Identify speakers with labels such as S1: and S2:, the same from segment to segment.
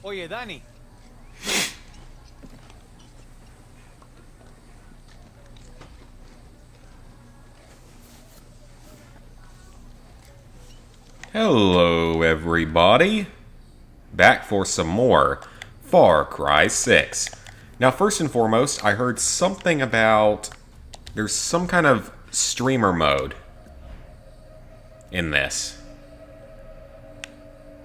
S1: Oye, Danny.
S2: Hello, everybody. Back for some more Far Cry 6. Now, first and foremost, I heard something about there's some kind of streamer mode in this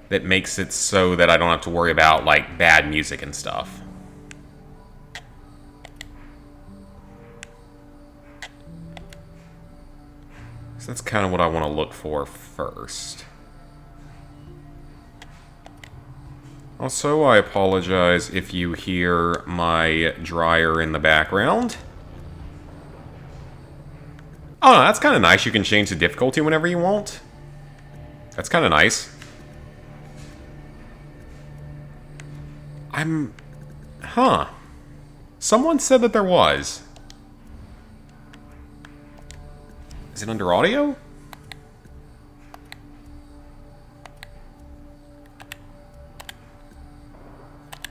S2: that makes it so that I don't have to worry about, like, bad music and stuff. So that's kind of what I want to look for first. Also, I apologize if you hear my dryer in the background. Oh, no, that's kind of nice. You can change the difficulty whenever you want. That's kind of nice. Huh. Someone said that there was. Is it under audio?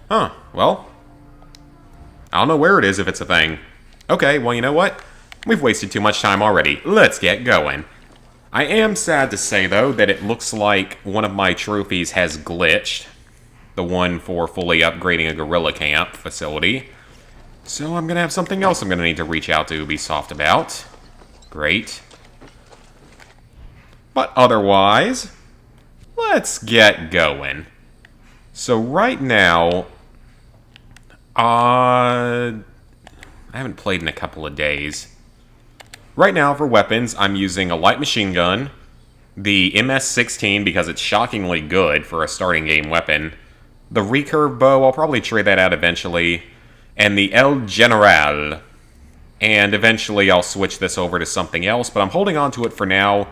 S2: Huh, well. I don't know where it is if it's a thing. Okay, well, you know what? We've wasted too much time already. Let's get going. I am sad to say, though, that it looks like one of my trophies has glitched. The one for fully upgrading a gorilla camp facility. So I'm gonna have something else I'm gonna need to reach out to Ubisoft about. Great. But otherwise, let's get going. So right now, I haven't played in a couple of days. Right now, for weapons, I'm using a light machine gun, the MS-16 because it's shockingly good for a starting game weapon, the recurve bow, I'll probably trade that out eventually, and the El General. And eventually I'll switch this over to something else, but I'm holding on to it for now.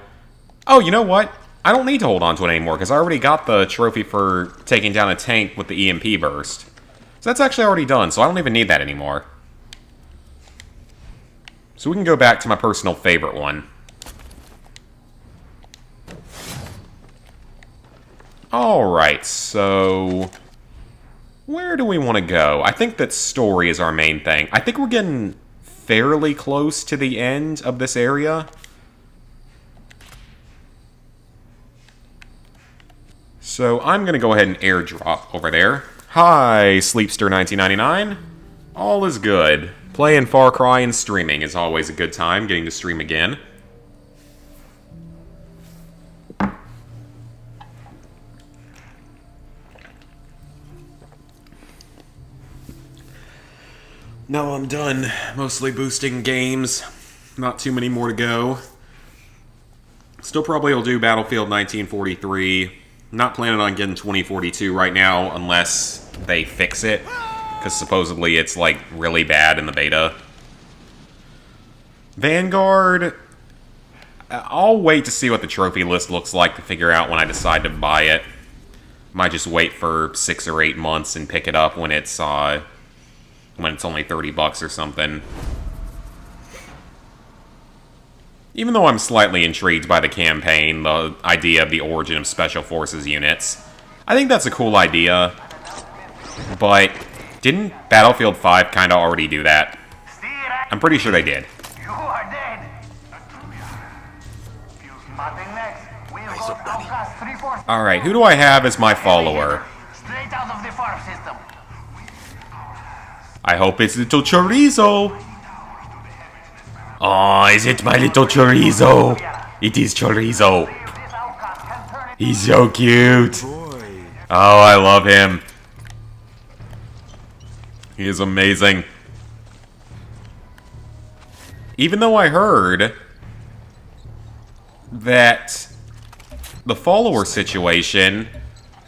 S2: Oh, you know what? I don't need to hold on to it anymore, because I already got the trophy for taking down a tank with the EMP burst. So that's actually already done, so I don't even need that anymore. So we can go back to my personal favorite one. Alright, so where do we want to go? I think that story is our main thing. I think we're getting fairly close to the end of this area. So I'm going to go ahead and airdrop over there. Hi, Sleepster1999. All is good. Playing Far Cry and streaming is always a good time, getting to stream again. No, I'm done. Mostly boosting games. Not too many more to go. Still probably will do Battlefield 1943. Not planning on getting 2042 right now unless they fix it. Because supposedly it's, like, really bad in the beta. Vanguard, I'll wait to see what the trophy list looks like to figure out when I decide to buy it. Might just wait for 6 or 8 months and pick it up when it's only $30 or something. Even though I'm slightly intrigued by the campaign, the idea of the origin of Special Forces units, I think that's a cool idea. But didn't Battlefield 5 kind of already do that? I'm pretty sure they did.
S3: You are dead.
S2: Alright, who do I have as my follower?
S3: Straight out of the farm system.
S2: I hope it's Little Chorizo. Oh, is it my little Chorizo? It is Chorizo. He's so cute. Oh, I love him. He is amazing. Even though I heard that the follower situation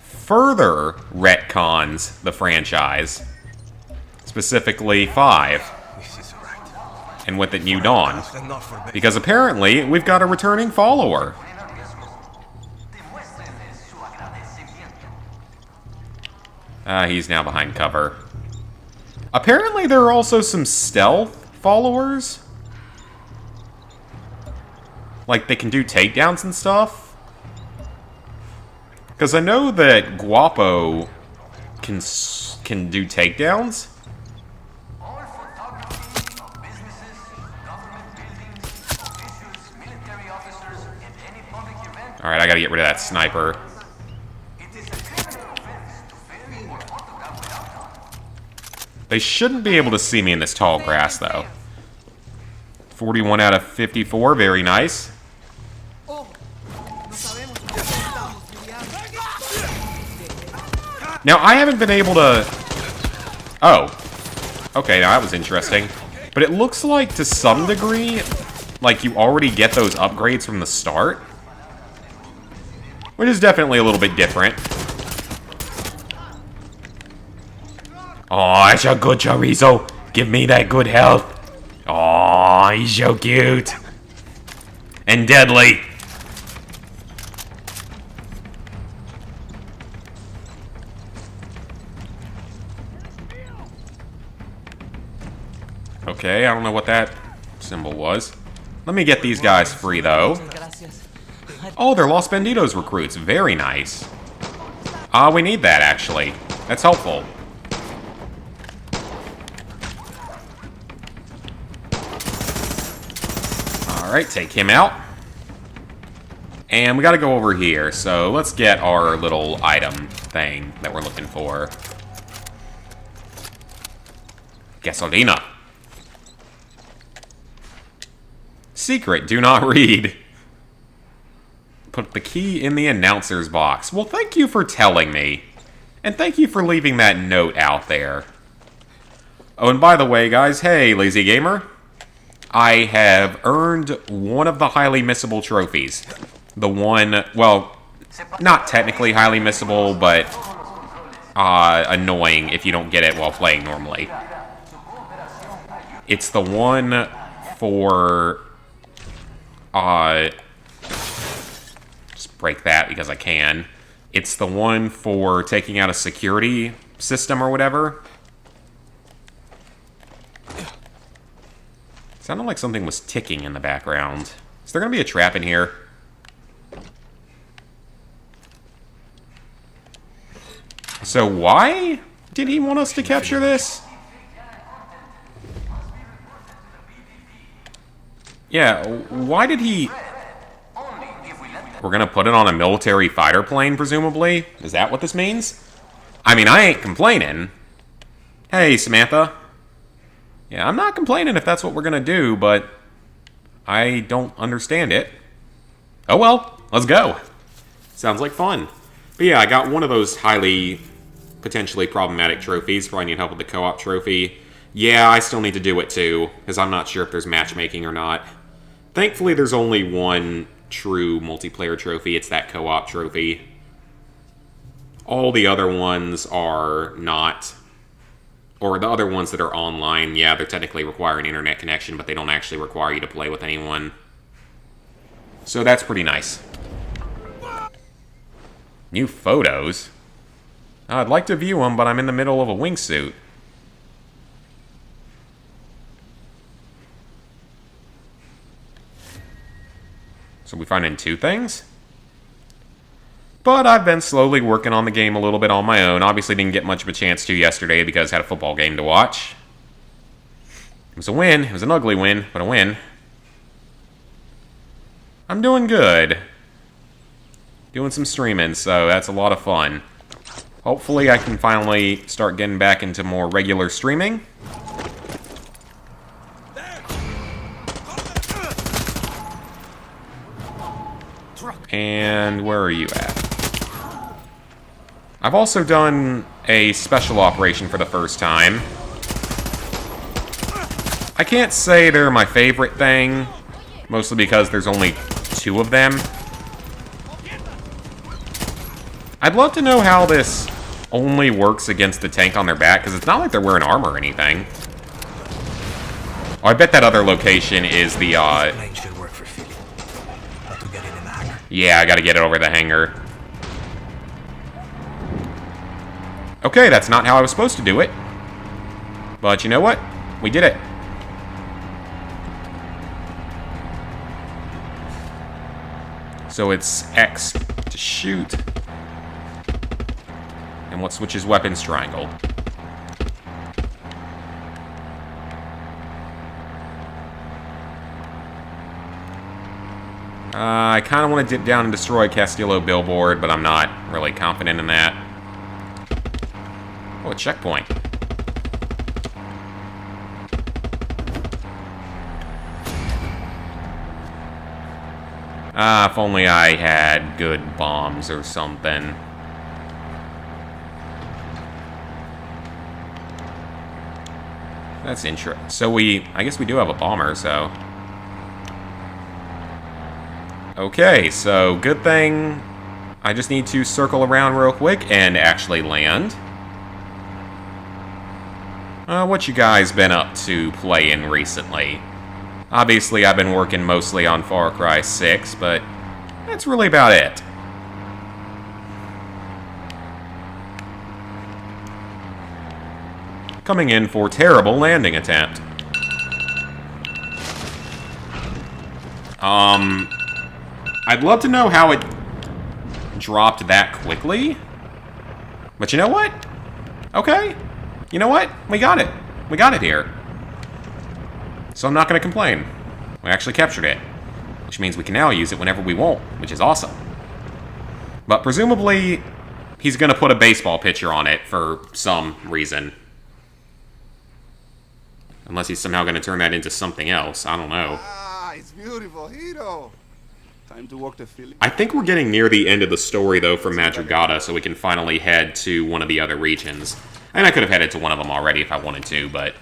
S2: further retcons the franchise. Specifically 5. And with it, New Dawn. Because apparently, we've got a returning follower. He's now behind cover. Apparently, there are also some stealth followers. Like, they can do takedowns and stuff. Because I know that Guapo can do takedowns?
S3: All photography of businesses, government buildings, officials, military officers, and any public event.
S2: Alright, I gotta get rid of that sniper.
S3: It is a criminal offense to film or photograph without one.
S2: They shouldn't be able to see me in this tall grass, though. 41 out of 54, very nice. Now, I haven't been able to... Oh. Okay, now that was interesting. But it looks like, to some degree, like you already get those upgrades from the start. Which is definitely a little bit different. Oh, that's a good chorizo. Give me that good health. Oh, he's so cute. And deadly. Okay, I don't know what that symbol was. Let me get these guys free, though. Oh, they're Los Banditos recruits. Very nice. We need that, actually. That's helpful. Alright, take him out. And we gotta go over here, so let's get our little item thing that we're looking for. Gasolina. Secret, do not read. Put the key in the announcer's box. Well, thank you for telling me. And thank you for leaving that note out there. Oh, and by the way, guys, hey, Lazy Gamer. I have earned one of the highly missable trophies. The one, well, not technically highly missable, but annoying if you don't get it while playing normally. It's the one for... just break that because I can. It's the one for taking out a security system or whatever. Sounded like something was ticking in the background. Is there gonna be a trap in here? So why did he want us to capture this? Yeah, why did he... We're gonna put it on a military fighter plane, presumably? Is that what this means? I mean, I ain't complaining. Hey, Samantha. Yeah, I'm not complaining if that's what we're gonna do, but... I don't understand it. Oh well, let's go. Sounds like fun. But yeah, I got one of those highly, potentially problematic trophies. Probably need help with the co-op trophy. Yeah, I still need to do it too, because I'm not sure if there's matchmaking or not. Thankfully, there's only one true multiplayer trophy. It's that co-op trophy. All the other ones are not. Or the other ones that are online, yeah, they're technically require an internet connection, but they don't actually require you to play with anyone. So that's pretty nice. New photos? I'd like to view them, but I'm in the middle of a wingsuit. So we finding two things? But I've been slowly working on the game a little bit on my own. Obviously didn't get much of a chance to yesterday because I had a football game to watch. It was a win. It was an ugly win, but a win. I'm doing good. Doing some streaming, so that's a lot of fun. Hopefully I can finally start getting back into more regular streaming. And where are you at? I've also done a special operation for the first time. I can't say they're my favorite thing, mostly because there's only two of them. I'd love to know how this only works against the tank on their back, because it's not like they're wearing armor or anything. Oh, I bet that other location is the, yeah, I gotta get it over the hangar. Okay, that's not how I was supposed to do it. But you know what? We did it. So it's X to shoot. And what switches weapons? Triangle. I kind of want to dip down and destroy Castillo Billboard, but I'm not really confident in that. Oh, a checkpoint. If only I had good bombs or something. That's interesting. So I guess we do have a bomber, so... Okay, so good thing I just need to circle around real quick and actually land. What you guys been up to playing recently? Obviously, I've been working mostly on Far Cry 6, but that's really about it. Coming in for terrible landing attempt. I'd love to know how it dropped that quickly. But you know what? Okay. You know what? We got it. We got it here. So I'm not going to complain. We actually captured it. Which means we can now use it whenever we want, which is awesome. But presumably, he's going to put a baseball pitcher on it for some reason. Unless he's somehow going to turn that into something else. I don't know.
S1: Ah, it's beautiful, hero. Time to walk the field.
S2: I think we're getting near the end of the story, though, for Madrugada, so we can finally head to one of the other regions. And I could have headed to one of them already if I wanted to, but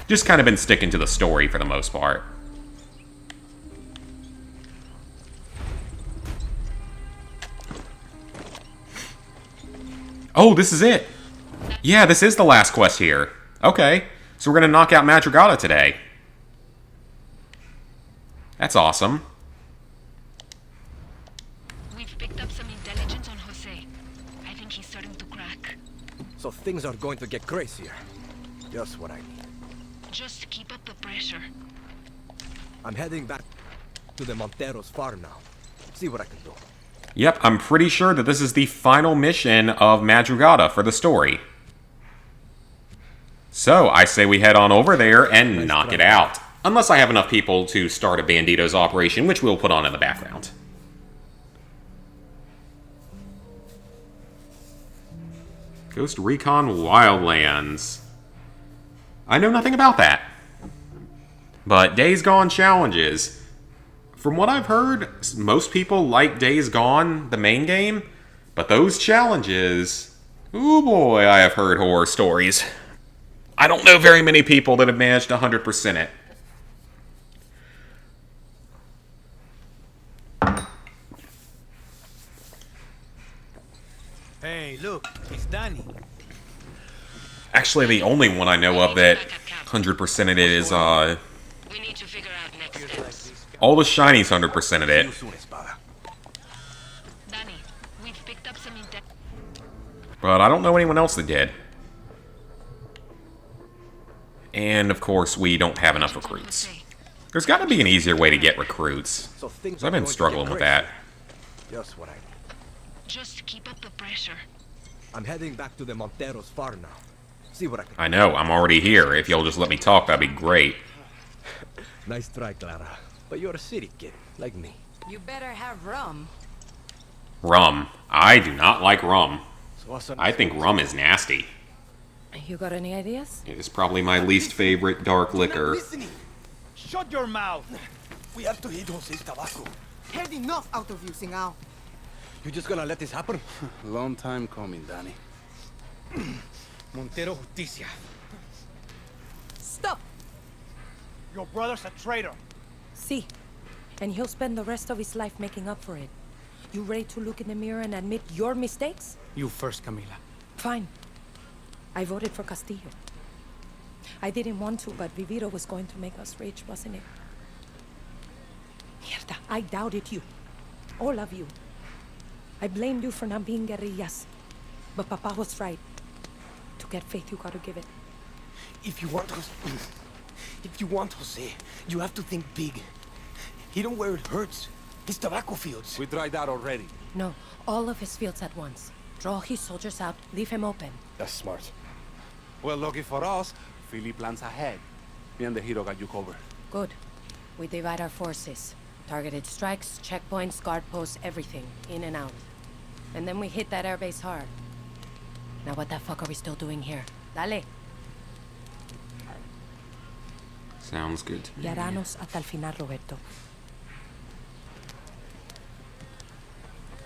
S2: just kind of been sticking to the story for the most part. Oh, this is it! Yeah, this is the last quest here. Okay, so we're gonna knock out Madrugada today. That's awesome.
S4: We've picked up some intelligence on Jose. I think he's starting to crack.
S5: So things are going to get crazier. Just what I need.
S4: Just keep up the pressure.
S5: I'm heading back to the Montero's farm now. See what I can do.
S2: Yep, I'm pretty sure that this is the final mission of Madrugada for the story. So, I say we head on over there and knock it out. Unless I have enough people to start a Banditos operation, which we'll put on in the background. Ghost Recon Wildlands. I know nothing about that. But Days Gone challenges. From what I've heard, most people like Days Gone, the main game. But those challenges... Ooh boy, I have heard horror stories. I don't know very many people that have managed to 100% it.
S6: Hey, look, it's Danny.
S2: Actually, the only one I know of that 100%ed it is,
S4: We need to figure out next steps.
S2: all the shinies 100%ed it.
S4: Danny, we've picked up some intelligence.
S2: But I don't know anyone else that did. And, of course, we don't have enough recruits. There's got to be an easier way to get recruits.
S5: So things
S2: 'Cause I've been struggling with that.
S5: Just what I need.
S4: Just keep up the pressure.
S5: I'm heading back to the Montero's farm now. See what I can do.
S2: I know, I'm already here. If you'll just let me talk, that'd be great.
S5: Nice try, Clara. But you're a city kid, like me.
S7: You better have rum.
S2: Rum. I do not like rum.
S5: So what's on
S2: I think rum is nasty.
S7: You got any ideas?
S2: It is probably my least favorite dark liquor.
S6: Listening. Shut your mouth.
S1: We have to hit Jose's tobacco.
S8: Had enough out of you, Singao.
S5: You just gonna let this happen?
S1: Long time coming, Danny.
S6: Montero Justicia.
S7: Stop!
S6: Your brother's a traitor.
S7: See, and he'll spend the rest of his life making up for it. You ready to look in the mirror and admit your mistakes?
S6: You first, Camila.
S7: Fine. I voted for Castillo. I didn't want to, but Viviro was going to make us rich, wasn't it? Mierda, I doubted you. All of you. I blamed you for not being guerrillas. But Papa was right. To get faith, you gotta give it.
S9: If you want Jose, you have to think big. He don't where it hurts. His tobacco fields.
S1: We tried that already.
S7: No, all of his fields at once. Draw his soldiers out, leave him open.
S9: That's smart.
S1: Well, lucky for us, Philly plans ahead. Me and the hero got you covered.
S7: Good. We divide our forces. Targeted strikes, checkpoints, guard posts, everything. In and out. And then we hit that airbase hard. Now what the fuck are we still doing here? Dale.
S2: Sounds good to me.
S7: Y haranos hasta el final, Roberto.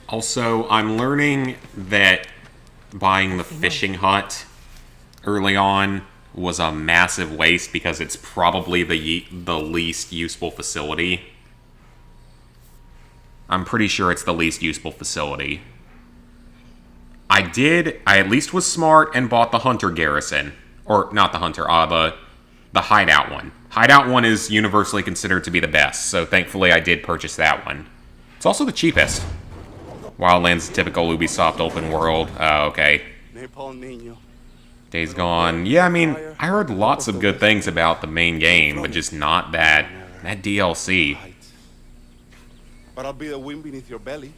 S2: Also, I'm learning that buying the fishing hut early on was a massive waste because it's probably the least useful facility. I'm pretty sure it's the least useful facility. I at least was smart and bought the hunter garrison. Or, not the hunter, the hideout one. Hideout one is universally considered to be the best, so thankfully I did purchase that one. It's also the cheapest. Wildlands, typical Ubisoft open world. Oh, okay. Days Gone. Yeah, I mean, I heard lots of good things about the main game, but just not that DLC.
S1: But I'll be the wind beneath your belly.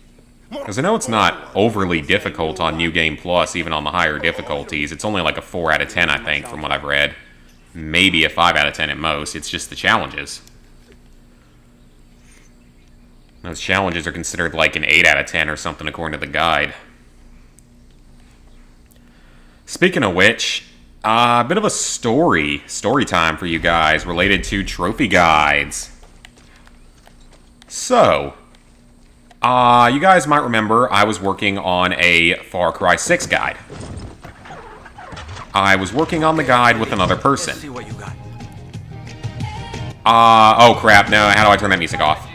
S2: Because I know it's not overly difficult on New Game Plus, even on the higher difficulties. It's only like a 4 out of 10, I think, from what I've read. Maybe a 5 out of 10 at most. It's just the challenges. Those challenges are considered like an 8 out of 10 or something according to the guide. Speaking of which, a bit of a story time for you guys related to trophy guides. So, you guys might remember I was working on a Far Cry 6 guide. I was working on the guide with another person.
S5: Let's see what you got.
S2: Oh crap, no, how do I turn that music off?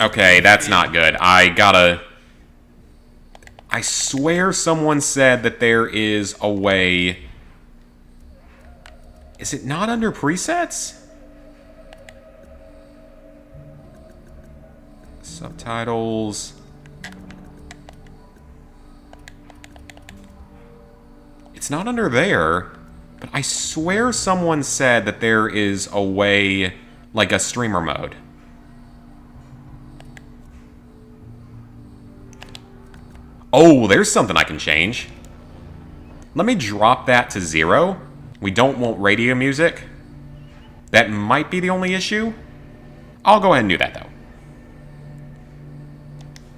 S2: Okay, that's not good. I swear someone said that there is a way... Is it not under presets? Subtitles... It's not under there, but I swear someone said that there is a way, like a streamer mode. Oh, there's something I can change. Let me drop that to 0. We don't want radio music. That might be the only issue. I'll go ahead and do that, though.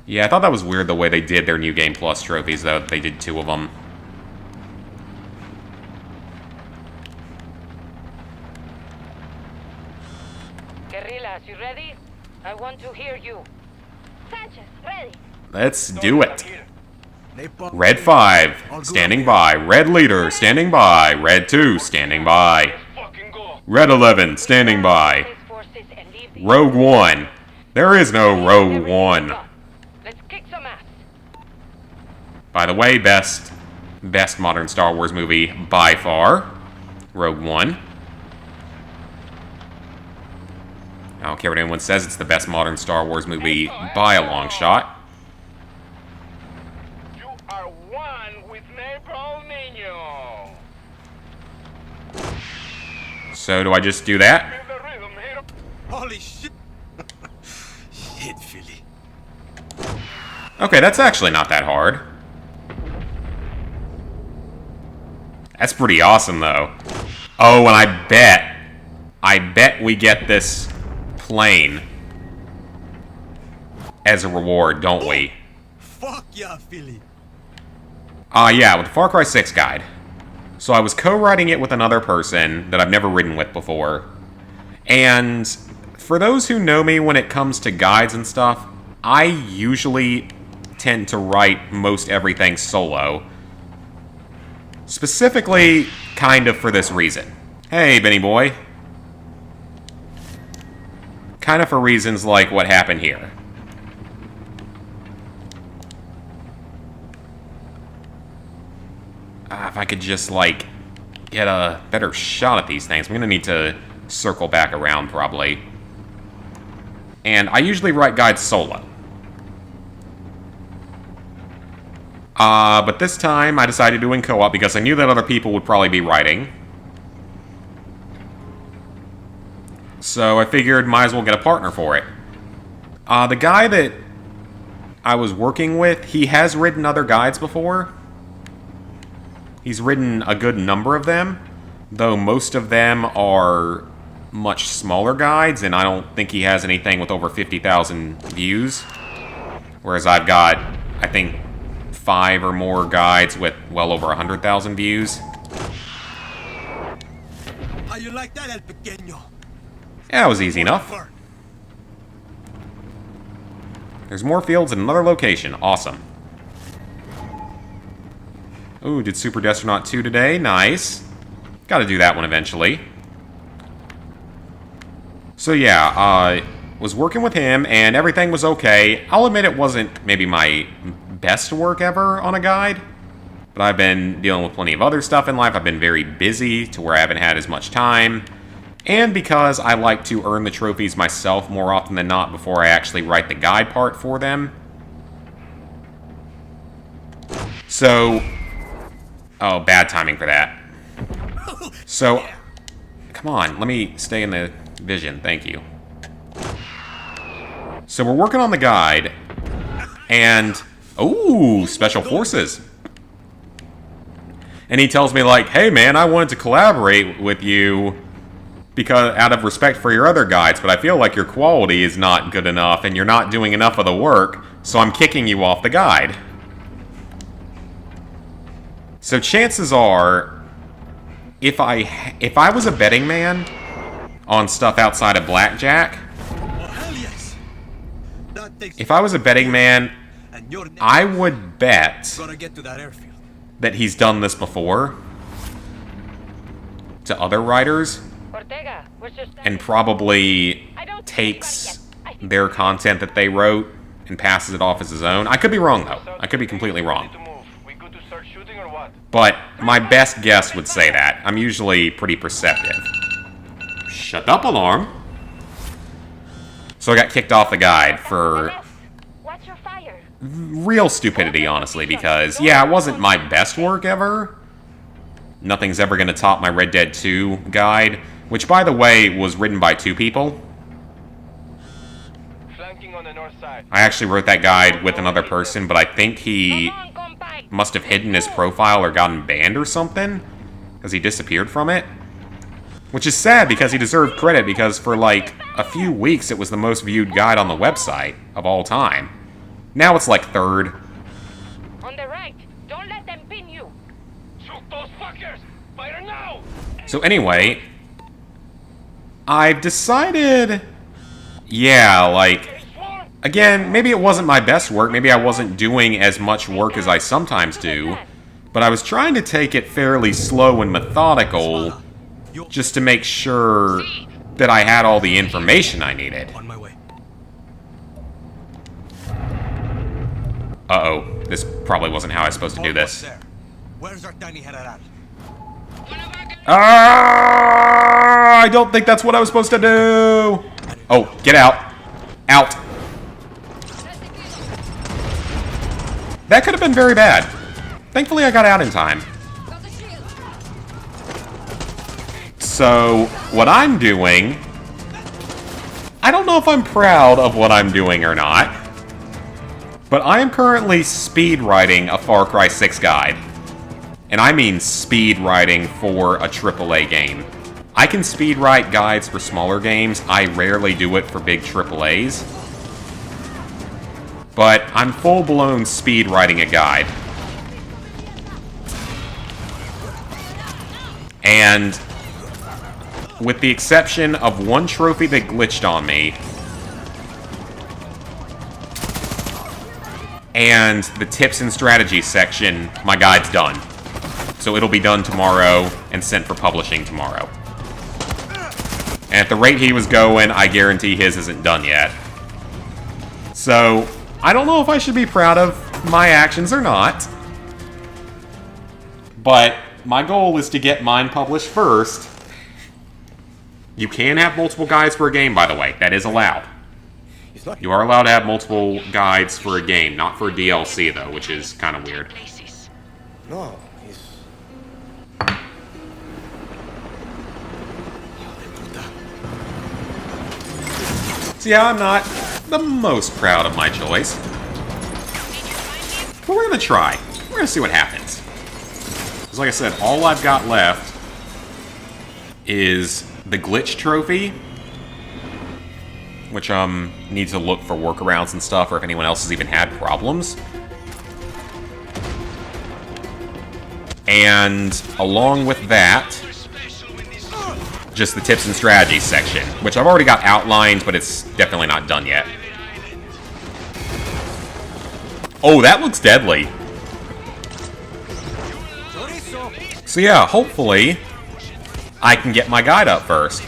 S2: Yeah, I thought that was weird the way they did their New Game Plus trophies, though. They did 2 of them.
S4: Guerrillas, you ready? I want to hear you. Sanchez, ready.
S2: Let's do it. Red 5, standing by. Red Leader, standing by. Red 2, standing by. Red 11, standing by. Rogue 1. There is no Rogue 1.
S4: Let's kick some ass.
S2: By the way, best modern Star Wars movie by far. Rogue 1. I don't care what anyone says, it's the best modern Star Wars movie by a long shot.
S3: You are one with Napalm Niño.
S2: So do I just do that?
S3: Feel the rhythm, hero.
S5: Holy shit. Shit, Philly.
S2: Okay, that's actually not that hard. That's pretty awesome, though. Oh, and I bet we get this plane as a reward, don't we?
S5: Fuck yeah, Philly.
S2: Yeah, with the Far Cry 6 guide. So I was co-writing it with another person that I've never ridden with before. And for those who know me when it comes to guides and stuff, I usually tend to write most everything solo. Specifically, kind of for this reason. Hey, Benny boy. Kind of for reasons like what happened here. If I could just, like, get a better shot at these things. I'm gonna need to circle back around, probably. And I usually write guides solo. But this time I decided to do in co-op because I knew that other people would probably be writing. So I figured might as well get a partner for it. The guy that I was working with, he has written other guides before. He's written a good number of them, though most of them are much smaller guides, and I don't think he has anything with over 50,000 views. Whereas I've got, I think, 5 or more guides with well over 100,000 views.
S5: How you like that, El Pequeño?
S2: Yeah, it was easy enough. There's more fields in another location. Awesome. Ooh, did Super Destronaut 2 today. Nice. Gotta do that one eventually. So yeah, was working with him, and everything was okay. I'll admit it wasn't maybe my best work ever on a guide, but I've been dealing with plenty of other stuff in life. I've been very busy to where I haven't had as much time. And because I like to earn the trophies myself more often than not before I actually write the guide part for them. So... Oh, bad timing for that. So... Come on, let me stay in the vision. Thank you. So we're working on the guide. And... Ooh, Special Forces. And he tells me, like, hey man, I wanted to collaborate with you because out of respect for your other guides, but I feel like your quality is not good enough and you're not doing enough of the work, so I'm kicking you off the guide. So chances are, if I was a betting man on stuff outside of blackjack, if I was a betting man, I would bet that he's done this before to other writers and probably takes their content that they wrote and passes it off as his own. I could be wrong, though. I could be completely wrong. But my best guess would say that. I'm usually pretty perceptive. Shut up, alarm. So I got kicked off the guide for real stupidity, honestly, because, yeah, it wasn't my best work ever. Nothing's ever going to top my Red Dead 2 guide, which, by the way, was written by 2 people. I actually wrote that guide with another person, but I think he must have hidden his profile or gotten banned or something, because he disappeared from it. Which is sad, because he deserved credit, because for, like, a few weeks it was the most viewed guide on the website of all time. Now it's, like, 3rd.
S4: On the right. Don't let them pin you. Shoot those fuckers! Fire now!
S2: So anyway, I've decided, yeah, like, again, maybe it wasn't my best work, maybe I wasn't doing as much work as I sometimes do, but I was trying to take it fairly slow and methodical, just to make sure that I had all the information I needed.
S5: On my way.
S2: Uh-oh, this probably wasn't how I was supposed to do this.
S5: Where's our tiny general?
S2: I don't think that's what I was supposed to do! Oh, get out. Out. That could have been very bad. Thankfully, I got out in time. So, what I'm doing... I don't know if I'm proud of what I'm doing or not, but I am currently speed writing a Far Cry 6 guide. And I mean speed writing for a AAA game. I can speed write guides for smaller games. I rarely do it for big AAAs. But I'm full-blown speed writing a guide. And with the exception of one trophy that glitched on me, and the tips and strategies section, my guide's done. So it'll be done tomorrow and sent for publishing tomorrow. And at the rate he was going, I guarantee his isn't done yet. So, I don't know if I should be proud of my actions or not. But my goal is to get mine published first. You can have multiple guides for a game, by the way. That is allowed. You are allowed to have multiple guides for a game, not for a DLC, though, which is kind of weird.
S5: No, he's...
S2: So yeah, I'm not the most proud of my choice. But we're gonna try. We're gonna see what happens. Because like I said, all I've got left is the glitch trophy, which need to look for workarounds and stuff, or if anyone else has even had problems. And along with that, just the tips and strategies section, which I've already got outlined, but it's definitely not done yet. Oh, that looks deadly. So yeah, hopefully I can get my guide up first.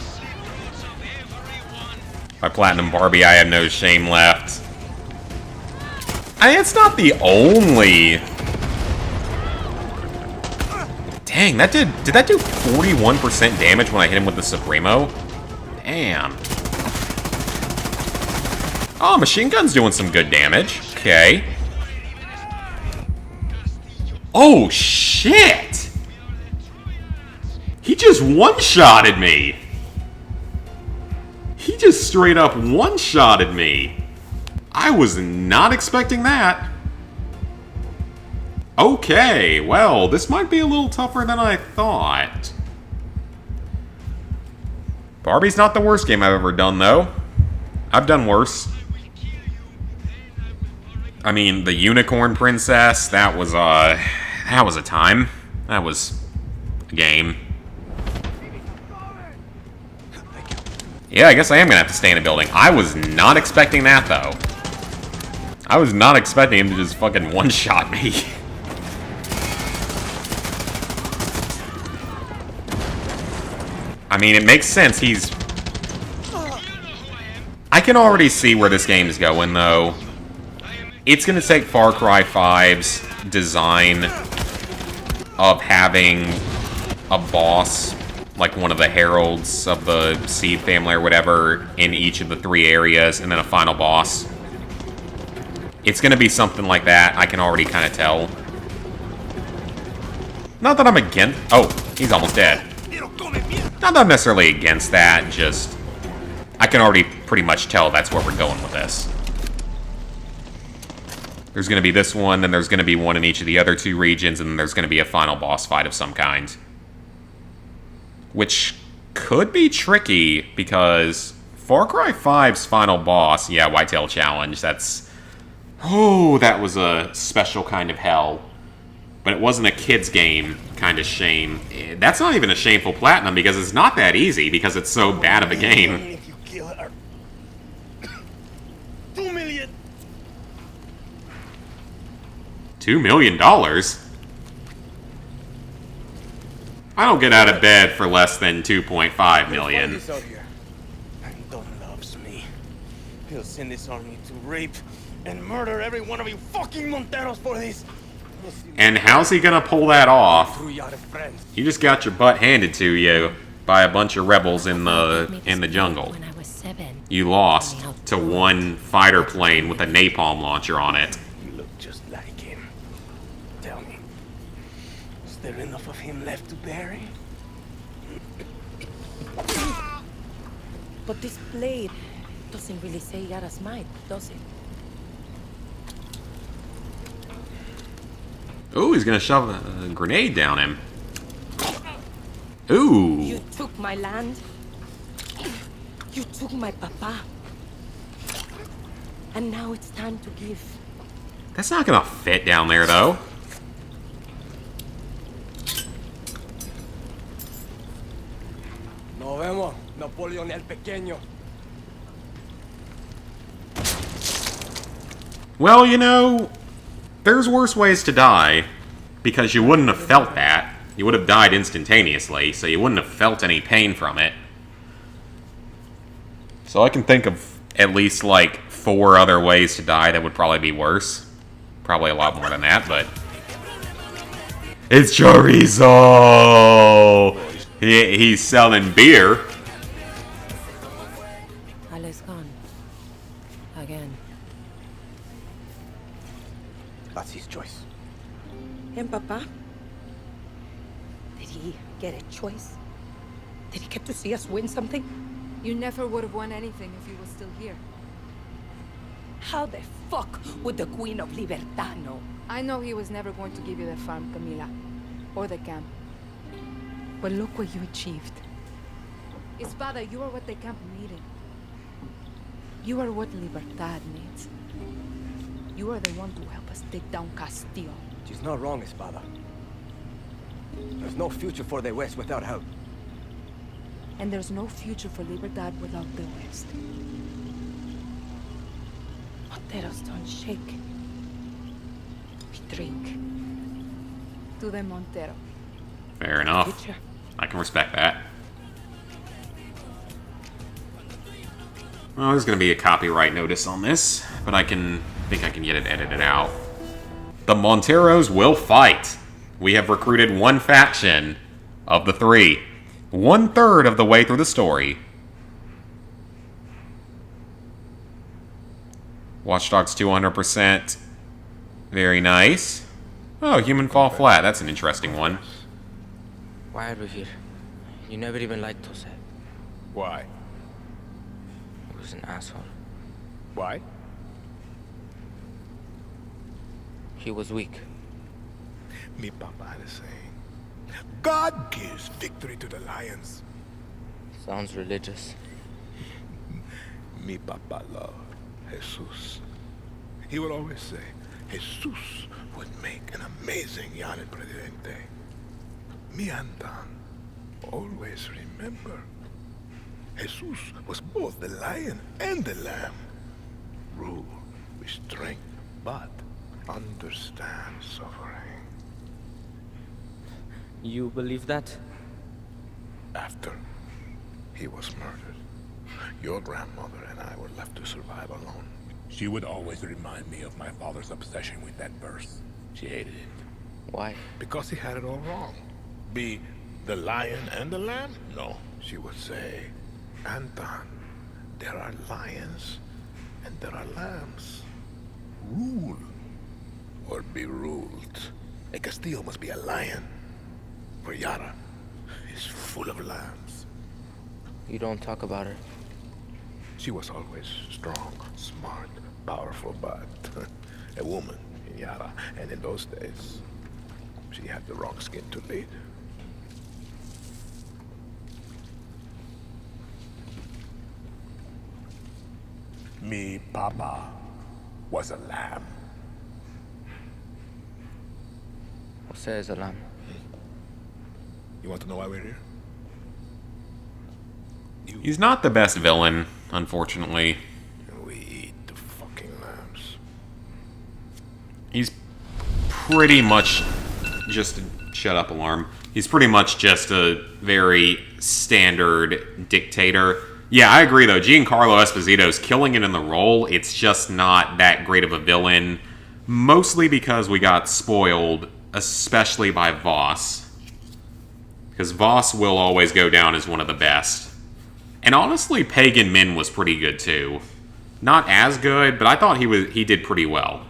S2: My Platinum Barbie, I have no shame left. I mean, it's not the only... Dang, that did that do 41% damage when I hit him with the Supremo? Damn. Oh, machine gun's doing some good damage. Okay. Oh, shit! He just one-shotted me! He just straight up one-shotted me! I was not expecting that. Okay, well, this might be a little tougher than I thought. Barbie's not the worst game I've ever done, though. I've done worse. I mean, the Unicorn Princess, that was a time. That was a game. Yeah, I guess I am gonna have to stay in a building. I was not expecting that, though. I was not expecting him to just fucking one-shot me. I mean, it makes sense. I can already see where this game is going, though. It's going to take Far Cry 5's design of having a boss, like one of the heralds of the Seed family or whatever, in each of the 3 areas, and then a final boss. It's going to be something like that. I can already kind of tell. Not that I'm against... Oh, he's almost dead. Not that I'm necessarily against that, just... I can already pretty much tell that's where we're going with this. There's going to be this one, then there's going to be one in each of the other 2 regions, and then there's going to be a final boss fight of some kind. Which could be tricky, because Far Cry 5's final boss... Yeah, Whitetail Challenge, that's... Oh, that was a special kind of hell. But it wasn't a kid's game kind of shame. That's not even a shameful platinum, because it's not that easy, because it's so bad of a game.
S9: If you kill her. 2 million.
S2: $2 million? I don't get out of bed for less than 2.5 million.
S9: And Don loves me. He'll send his army to rape and murder every one of you fucking Monteros for this.
S2: And how's he gonna pull that off? You just got your butt handed to you by a bunch of rebels in the jungle.
S7: When I was 7.
S2: You lost to one fighter plane with a napalm launcher on it.
S9: You look just like him. Tell me, is there enough of him left to bury?
S7: But this blade doesn't really say Yara's might, does it?
S2: Ooh, he's gonna shove a grenade down him. Ooh.
S7: You took my land. You took my papa. And now it's time to give.
S2: That's not gonna fit down there, though.
S5: Nos vemos, Napoleon el Pequeño.
S2: Well, you know, there's worse ways to die, because you wouldn't have felt that. You would have died instantaneously, so you wouldn't have felt any pain from it. So I can think of at least, like, 4 other ways to die that would probably be worse. Probably a lot more than that, but... It's Chorizo! He's selling beer.
S7: Ale's gone. Again.
S9: That's his choice.
S7: And Papa? Did he get a choice? Did he get to see us win something?
S10: You never would have won anything if you were still here.
S7: How the fuck would the Queen of Libertad know?
S10: I know he was never going to give you the farm, Camila. Or the camp. But look what you achieved. Espada, you are what the camp needed. You are what Libertad needs. You are the one to help us take down Castillo.
S5: She's not wrong, Espada. There's no future for the West without help.
S10: And there's no future for Libertad without the West. Monteros don't shake. We drink. To the Montero.
S2: Fair enough.
S10: Future.
S2: I can respect that. Well, there's going to be a copyright notice on this, but I think I can get it edited out. The Monteros will fight. We have recruited one faction of the three. 1/3 of the way through the story. Watch Dogs 200%. Very nice. Oh, Human Fall Flat. That's an interesting one.
S11: Why are we here? You never even liked Jose.
S12: Why?
S11: He was an asshole.
S12: Why?
S11: He was weak.
S12: Mi papa had a saying. God gives victory to the lions.
S11: Sounds religious.
S12: Mi papa loved Jesus. He would always say, Jesus would make an amazing Yanin Presidente. Mi Anton, always remember, Jesus was both the lion and the lamb. Rule with strength, but understand suffering.
S11: You believe that?
S12: After he was murdered, your grandmother and I were left to survive alone. She would always remind me of my father's obsession with that verse. She hated it.
S11: Why?
S12: Because he had it all wrong. Be the lion and the lamb? No. She would say, Anton, there are lions and there are lambs. Rule or be ruled. A Castillo must be a lion. For Yara is full of lambs.
S11: You don't talk about her.
S12: She was always strong, smart, powerful, but a woman in Yara. And in those days, she had the wrong skin to lead. Me papa was a lamb.
S11: Jose is a lamb.
S12: You want to know why we're here?
S2: He's not the best villain, unfortunately.
S12: We eat the fucking lambs.
S2: He's pretty much just... Shut up, alarm. He's pretty much just a very standard dictator. Yeah, I agree, though. Giancarlo Esposito's killing it in the role. It's just not that great of a villain. Mostly because we got spoiled, especially by Voss. Because Voss will always go down as one of the best. And honestly, Pagan Min was pretty good, too. Not as good, but I thought he did pretty well.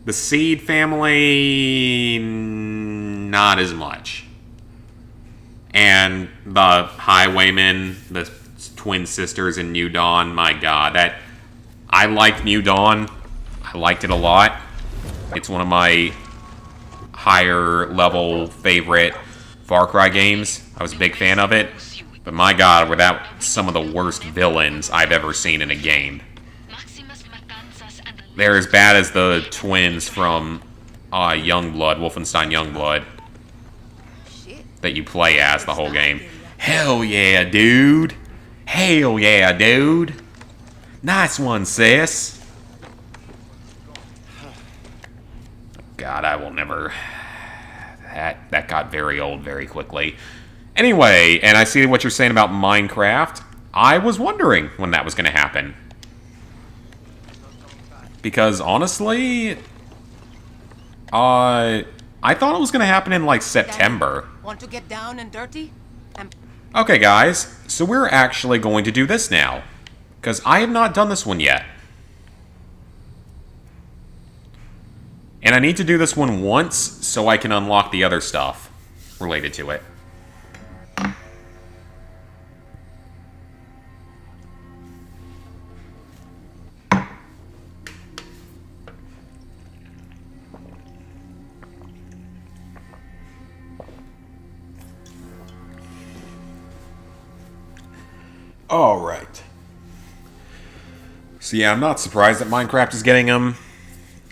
S2: The Seed family... not as much. And the Highwaymen, the twin sisters in New Dawn, my god, that... I liked New Dawn. I liked it a lot. It's one of my higher level favorite Far Cry games. I was a big fan of it. But my god, were that some of the worst villains I've ever seen in a game. They're as bad as the twins from Youngblood, Wolfenstein Youngblood. That you play as the whole game. Hell yeah, dude! Hell yeah, dude! Nice one, sis! God, I will never... That got very old very quickly. Anyway, and I see what you're saying about Minecraft. I was wondering when that was going to happen. Because, honestly... I thought it was going to happen in, like, September.
S8: Want to get down and dirty?
S2: Okay, guys. So we're actually going to do this now. Because I have not done this one yet. And I need to do this one once so I can unlock the other stuff related to it. Alright. So yeah, I'm not surprised that Minecraft is getting them.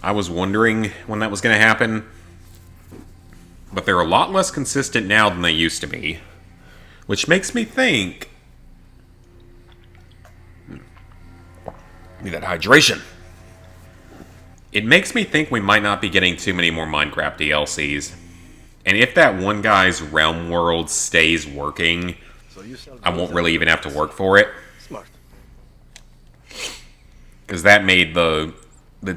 S2: I was wondering when that was going to happen. But they're a lot less consistent now than they used to be. Which makes me think... Need that hydration. It makes me think we might not be getting too many more Minecraft DLCs. And if that one guy's Realm World stays working, I won't really even have to work for it.
S5: Smart.
S2: Because that made the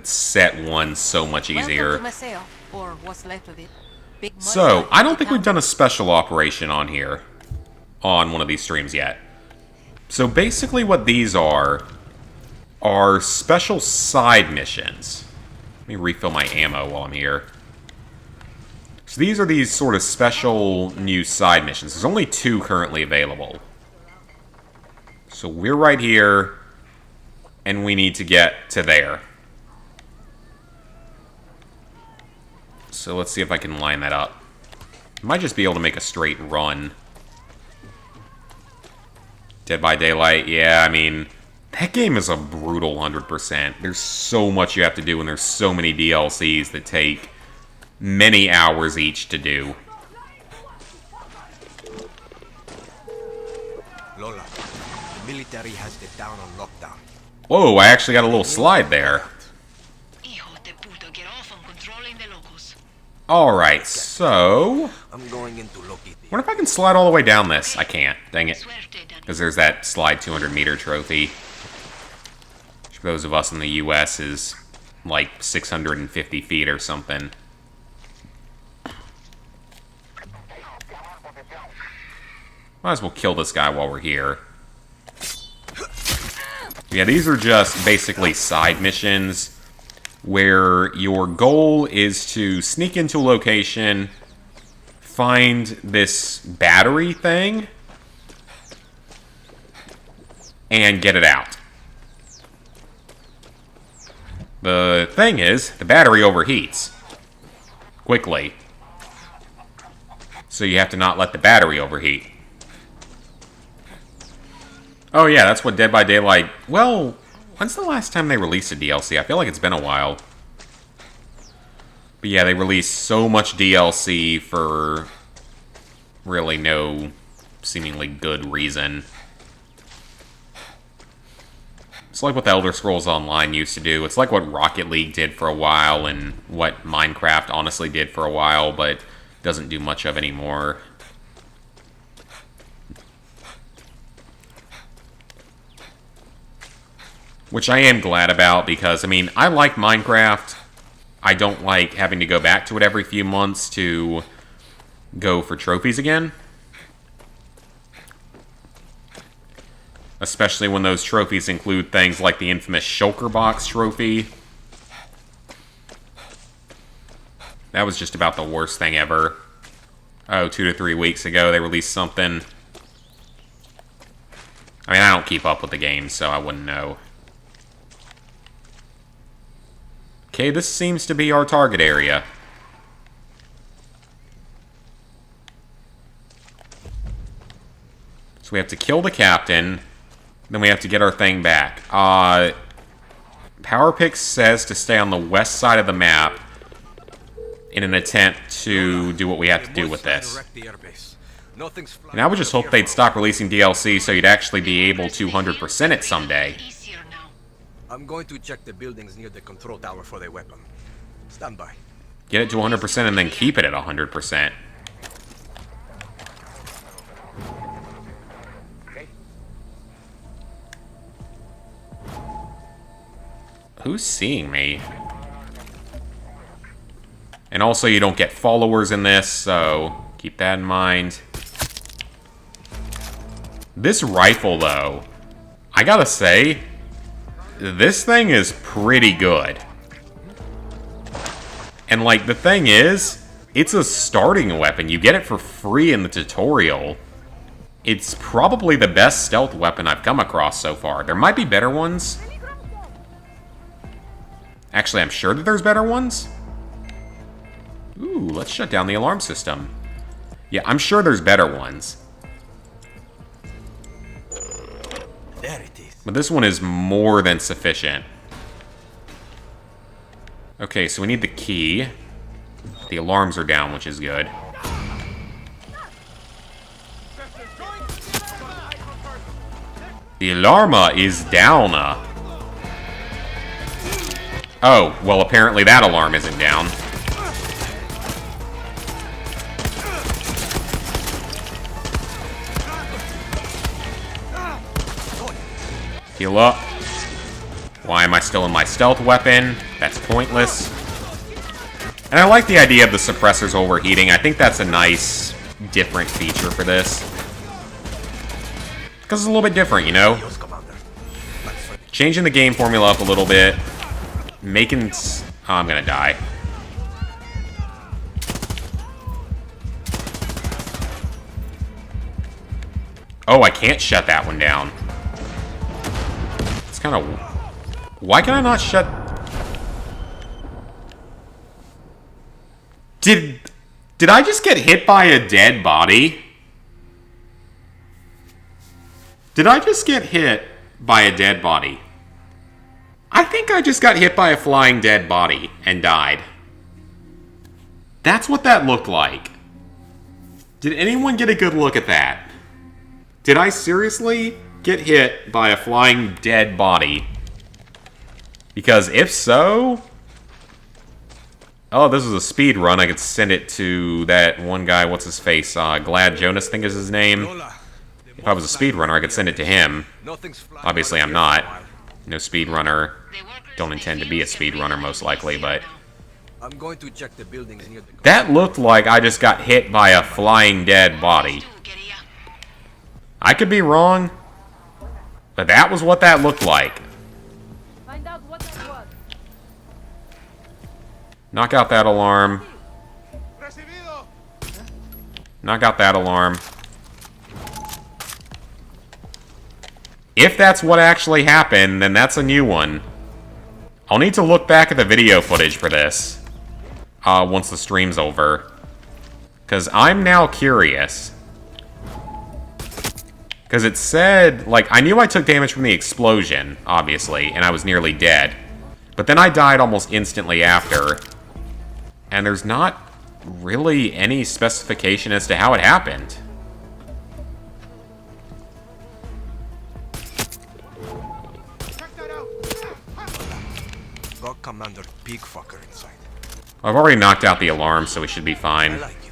S2: set one so much easier.
S13: Or what's left of it.
S2: So, I don't think we've done a special operation on here. On one of these streams yet. So basically what these are special side missions. Let me refill my ammo while I'm here. So these are these sort of special new side missions. There's only 2 currently available. So we're right here, and we need to get to there. So let's see if I can line that up. I might just be able to make a straight run. Dead by Daylight, yeah, I mean... That game is a brutal 100%. There's so much you have to do, and there's so many DLCs that take many hours each to do.
S5: Lola, the military has the town on lockdown.
S2: Whoa, I actually got a little slide there. Alright, so...
S5: I'm going into Loki.
S2: What if I can slide all the way down this? I can't. Dang it. Because there's that slide 200-meter trophy. Which for those of us in the US is like 650 feet or something. Might as well kill this guy while we're here. Yeah, these are just basically side missions where your goal is to sneak into a location, find this battery thing, and get it out. The thing is, the battery overheats quickly. So you have to not let the battery overheat. Oh yeah, that's what Dead by Daylight... Well, when's the last time they released a DLC? I feel like it's been a while. But yeah, they released so much DLC for really no seemingly good reason. It's like what the Elder Scrolls Online used to do. It's like what Rocket League did for a while and what Minecraft honestly did for a while, but doesn't do much of anymore. Which I am glad about because, I mean, I like Minecraft. I don't like having to go back to it every few months to go for trophies again. Especially when those trophies include things like the infamous Shulker Box trophy. That was just about the worst thing ever. Oh, 2 to 3 weeks ago they released something. I mean, I don't keep up with the game, so I wouldn't know. Okay, this seems to be our target area. So we have to kill the captain, then we have to get our thing back. PowerPix says to stay on the west side of the map in an attempt to do what we have to do with this. And I would just hope they'd stop releasing DLC so you'd actually be able to 100% it someday.
S5: I'm going to check the buildings near the control tower for their weapon. Stand by.
S2: Get it to 100% and then keep it at 100%. Who's seeing me? And also, you don't get followers in this, so keep that in mind. This rifle, though, I gotta say, this thing is pretty good. And, like, the thing is, it's a starting weapon. You get it for free in the tutorial. It's probably the best stealth weapon I've come across so far. There might be better ones. Actually, I'm sure that there's better ones. Ooh, let's shut down the alarm system. Yeah, I'm sure there's better ones. But this one is more than sufficient. Okay, so we need the key. The alarms are down, which is good. The alarma is down. Oh, well, apparently that alarm isn't down. Heal up. Why am I still in my stealth weapon? That's pointless. And I like the idea of the suppressors overheating. I think that's a nice, different feature for this. Because it's a little bit different, you know? Changing the game formula up a little bit. Making... Oh, I'm gonna die. Oh, I can't shut that one down. It's kind of... Why can I not shut... Did I just get hit by a dead body? Did I just get hit by a dead body? I think I just got hit by a flying dead body and died. That's what that looked like. Did anyone get a good look at that? Did I seriously get hit by a flying dead body? Because if so... Oh, this is a speed run. I could send it to that one guy, what's his face? Glad Jonas, I think is his name. If I was a speedrunner, I could send it to him. Obviously, I'm not. No speedrunner. Don't intend to be a speedrunner, most likely, but...
S5: I'm going to check the buildings near the...
S2: That looked like I just got hit by a flying dead body. I could be wrong, but that was what that looked like.
S10: Find out what that was.
S2: Knock out that alarm. Knock out that alarm. If that's what actually happened, then that's a new one. I'll need to look back at the video footage for this. Once the stream's over. Because I'm now curious. Because it said, like, I knew I took damage from the explosion, obviously, and I was nearly dead. But then I died almost instantly after. And there's not really any specification as to how it happened.
S5: Got Commander Big Fucker inside.
S2: I've already knocked out the alarm, so we should be fine.
S5: I like you.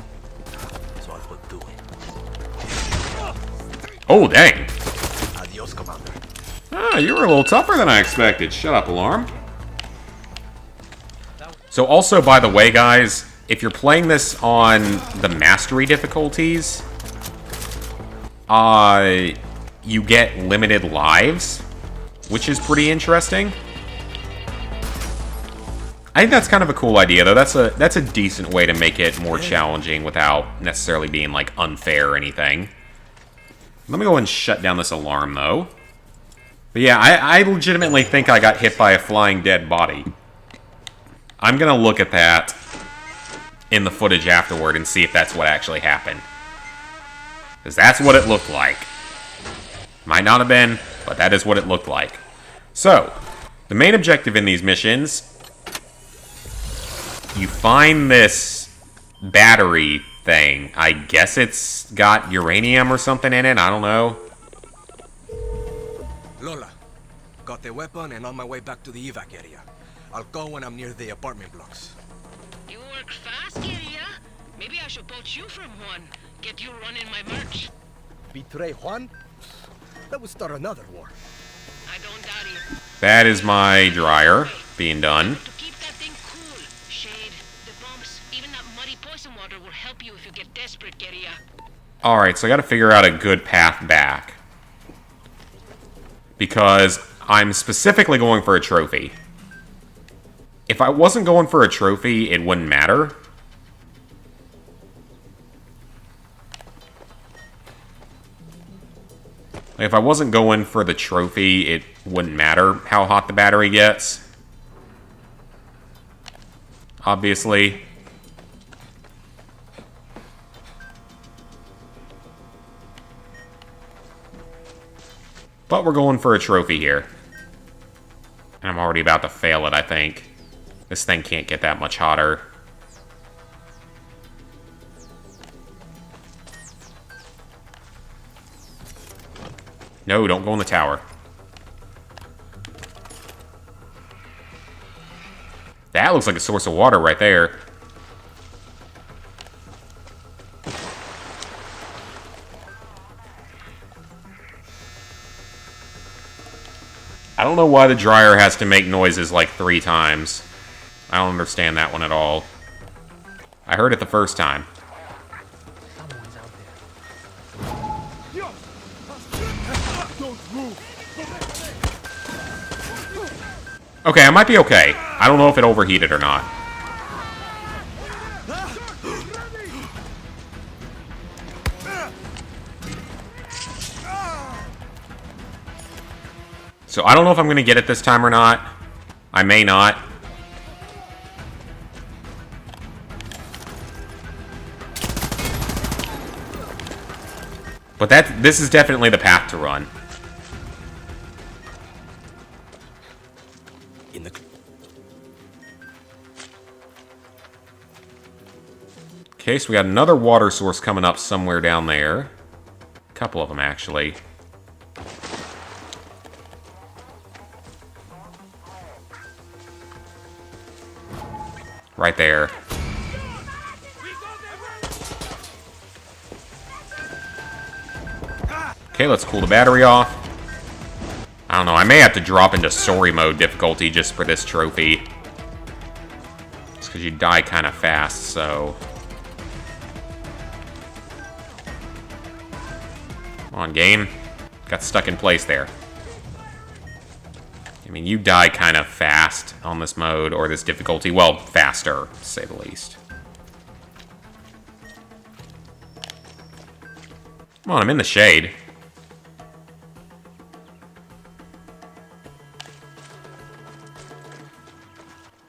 S5: So I will do it.
S2: Oh, dang.
S5: Adios, Commander.
S2: Ah, you were a little tougher than I expected. Shut up, alarm. So also, by the way, guys, if you're playing this on the mastery difficulties, you get limited lives, which is pretty interesting. I think that's kind of a cool idea, though. That's a decent way to make it more challenging without necessarily being, like, unfair or anything. Let me go and shut down this alarm, though. But yeah, I legitimately think I got hit by a flying dead body. I'm gonna look at that in the footage afterward and see if that's what actually happened. Because that's what it looked like. Might not have been, but that is what it looked like. So, the main objective in these missions... You find this battery thing. I guess it's got uranium or something in it. I don't know.
S5: Lola, got the weapon and on my way back to the evac area. I'll go when I'm near the apartment blocks.
S4: You work fast, Guerrilla. Maybe I should poach you from Juan. Get you running my merch.
S5: Betray Juan? That would start another war.
S4: I don't doubt it.
S2: That is my dryer being done.
S4: To keep that thing cool, Shade, the bombs, even that muddy poison water will help you if you get desperate, Guerrilla.
S2: Alright, so I gotta figure out a good path back. Because I'm specifically going for a trophy. If I wasn't going for a trophy, it wouldn't matter. Like, if I wasn't going for the trophy, it wouldn't matter how hot the battery gets. Obviously. But we're going for a trophy here. And I'm already about to fail it, I think. This thing can't get that much hotter. No, don't go in the tower. That looks like a source of water right there. I don't know why the dryer has to make noises like 3 times. I don't understand that one at all. I heard it the first time. Okay, I might be okay. I don't know if it overheated or not. So I don't know if I'm going to get it this time or not. I may not. But this is definitely the path to run. Okay, so we got another water source coming up somewhere down there. A couple of them, actually. Right there. Okay, let's cool the battery off. I don't know, I may have to drop into story mode difficulty just for this trophy. Just because you die kind of fast, so... Come on, game. Got stuck in place there. I mean, you die kind of fast on this mode, or this difficulty. Well, faster, to say the least. Come on, I'm in the shade.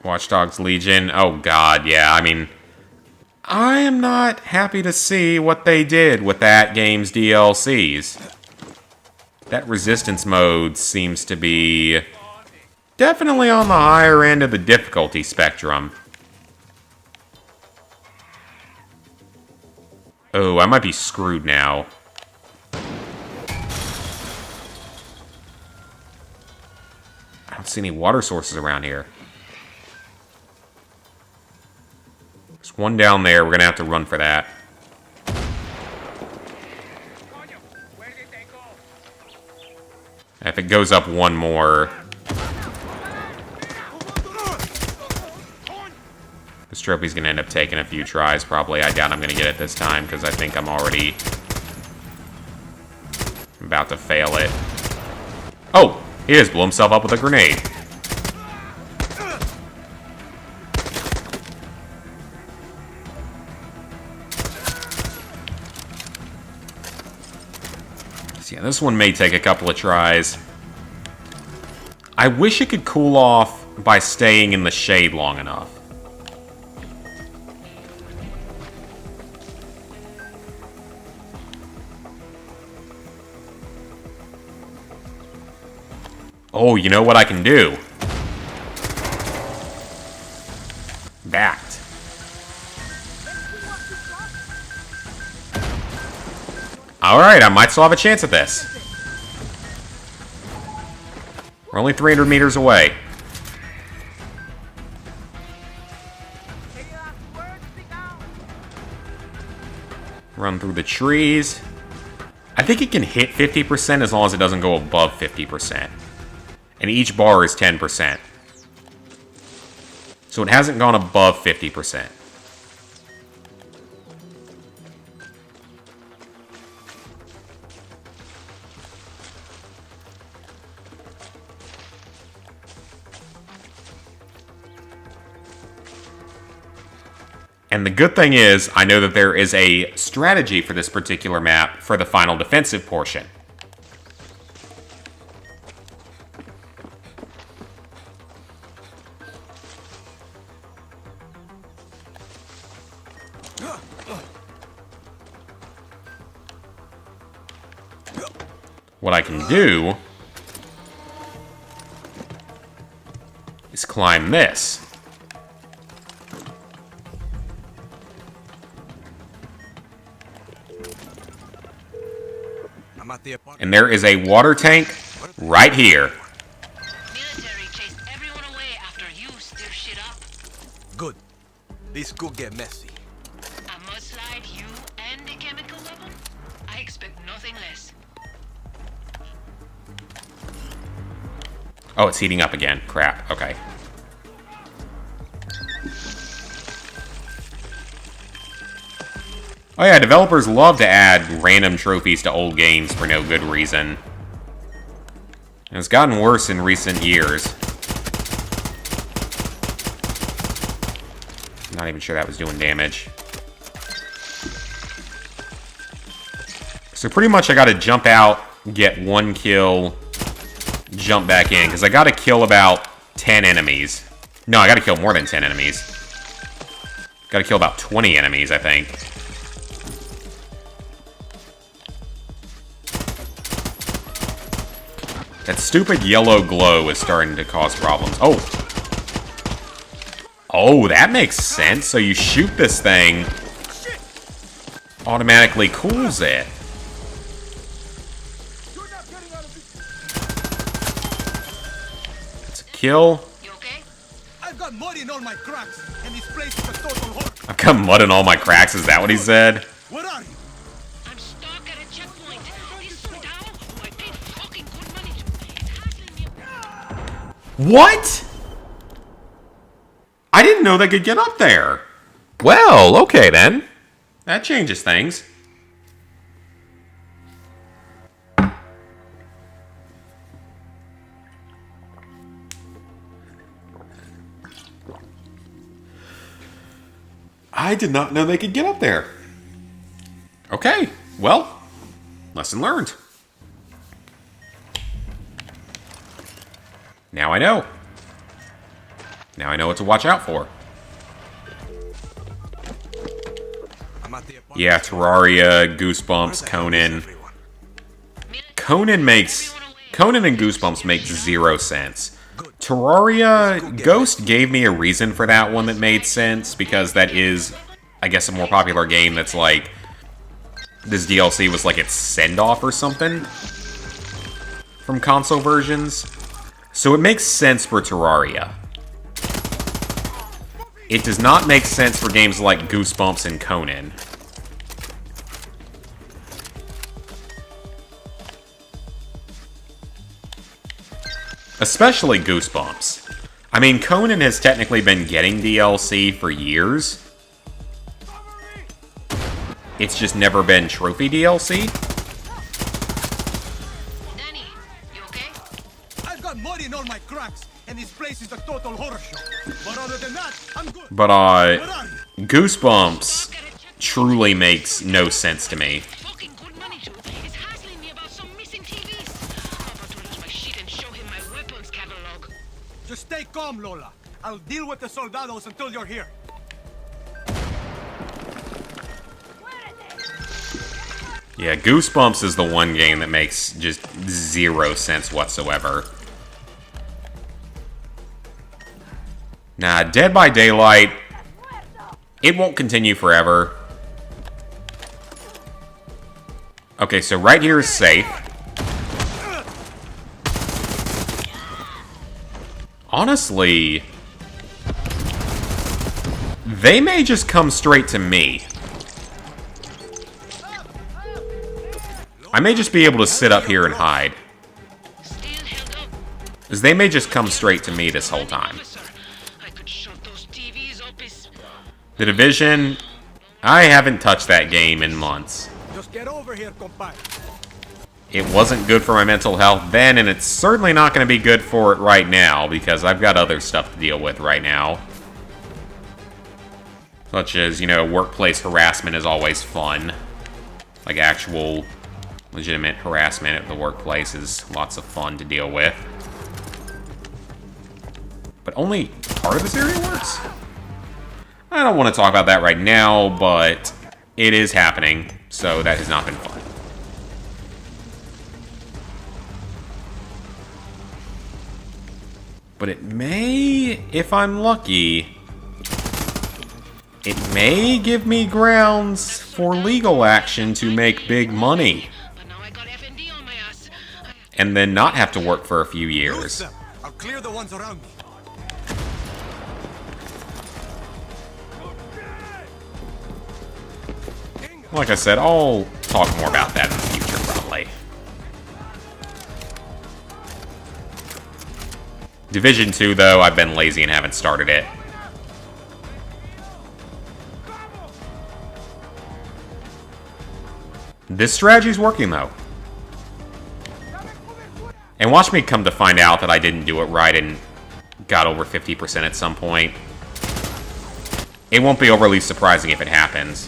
S2: Watch Dogs Legion. Oh, God, yeah, I mean... I am not happy to see what they did with that game's DLCs. That resistance mode seems to be definitely on the higher end of the difficulty spectrum. Oh, I might be screwed now. I don't see any water sources around here. There's one down there. We're going to have to run for that. If it goes up one more... This trophy's going to end up taking a few tries, probably. I doubt I'm going to get it this time, because I think I'm already... about to fail it. Oh! He just blew himself up with a grenade. So yeah, this one may take a couple of tries. I wish it could cool off by staying in the shade long enough. Oh, you know what I can do? Backed. Alright, I might still have a chance at this. We're only 300 meters away. Run through the trees. I think it can hit 50% as long as it doesn't go above 50%. And each bar is 10%. So it hasn't gone above 50%. And the good thing is, I know that there is a strategy for this particular map for the final defensive portion. What I can do is climb this.
S5: I'm at the apartment.
S2: And there is a water tank right here.
S4: Military chased everyone away after you stir shit up.
S5: Good. This could get messy.
S4: A mudslide, you and the chemical weapon? I expect nothing less.
S2: Oh, it's heating up again. Crap. Okay. Oh yeah, developers love to add random trophies to old games for no good reason. And it's gotten worse in recent years. Not even sure that was doing damage. So pretty much I gotta jump out, get 1 kill, jump back in, because I gotta kill about 10 enemies. No, I gotta kill more than 10 enemies. Gotta kill about 20 enemies, I think. That stupid yellow glow is starting to cause problems. Oh! Oh, that makes sense. So you shoot this thing, automatically cools it. It's a kill.
S4: You okay?
S5: I've got mud in all my cracks, and this place is a total horror.
S2: I've got mud in all my cracks. Is that what he said?
S5: Where are you?
S4: I'm stuck at a checkpoint. This soldado, who I paid fucking good money to, is hassling me.
S2: What? I didn't know they could get up there. Well, okay then. That changes things. I did not know they could get up there. Okay, well, lesson learned. Now I know. Now I know what to watch out for.
S5: I'm at the apartment.
S2: Yeah, Terraria, Goosebumps, Conan. Conan and Goosebumps make 0 sense. Terraria, Ghost gave me a reason for that one that made sense, because that is, I guess, a more popular game that's like, this DLC was like its send-off or something from console versions. So it makes sense for Terraria. It does not make sense for games like Goosebumps and Conan. Especially Goosebumps. I mean, Conan has technically been getting DLC for years. It's just never been trophy DLC.
S4: Danny, you okay?
S5: I've got mud in all my cracks, and this place is a total horror show. But other than that, I'm good.
S2: But,
S5: Where are you?
S2: Goosebumps truly makes no sense to me.
S4: Fucking good money to is hassling me about some missing TVs. I'm about to lose my shit and show him my weapons catalog.
S5: Just stay calm, Lola. I'll deal with the soldados until you're here.
S2: Yeah, Goosebumps is the one game that makes just 0 sense whatsoever. Nah, Dead by Daylight, it won't continue forever. Okay, so right here is safe. Honestly, they may just come straight to me. I may just be able to sit up here and hide. Because they may just come straight to me this whole time. The Division, I haven't touched that game in months.
S5: Just get over here, compadre.
S2: It wasn't good for my mental health then, and it's certainly not going to be good for it right now, because I've got other stuff to deal with right now. Such as, you know, workplace harassment is always fun. Like actual legitimate harassment at the workplace is lots of fun to deal with. But only part of this area works? I don't want to talk about that right now, but it is happening, so that has not been fun. But But it may, if I'm lucky, it may give me grounds for legal action to make big money. And then not have to work for a few years.
S5: I'll clear the ones around me.
S2: Like I said, I'll talk more about that in the future, probably. Division 2, though, I've been lazy and haven't started it. This strategy's working, though. And watch me come to find out that I didn't do it right and got over 50% at some point. It won't be overly surprising if it happens.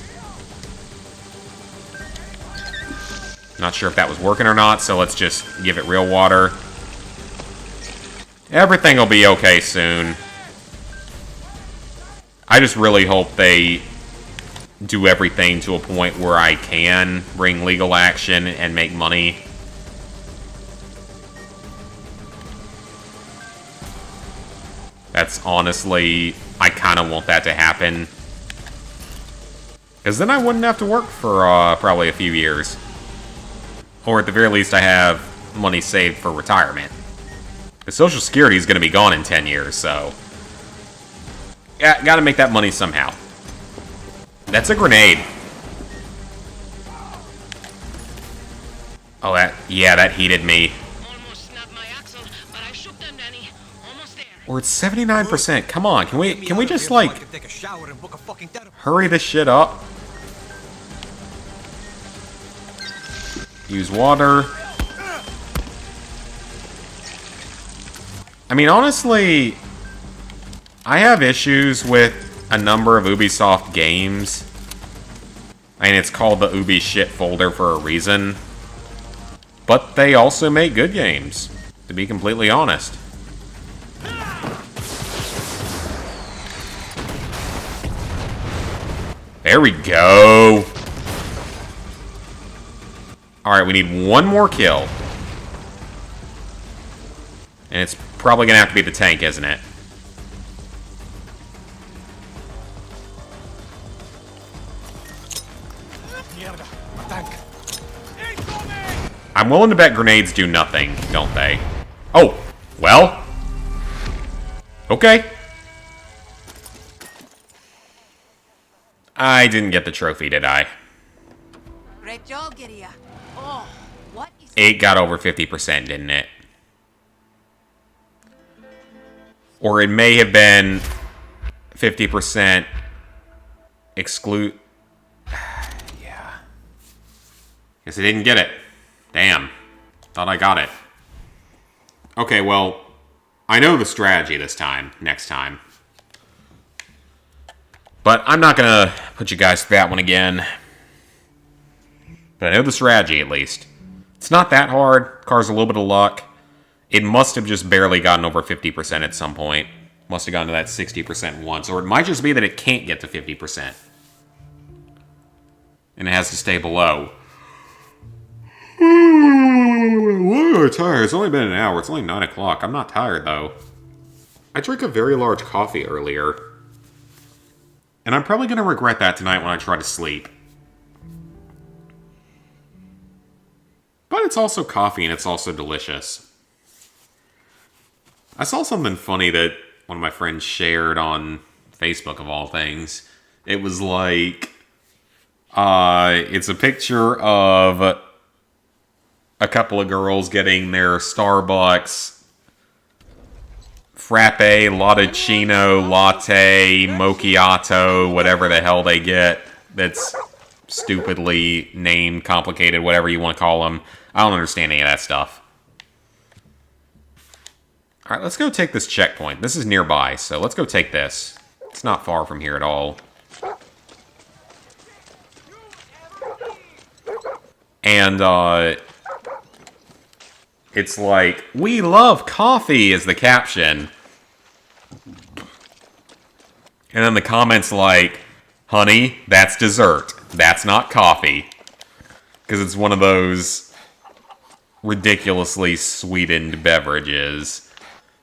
S2: Not sure if that was working or not, so let's just give it real water. Everything will be okay soon. I just really hope they do everything to a point where I can bring legal action and make money. That's honestly, I kind of want that to happen. Because then I wouldn't have to work for probably a few years. Or at the very least, I have money saved for retirement. The Social Security is going to be gone in 10 years, so... yeah, gotta make that money somehow. That's a grenade. Oh, that heated me. Or it's 79%. Come on, can we just, like... hurry this shit up? Use water. I mean, honestly, I have issues with a number of Ubisoft games. I mean, it's called the Ubi shit folder for a reason. But they also make good games, to be completely honest. There we go. Alright, we need one more kill. And it's probably going to have to be the tank, isn't it? I'm willing to bet grenades do nothing, don't they? Oh, well. Okay. I didn't get the trophy, did I?
S13: Great job, Giria. Oh, what is...
S2: It got over 50%, didn't it? Or it may have been 50% exclude... yeah. Guess I didn't get it. Damn. Thought I got it. Okay, well, I know the strategy this time, next time. But I'm not going to put you guys through that one again. But I know the strategy, at least. It's not that hard. Requires a little bit of luck. It must have just barely gotten over 50% at some point. Must have gotten to that 60% once. Or it might just be that it can't get to 50%. And it has to stay below. Why am I tired? It's only been an hour. It's only 9 o'clock. I'm not tired, though. I drank a very large coffee earlier. And I'm probably going to regret that tonight when I try to sleep. But it's also coffee, and it's also delicious. I saw something funny that one of my friends shared on Facebook, of all things. It was like... it's a picture of a couple of girls getting their Starbucks frappe, latticino, latte, macchiato, whatever the hell they get. That's stupidly named, complicated, whatever you want to call them. I don't understand any of that stuff. Alright, let's go take this checkpoint. This is nearby, so let's go take this. It's not far from here at all. And, it's like, "We love coffee" is the caption. And then the comments like, "Honey, that's dessert. That's not coffee." Because it's one of those ridiculously sweetened beverages.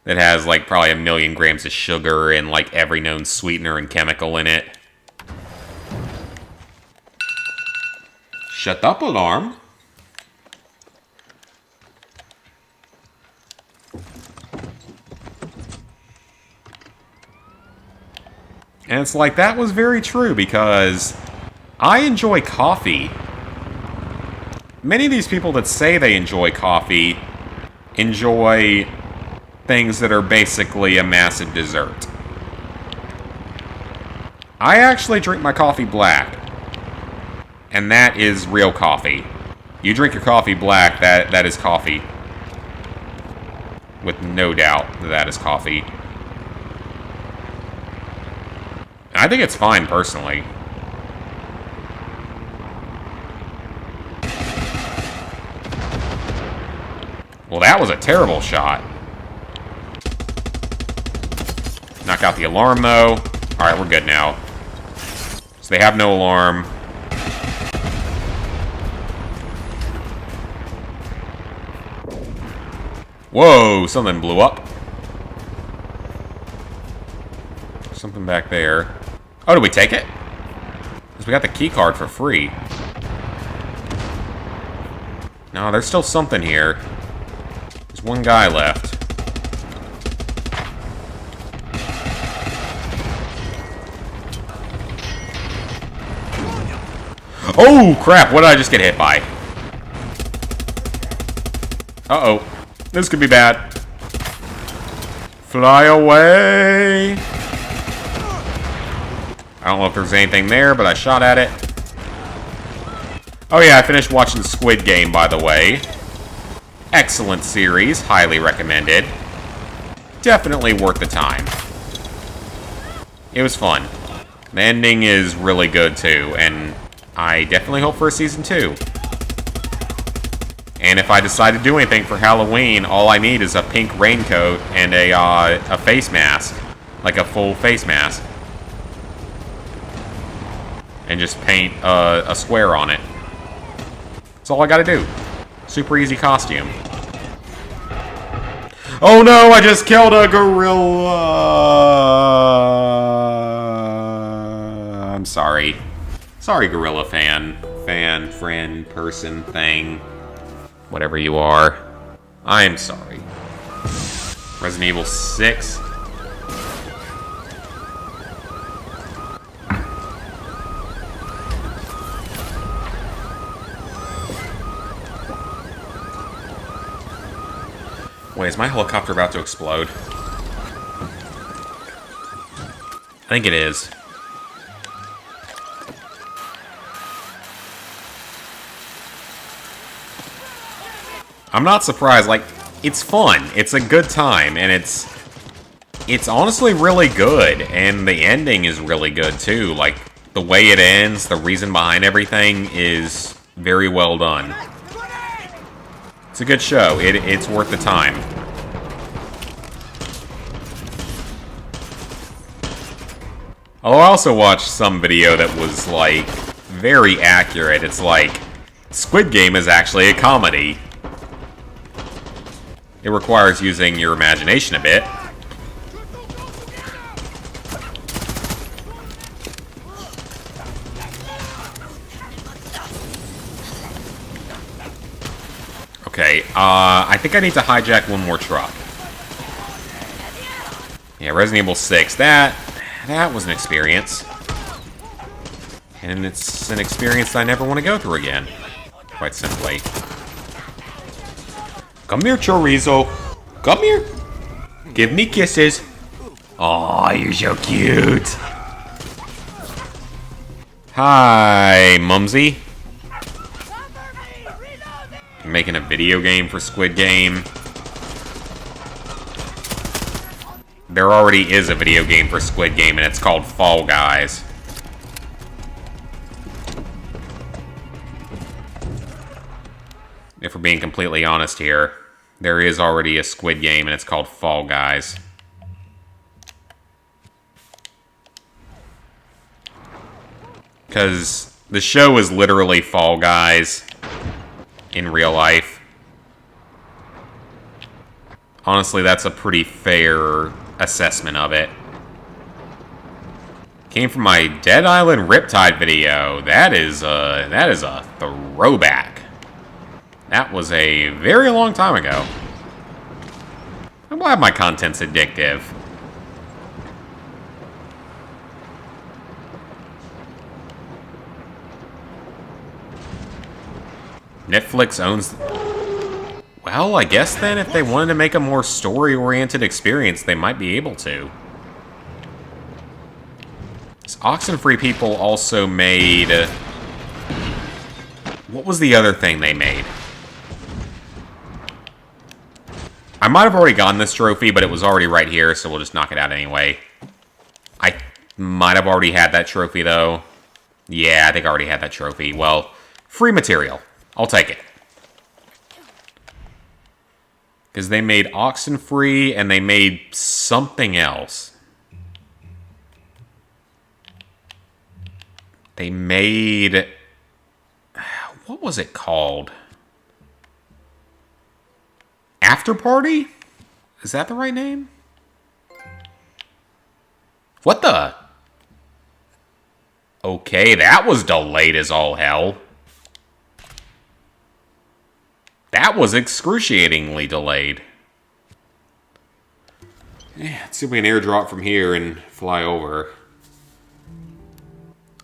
S2: that has like probably 1,000,000 grams of sugar and like every known sweetener and chemical in it. Shut up, alarm. And it's like, that was very true, because I enjoy coffee. Many of these people that say they enjoy coffee enjoy things that are basically a massive dessert. I actually drink my coffee black, and that is real coffee. You drink your coffee black, that is coffee. With no doubt that is coffee. I think it's fine, personally. Well, that was a terrible shot. Knock out the alarm, though. Alright, we're good now. So they have no alarm. Whoa, something blew up. Something back there. Oh, did we take it? Because we got the key card for free. No, there's still something here. There's one guy left. Oh, crap. What did I just get hit by? Uh-oh. This could be bad. Fly away. I don't know if there's anything there, but I shot at it. Oh yeah, I finished watching Squid Game, by the way. Excellent series. Highly recommended. Definitely worth the time. It was fun. The ending is really good, too, and I definitely hope for a season 2. And if I decide to do anything for Halloween, all I need is a pink raincoat and a face mask. Like a full face mask. And just paint a square on it. That's all I gotta do. Super easy costume. Oh no, I just killed a gorilla! I'm sorry. Sorry, gorilla fan, friend, person, thing. Whatever you are. I am sorry. Resident Evil 6. Wait, is my helicopter about to explode? I think it is. I'm not surprised. Like, it's fun. It's a good time, and it's honestly really good, and the ending is really good too. Like, the way it ends, the reason behind everything is very well done. It's a good show. It's worth the time. Although I also watched some video that was, like, very accurate. It's like, Squid Game is actually a comedy. It requires using your imagination a bit. Okay, I think I need to hijack one more truck. Yeah, Resident Evil 6, that was an experience. And it's an experience that I never want to go through again. Quite simply. Come here, chorizo. Come here. Give me kisses. Aw, you're so cute. Hi, Mumsy. I'm making a video game for Squid Game. There already is a video game for Squid Game, and it's called Fall Guys. If we're being completely honest here, there is already a Squid Game, and it's called Fall Guys. Because the show is literally Fall Guys in real life. Honestly, that's a pretty fair assessment of it. Came from my Dead Island Riptide video. That is a throwback. That was a very long time ago. I'm glad my content's addictive. Netflix owns... Well, I guess then if they wanted to make a more story-oriented experience, they might be able to. This Oxenfree people also made... What was the other thing they made? I might have already gotten this trophy, but it was already right here, so we'll just knock it out anyway. I might have already had that trophy, though. Yeah, I think I already had that trophy. Well, free material. I'll take it. Because they made Oxenfree, and they made something else. They made... What was it called? After Party? Is that the right name? What the? Okay, that was delayed as all hell. That was excruciatingly delayed. Yeah, let's see if we can airdrop from here and fly over.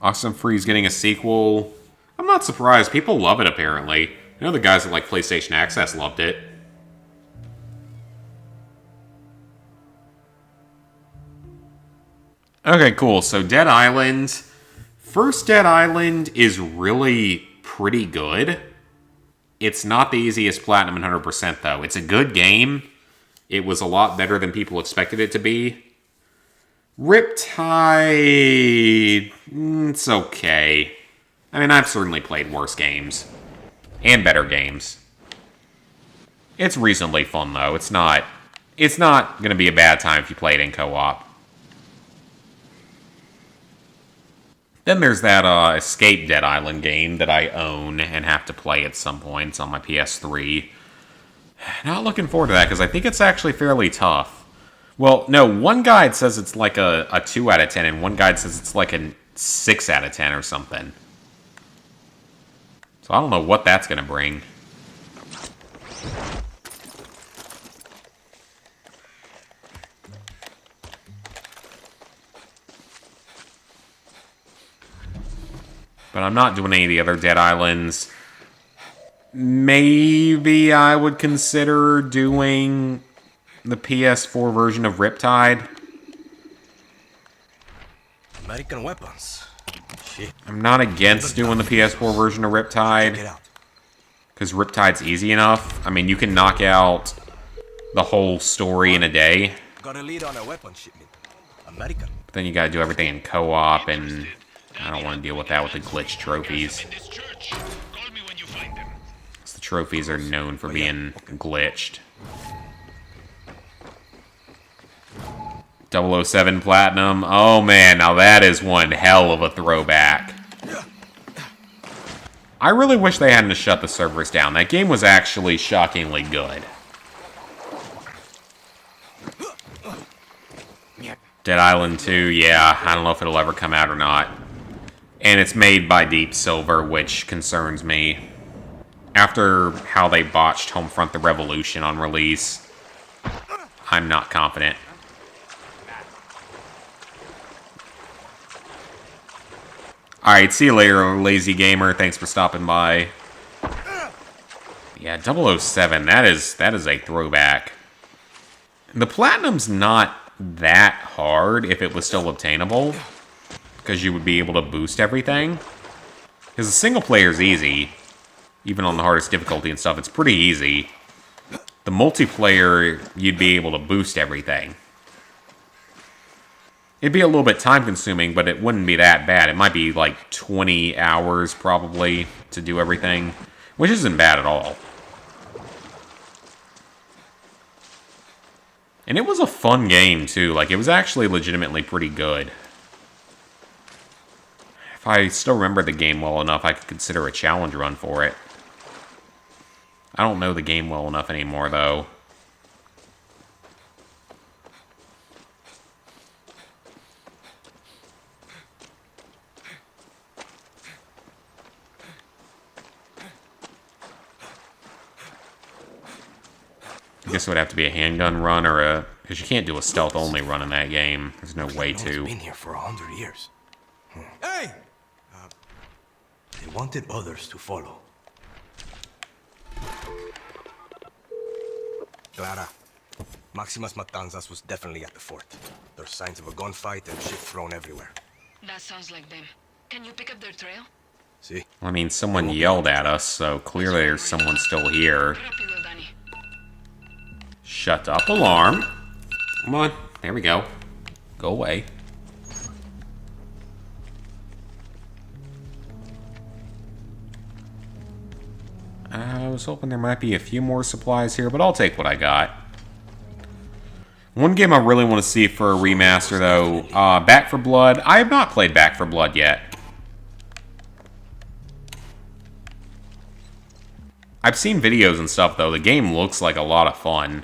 S2: Oxenfree's getting a sequel. I'm not surprised. People love it, apparently. I know the guys that like PlayStation Access loved it. Okay, cool. So Dead Island. First Dead Island is really pretty good. It's not the easiest platinum 100%, though. It's a good game. It was a lot better than people expected it to be. Riptide... It's okay. I mean, I've certainly played worse games. And better games. It's reasonably fun, though. It's not going to be a bad time if you play it in co-op. Then there's that Escape Dead Island game that I own and have to play at some point. It's on my PS3. Not looking forward to that because I think it's actually fairly tough. Well, no, one guide says it's like a 2 out of 10 and one guide says it's like a 6 out of 10 or something. So I don't know what that's going to bring. But I'm not doing any of the other Dead Islands. Maybe I would consider doing the PS4 version of Riptide.
S5: American weapons. Shit.
S2: I'm not against doing the PS4 version of Riptide. Because Riptide's easy enough. I mean, you can knock out the whole story in a day.
S5: Got a lead on a weapon shipment. American.
S2: But then you gotta do everything in co-op, and I don't want to deal with that with the glitch trophies. The trophies are known for being glitched. 007 Platinum. Oh man, now that is one hell of a throwback. I really wish they hadn't shut the servers down. That game was actually shockingly good. Dead Island 2, yeah, I don't know if it'll ever come out or not. And it's made by Deep Silver, which concerns me. After how they botched Homefront: The Revolution on release, I'm not confident. Alright, see you later, lazy gamer. Thanks for stopping by. Yeah, 007, that is a throwback. The Platinum's not that hard if it was still obtainable, because you would be able to boost everything. Because the single player is easy, even on the hardest difficulty and stuff, it's pretty easy. The multiplayer, you'd be able to boost everything. It'd be a little bit time-consuming, but it wouldn't be that bad. It might be like 20 hours, probably, to do everything, which isn't bad at all. And it was a fun game, too. Like, it was actually legitimately pretty good. If I still remember the game well enough, I could consider a challenge run for it. I don't know the game well enough anymore, though. I guess it would have to be a handgun run or a... Because you can't do a stealth-only run in that game. There's no way to.
S5: Been here for 100 years. Hey! They wanted others to follow. Clara, Maximus Matanzas was definitely at the fort. There's signs of a gunfight and shit thrown everywhere.
S4: That sounds like them. Can you pick up their trail?
S5: See?
S2: I mean, someone yelled at us, so clearly there's someone still here.
S4: Rápido, Danny.
S2: Shut up, alarm. Come on, there we go. Go away. I was hoping there might be a few more supplies here, but I'll take what I got. One game I really want to see for a remaster, though, Back 4 Blood. I have not played Back 4 Blood yet. I've seen videos and stuff, though. The game looks like a lot of fun.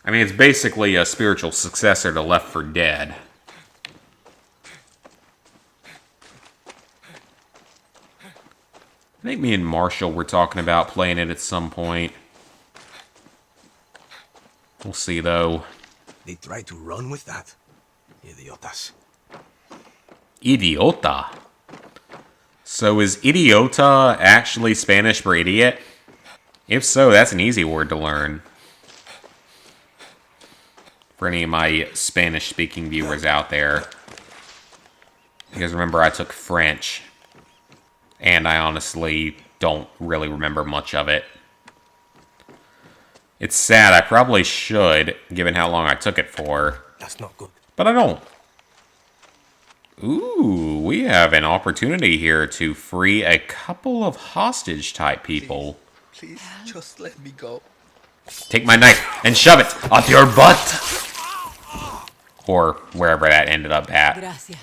S2: I mean, it's basically a spiritual successor to Left 4 Dead. I think me and Marshall were talking about playing it at some point. We'll see, though.
S5: They tried to run with that. Idiotas.
S2: Idiota. So is idiota actually Spanish for idiot? If so, that's an easy word to learn. For any of my Spanish-speaking viewers out there. Because remember, I took French. And I honestly don't really remember much of it. It's sad. I probably should, given how long I took it for.
S5: That's not good.
S2: But I don't. Ooh, we have an opportunity here to free a couple of hostage-type people.
S5: Please, just let me go.
S2: Take my knife and shove it up your butt! Or wherever that ended up at.
S7: Gracias.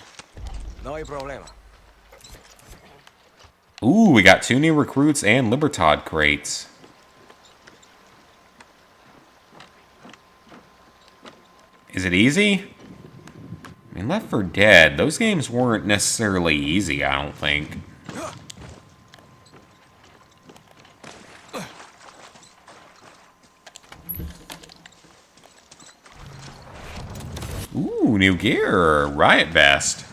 S5: No hay problema.
S2: Ooh, we got 2 new recruits and Libertad crates. Is it easy? I mean, Left 4 Dead, those games weren't necessarily easy, I don't think. Ooh, new gear. Riot vest.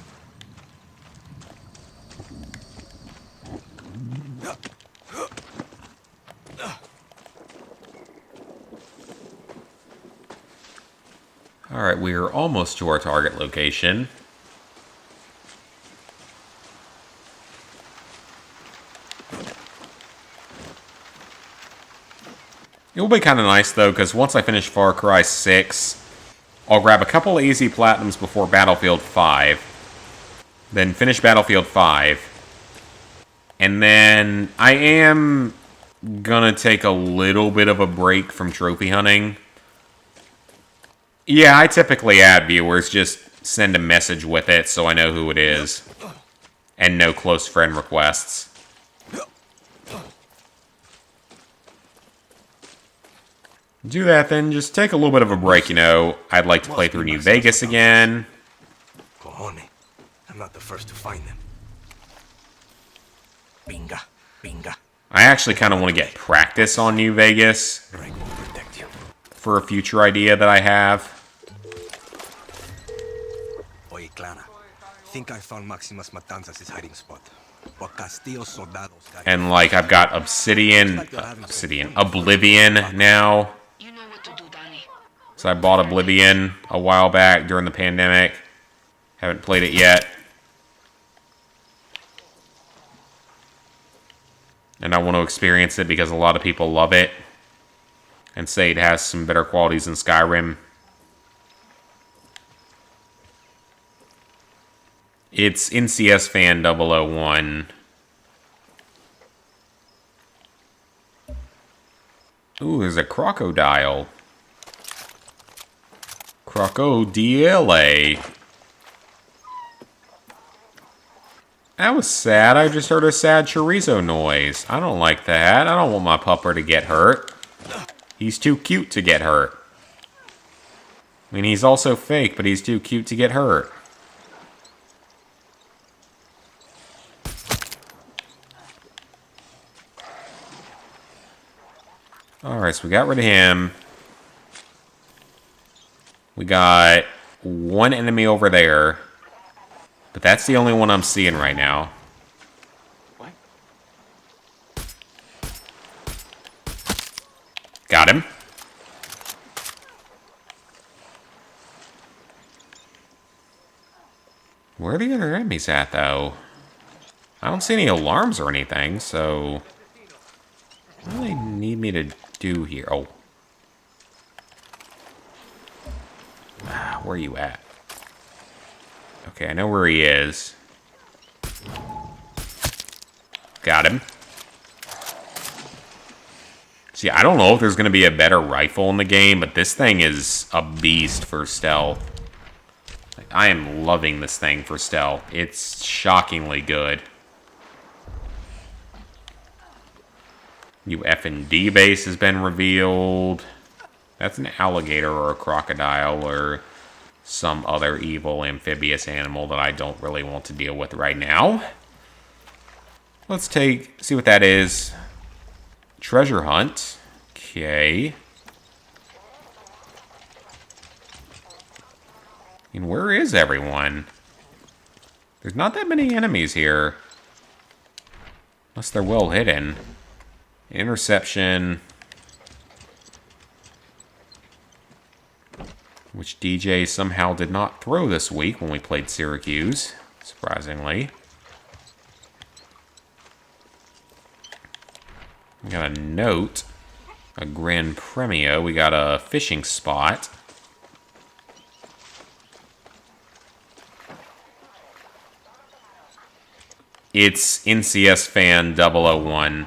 S2: Alright, we are almost to our target location. It will be kind of nice, though, because once I finish Far Cry 6, I'll grab a couple of easy platinums before Battlefield 5. Then finish Battlefield 5. And then I am gonna take a little bit of a break from trophy hunting. Yeah, I typically add viewers, just send a message with it so I know who it is. And no close friend requests. Do that, then just take a little bit of a break, you know. I'd like to play through New Vegas again.
S5: Cojones. I'm not the first to find them. Binga, binga.
S2: I actually kind of want to get practice on New Vegas for a future idea that I have.
S5: Oye, Clara. Think I found Maximus Matanzas' hiding spot. But Castillo's soldados got
S2: And like I've got Oblivion now.
S4: You know what to do, Danny.
S2: So I bought Oblivion a while back during the pandemic. Haven't played it yet. And I want to experience it because a lot of people love it. And say it has some better qualities than Skyrim. It's NCS Fan 001. Ooh, there's a crocodile. Crocodile. That was sad. I just heard a sad chorizo noise. I don't like that. I don't want my pupper to get hurt. He's too cute to get hurt. I mean, he's also fake, but he's too cute to get hurt. Alright, so we got rid of him. We got one enemy over there. But that's the only one I'm seeing right now.
S1: What?
S2: Got him. Where are the other enemies at, though? I don't see any alarms or anything, so... What do they need me to do here? Oh. Where are you at? Okay, I know where he is. Got him. See, I don't know if there's going to be a better rifle in the game, but this thing is a beast for stealth. Like, I am loving this thing for stealth. It's shockingly good. New F&D base has been revealed. That's an alligator or a crocodile or some other evil amphibious animal that I don't really want to deal with right now. Let's see what that is. Treasure hunt. Okay. And where is everyone? There's not that many enemies here. Unless they're well hidden. Interception. Which DJ somehow did not throw this week when we played Syracuse, surprisingly. We got a note, a Grand Premio. We got a fishing spot. It's NCS fan 001.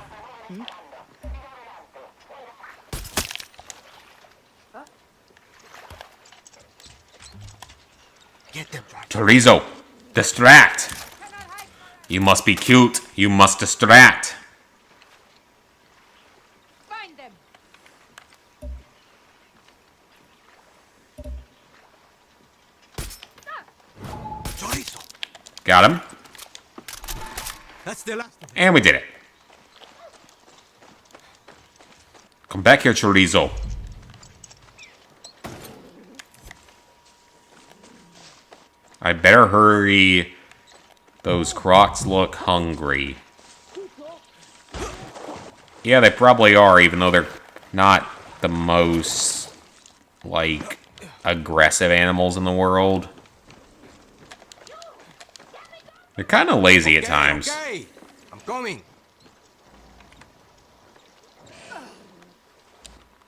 S2: Chorizo, distract. You must be cute. You must distract.
S10: Find them.
S5: Chorizo.
S2: Got him.
S5: That's the last.
S2: And we did it. Come back here, Chorizo. I better hurry. Those crocs look hungry. Yeah, they probably are, even though they're not the most, like, aggressive animals in the world. They're kind of lazy at times.
S5: Okay, I'm coming.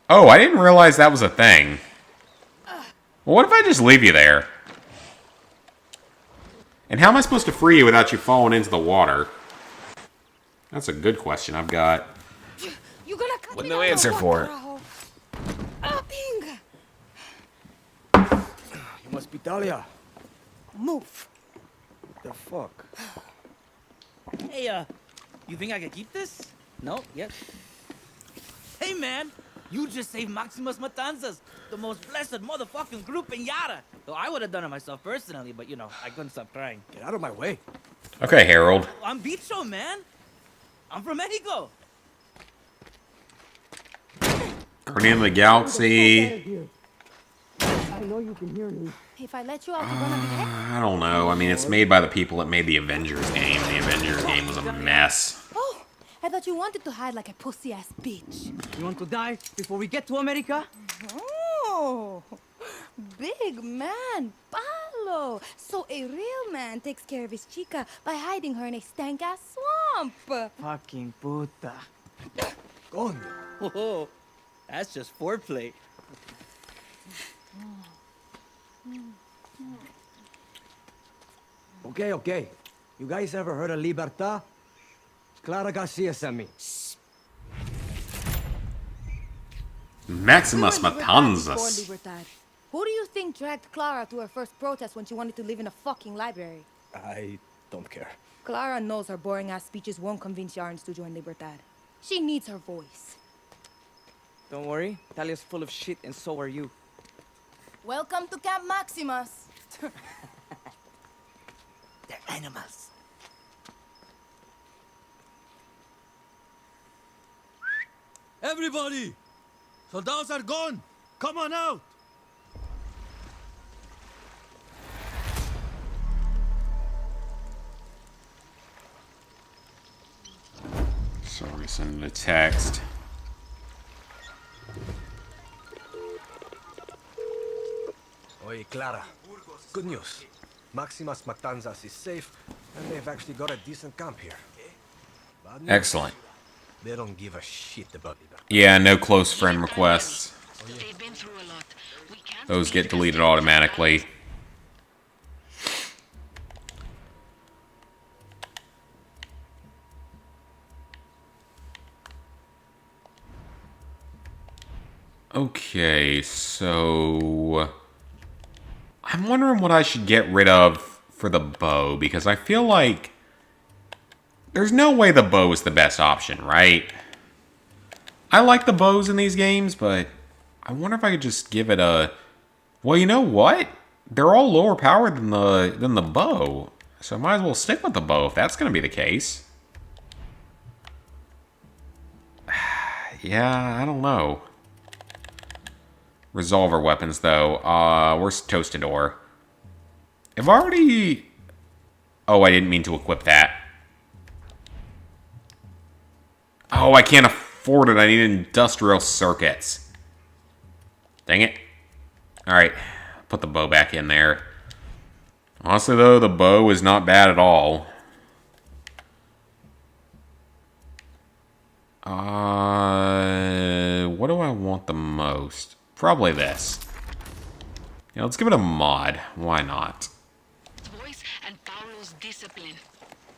S2: Oh, I didn't realize that was a thing. Well, what if I just leave you there? And how am I supposed to free you without you falling into the water? That's a good question I've got.
S10: You gonna cut
S11: With
S10: me
S11: no
S10: down
S11: answer
S10: or
S11: for
S10: what,
S11: it.
S10: Rajo? Ah, Ping!
S9: You must be Talia.
S13: Move.
S9: The fuck?
S14: Hey, you think I can keep this? No? Yep. Hey, man! You just saved Maximus Matanzas, the most blessed motherfucking group in Yara. Though I would have done it myself personally, but you know, I couldn't stop trying.
S9: Get out of my way.
S2: Okay, Harold.
S14: I'm Bicho, man. I'm from Mexico.
S2: Guardian of the Galaxy.
S8: I know you can hear me.
S7: If I let you out, you're gonna be dead.
S2: I don't know. I mean, it's made by the people that made the Avengers game. The Avengers game was a mess.
S7: Oh, I thought you wanted to hide like a pussy-ass bitch.
S14: You want to die before we get to America?
S7: Oh, big man, Palo. So a real man takes care of his chica by hiding her in a stank-ass swamp.
S14: Fucking puta.
S9: Coño.
S14: Oh, that's just foreplay.
S9: Okay. You guys ever heard of Libertad? Clara Garcia sent me.
S2: Maximus
S7: We were in
S2: Matanzas.
S7: before Libertad. Who do you think dragged Clara to her first protest when she wanted to live in a fucking library?
S9: I don't care.
S7: Clara knows her boring-ass speeches won't convince Yarns to join Libertad. She needs her voice.
S11: Don't worry, Talia's full of shit and so are you.
S7: Welcome to Camp Maximus.
S14: They're animals.
S6: Everybody! Soldados are gone! Come on out!
S2: So we're sending a text.
S5: Oye, Clara. Good news. Maximas Matanzas is safe, and they've actually got a decent camp here. Bad news,
S2: Excellent.
S5: they don't give a shit about it.
S2: Yeah, no close friend requests.
S4: They've been through a lot. We can't
S2: Those get
S4: leave
S2: deleted
S4: them
S2: automatically. Okay, so I'm wondering what I should get rid of for the bow, because I feel like there's no way the bow is the best option, right? I like the bows in these games, but I wonder if I could just give it a... Well, you know what? They're all lower powered than the bow, so I might as well stick with the bow if that's going to be the case. Yeah, I don't know. Resolver weapons, though. Where's Tostador? I've already... Oh, I didn't mean to equip that. Oh, I can't afford it. I need industrial circuits. Dang it. Alright, put the bow back in there. Honestly, though, the bow is not bad at all. What do I want the most? Probably this. Yeah, let's give it a mod. Why not?
S4: voice and Paulo's discipline.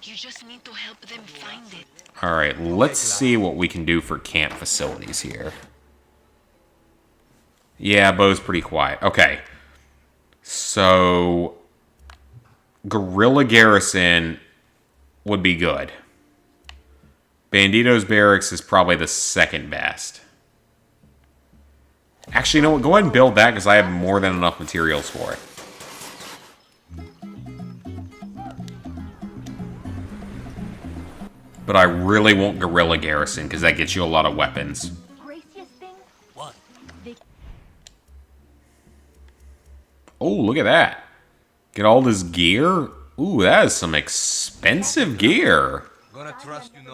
S4: You just need to help them find it.
S2: Alright, let's see what we can do for camp facilities here. Yeah, bow's pretty quiet. Okay. So, Guerrilla Garrison would be good. Bandito's Barracks is probably the second best. Actually, you know what? Go ahead and build that because I have more than enough materials for it. But I really want Guerrilla Garrison because that gets you a lot of weapons.
S6: What?
S2: Oh, look at that. Get all this gear. Ooh, that is some expensive gear.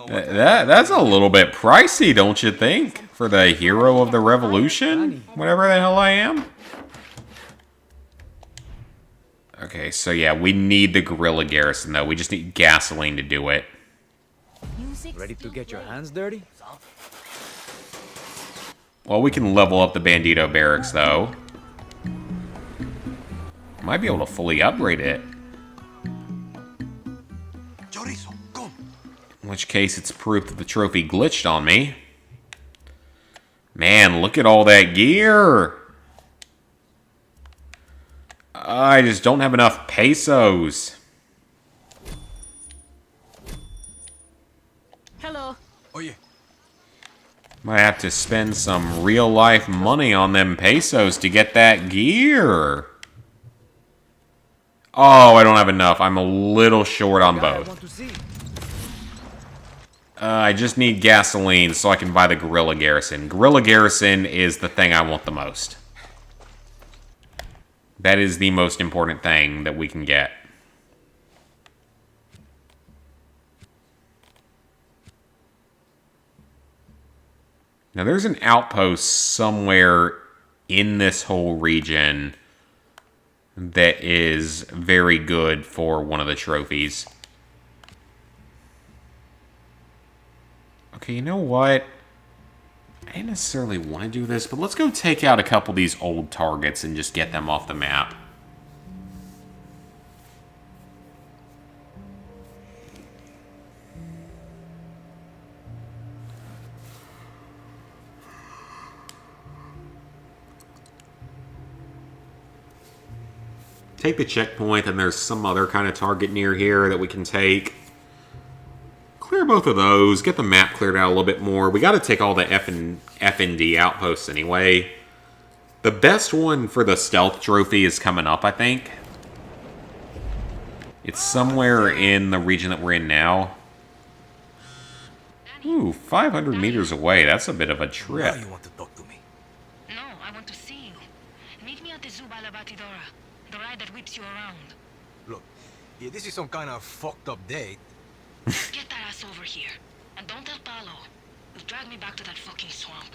S2: That's a little bit pricey, don't you think? For the hero of the revolution? Whatever the hell I am. Okay, so yeah, we need the Guerrilla Garrison, though. We just need gasoline to do it.
S6: Ready to get your hands dirty?
S2: Well, we can level up the Bandito Barracks, though. Might be able to fully upgrade it. In which case, it's proof that the trophy glitched on me. Man, look at all that gear! I just don't have enough pesos.
S10: Hello.
S5: Oh, yeah.
S2: Might have to spend some real-life money on them pesos to get that gear. Oh, I don't have enough. I'm a little short on both. I just need gasoline so I can buy the Guerrilla Garrison. Guerrilla Garrison is the thing I want the most. That is the most important thing that we can get. Now, there's an outpost somewhere in this whole region that is very good for one of the trophies. Okay, you know what? I didn't necessarily want to do this, but let's go take out a couple of these old targets and just get them off the map. Take the checkpoint, and there's some other kind of target near here that we can take. Clear both of those. Get the map cleared out a little bit more. We got to take all the F and D outposts anyway. The best one for the stealth trophy is coming up, I think. It's somewhere in the region that we're in now. Ooh, 500 meters away. That's a bit of a trip.
S5: Now you want to talk to me.
S4: No, I want to see you. Meet me at the Zubala Batidora, the ride that whips you around.
S5: Look, if this is some kind of fucked up date,
S4: Get that ass over here. And don't tell Paolo. You've dragged me back to that fucking swamp.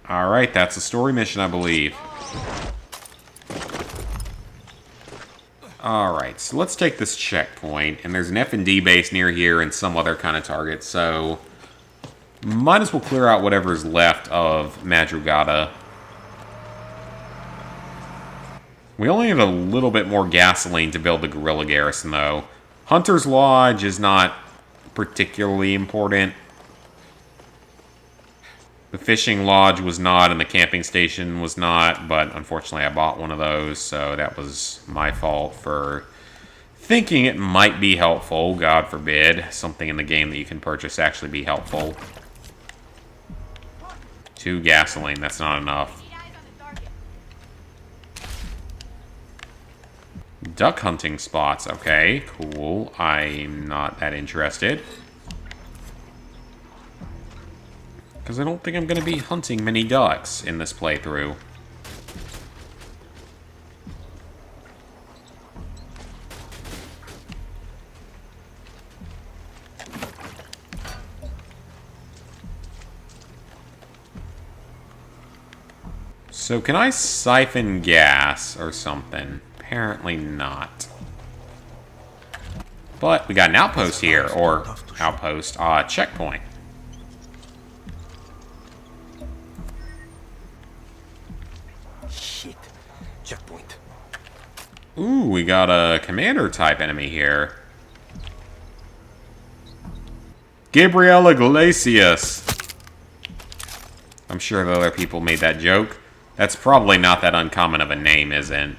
S2: Alright, that's a story mission, I believe. Alright, so let's take this checkpoint. And there's an F&D base near here and some other kind of target, so... might as well clear out whatever's left of Madrugada. We only need a little bit more gasoline to build the guerrilla garrison, though. Hunter's Lodge is not particularly important. The fishing lodge was not, and the camping station was not, but unfortunately I bought one of those, so that was my fault for thinking it might be helpful. God forbid something in the game that you can purchase actually be helpful. 2 gasoline, that's not enough. Duck hunting spots, okay, cool. I'm not that interested. Because I don't think I'm going to be hunting many ducks in this playthrough. So can I siphon gas or something? Apparently not. But we got an outpost here, or outpost, checkpoint.
S5: Shit. Checkpoint.
S2: Ooh, we got a commander-type enemy here. Gabriel Iglesias. I'm sure the other people made that joke. That's probably not that uncommon of a name, is it?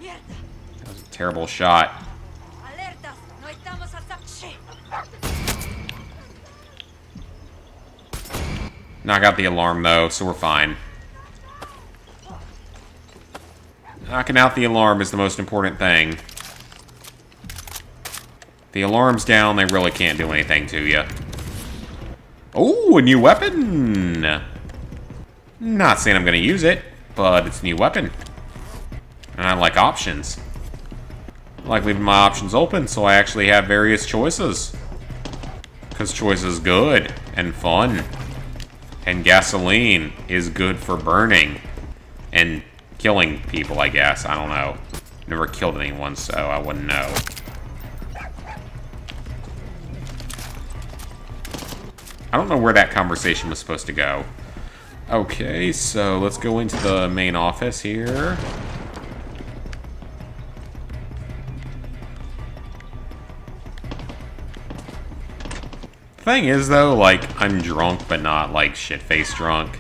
S2: That was a terrible shot. Knock out the alarm, though, so we're fine. Knocking out the alarm is the most important thing. The alarm's down, they really can't do anything to you. Oh, a new weapon! Not saying I'm going to use it, but it's a new weapon. And I like options. I like leaving my options open, so I actually have various choices. Because choice is good and fun. And gasoline is good for burning. And killing people, I guess. I don't know. Never killed anyone, so I wouldn't know. I don't know where that conversation was supposed to go. Okay, so let's go into the main office here. Thing is, though, like, I'm drunk, but not, like, shit-faced drunk.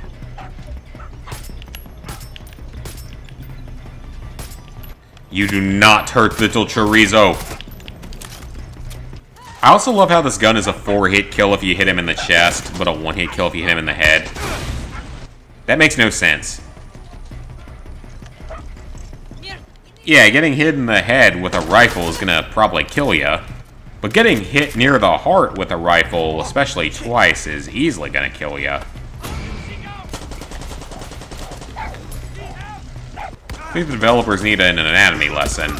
S2: You do not hurt little chorizo. I also love how this gun is a 4-hit kill if you hit him in the chest, but a 1-hit kill if you hit him in the head. That makes no sense. Yeah, getting hit in the head with a rifle is gonna probably kill you. But getting hit near the heart with a rifle, especially twice, is easily gonna kill you. I think the developers need an anatomy lesson.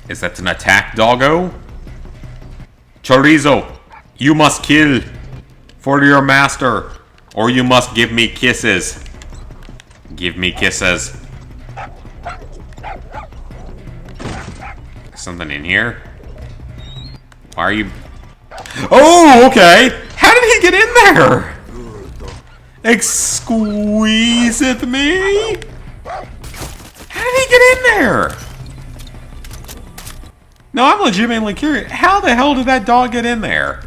S2: Is that an attack, doggo? Chorizo, you must kill for your master, or you must give me kisses. Give me kisses. Something in here? Why are you... Oh, okay! How did he get in there? Exquisite me? How did he get in there? No, I'm legitimately curious. How the hell did that dog get in there?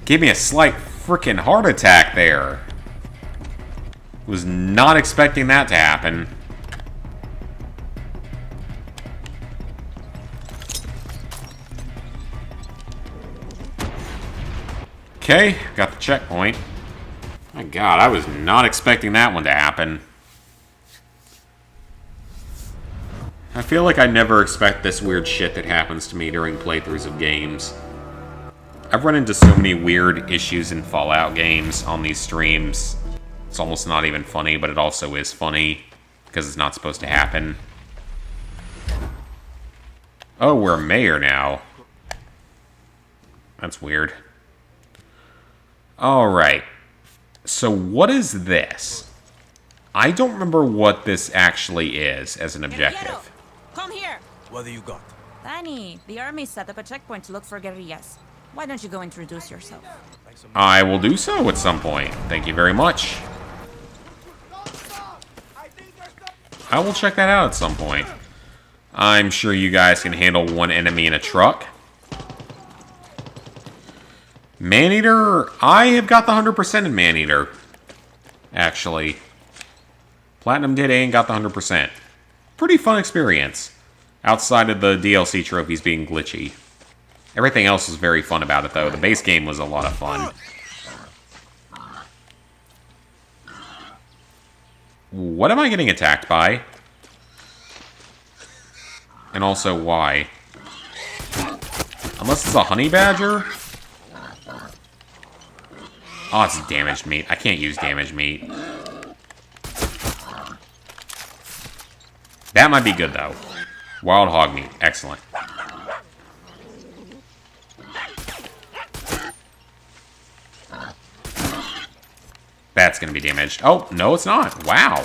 S2: Gave me a slight freaking heart attack there. Was not expecting that to happen. Okay, got the checkpoint. My God, I was not expecting that one to happen. I feel like I never expect this weird shit that happens to me during playthroughs of games. I've run into so many weird issues in Fallout games on these streams. It's almost not even funny, but it also is funny, because it's not supposed to happen. Oh, we're a mayor now. That's weird. Alright. So what is this? I don't remember what this actually is as an objective.
S15: Come here.
S5: What do you got?
S15: Danny, the army set up a checkpoint to look for guerrillas. Why don't you go introduce yourself?
S2: I will do so at some point. Thank you very much. I will check that out at some point. I'm sure you guys can handle one enemy in a truck. Maneater, I have got the 100% in Maneater. Actually. Platinum did and got the 100%. Pretty fun experience. Outside of the DLC trophies being glitchy. Everything else was very fun about it, though. The base game was a lot of fun. What am I getting attacked by? And also, why? Unless it's a honey badger? Oh, it's damaged meat. I can't use damaged meat. That might be good, though. Wild hog meat. Excellent. That's going to be damaged. Oh, no, it's not. Wow.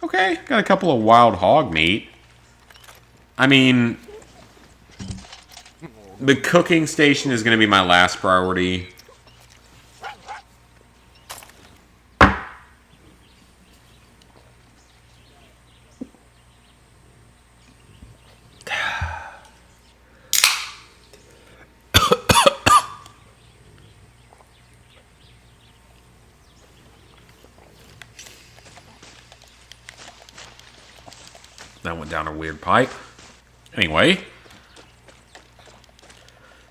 S2: Okay, got a couple of wild hog meat. I mean, the cooking station is going to be my last priority. That went down a weird pipe. Anyway.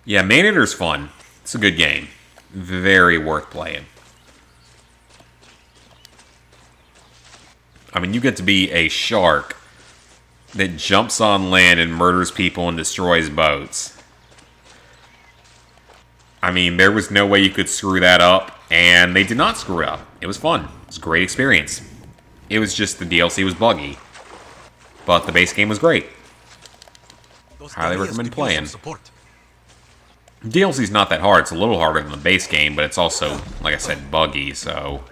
S2: Yeah, Maneater's fun. It's a good game. Very worth playing. I mean, you get to be a shark that jumps on land and murders people and destroys boats. I mean, there was no way you could screw that up, and they did not screw it up. It was fun. It was a great experience. It was just the DLC was buggy. But the base game was great. Highly recommend playing. DLC's not that hard. It's a little harder than the base game, but it's also, like I said, buggy, so...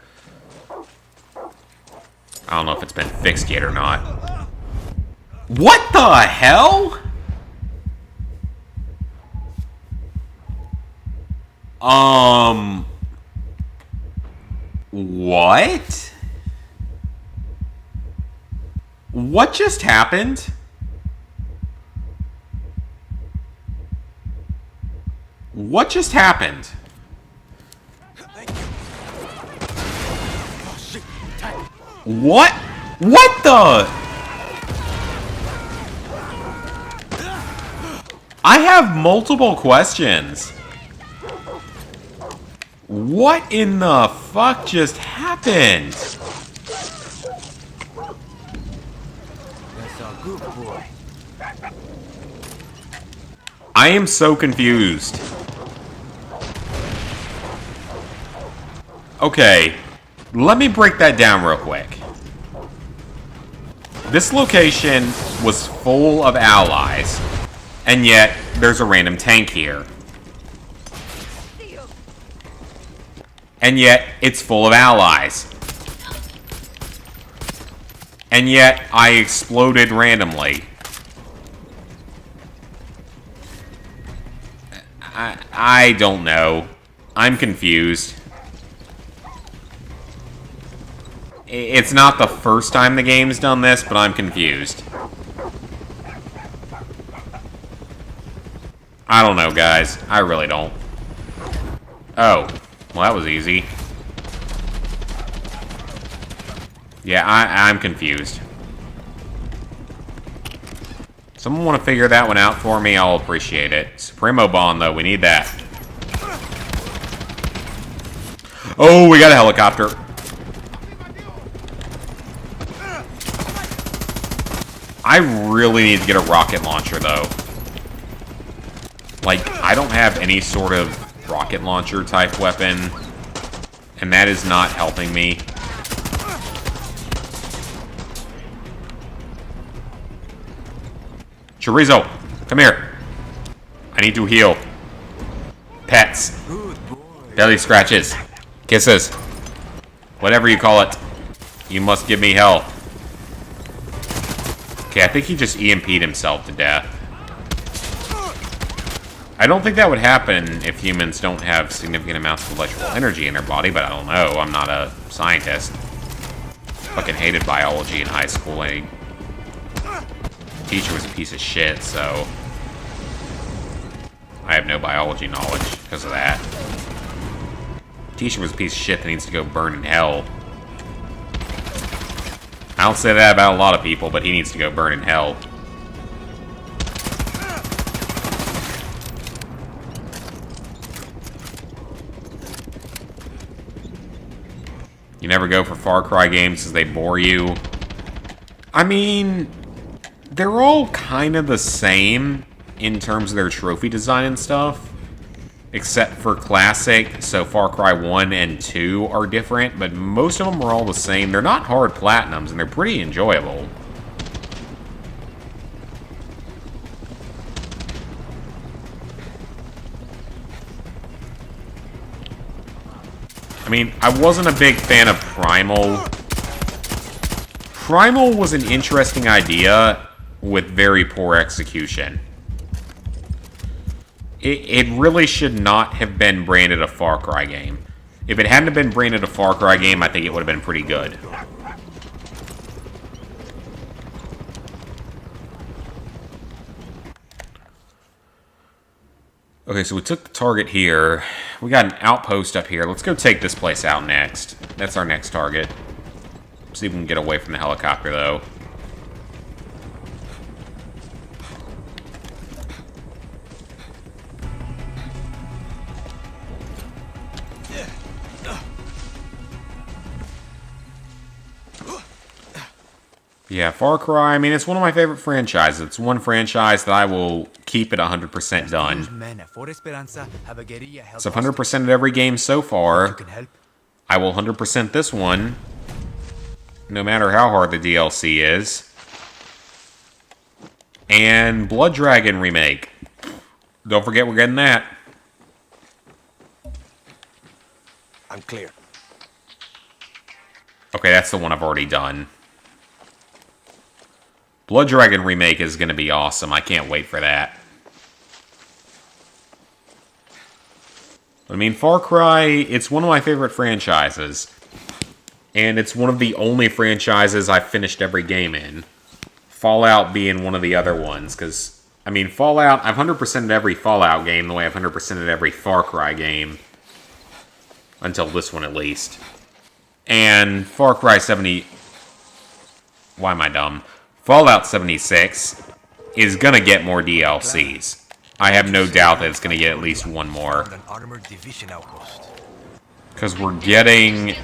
S2: I don't know if it's been fixed yet or not. What the hell? What? What just happened? What just happened? What? What the? I have multiple questions. What in the fuck just happened?
S5: Good boy.
S2: I am so confused. Okay, let me break that down real quick. This location was full of allies, and yet there's a random tank here. And yet it's full of allies. And yet, I exploded randomly. I don't know. I'm confused. It's not the first time the game's done this, but I'm confused. I don't know, guys. I really don't. Oh. Well, that was easy. Yeah, I'm confused. Someone want to figure that one out for me? I'll appreciate it. Supremo Bond, though. We need that. Oh, we got a helicopter. I really need to get a rocket launcher, though. Like, I don't have any sort of rocket launcher type weapon, and that is not helping me. Chorizo, come here. I need to heal. Pets. Belly scratches. Kisses. Whatever you call it. You must give me hell. Okay, I think he just EMP'd himself to death. I don't think that would happen if humans don't have significant amounts of electrical energy in their body, but I don't know. I'm not a scientist. Fucking hated biology in high school. My teacher was a piece of shit, so I have no biology knowledge because of that. Teacher was a piece of shit that needs to go burn in hell. I don't say that about a lot of people, but he needs to go burn in hell. You never go for Far Cry games because they bore you. I mean, they're all kind of the same in terms of their trophy design and stuff. Except for Classic, so Far Cry 1 and 2 are different, but most of them are all the same. They're not hard platinums, and they're pretty enjoyable. I mean, I wasn't a big fan of Primal. Primal was an interesting idea with very poor execution. It really should not have been branded a Far Cry game. If it hadn't been branded a Far Cry game, I think it would have been pretty good. Okay, so we took the target here. We got an outpost up here. Let's go take this place out next. That's our next target. See if we can get away from the helicopter, though. Yeah, Far Cry, I mean, it's one of my favorite franchises. It's one franchise that I will keep at 100% done. So 100% of every game so far. I will 100% this one, no matter how hard the DLC is. And Blood Dragon Remake. Don't forget we're getting that.
S5: I'm clear.
S2: Okay, that's the one I've already done. Blood Dragon Remake is going to be awesome. I can't wait for that. I mean, Far Cry, it's one of my favorite franchises. And it's one of the only franchises I've finished every game in. Fallout being one of the other ones. Because, I mean, Fallout, I've 100%ed every Fallout game the way I've 100%ed every Far Cry game. Until this one, at least. And Far Cry 70... Why am I dumb? Fallout 76 is going to get more DLCs. I have no doubt that it's going to get at least one more. Because we're getting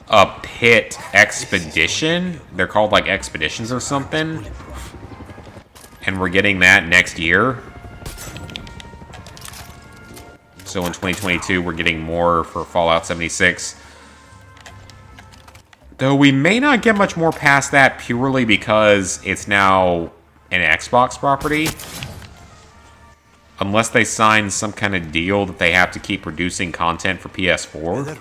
S2: a pit expedition. They're called like expeditions or something. And we're getting that next year. So in 2022, we're getting more for Fallout 76. Though we may not get much more past that purely because it's now an Xbox property. Unless they sign some kind of deal that they have to keep producing content for PS4.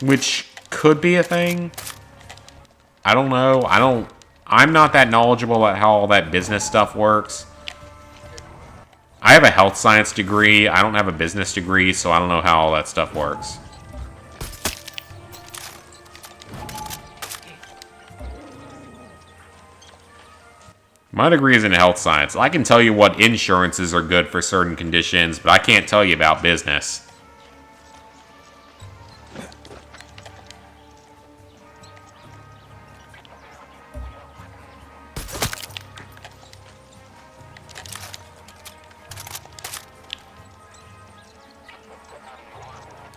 S2: Which could be a thing. I don't know. I'm not that knowledgeable about how all that business stuff works. I have a health science degree. I don't have a business degree, so I don't know how all that stuff works. My degree is in health science. I can tell you what insurances are good for certain conditions, but I can't tell you about business.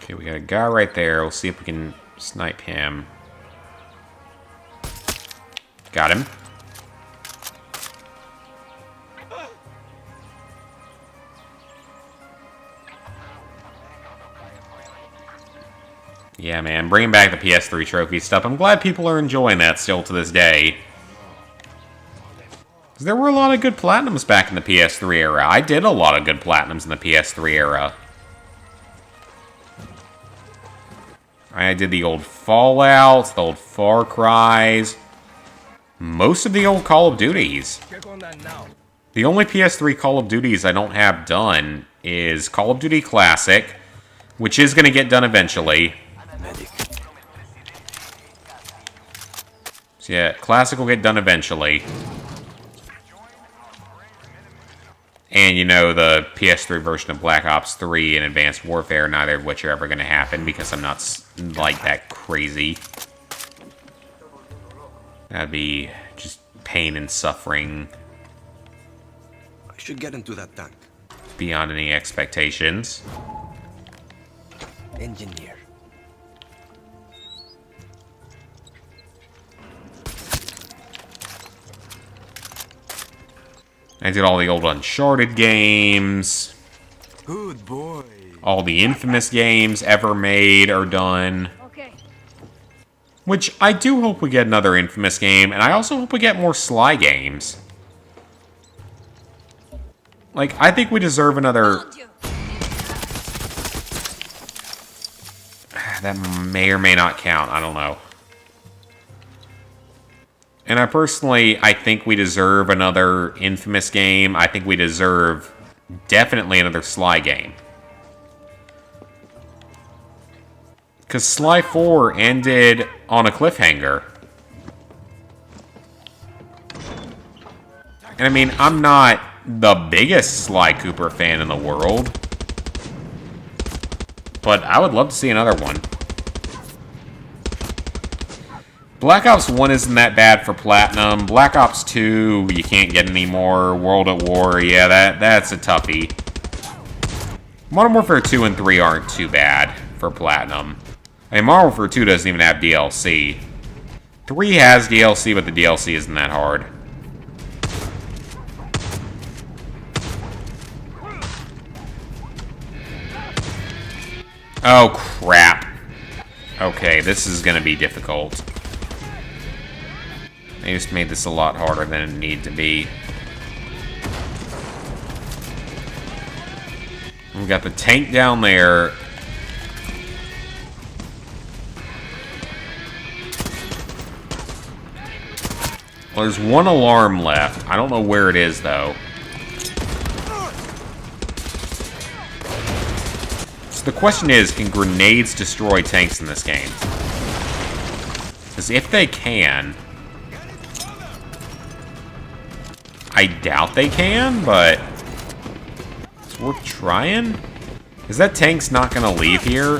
S2: Okay, we got a guy right there. We'll see if we can snipe him. Got him. Yeah, man, bringing back the PS3 trophy stuff. I'm glad people are enjoying that still to this day. 'Cause there were a lot of good platinums back in the PS3 era. I did a lot of good platinums in the PS3 era. I did the old Fallouts, the old Far Cries, most of the old Call of Duties. The only PS3 Call of Duties I don't have done is Call of Duty Classic, which is going to get done eventually. So yeah, Classic will get done eventually. And, you know, the PS3 version of Black Ops 3 and Advanced Warfare, neither of which are ever going to happen because I'm not, like, that crazy. That'd be just pain and suffering.
S5: I should get into that tank.
S2: Beyond any expectations.
S5: Engineer.
S2: I did all the old Uncharted games.
S5: Good boy.
S2: All the Infamous games ever made are done.
S4: Okay.
S2: Which I do hope we get another Infamous game, and I also hope we get more Sly games. Like, I think we deserve another... That may or may not count, I don't know. And I think we deserve another Infamous game. I think we deserve definitely another Sly game. Because Sly 4 ended on a cliffhanger. And I mean, I'm not the biggest Sly Cooper fan in the world. But I would love to see another one. Black Ops 1 isn't that bad for Platinum. Black Ops 2, you can't get anymore. World at War, yeah, that's a toughie. Modern Warfare 2 and 3 aren't too bad for Platinum. I mean, Modern Warfare 2 doesn't even have DLC. 3 has DLC, but the DLC isn't that hard. Oh, crap. Okay, this is gonna be difficult. They just made this a lot harder than it needed to be. We've got the tank down there. Well, there's one alarm left. I don't know where it is, though. So the question is, can grenades destroy tanks in this game? Because if they can... I doubt they can, but it's worth trying. Is that tank's not going to leave here?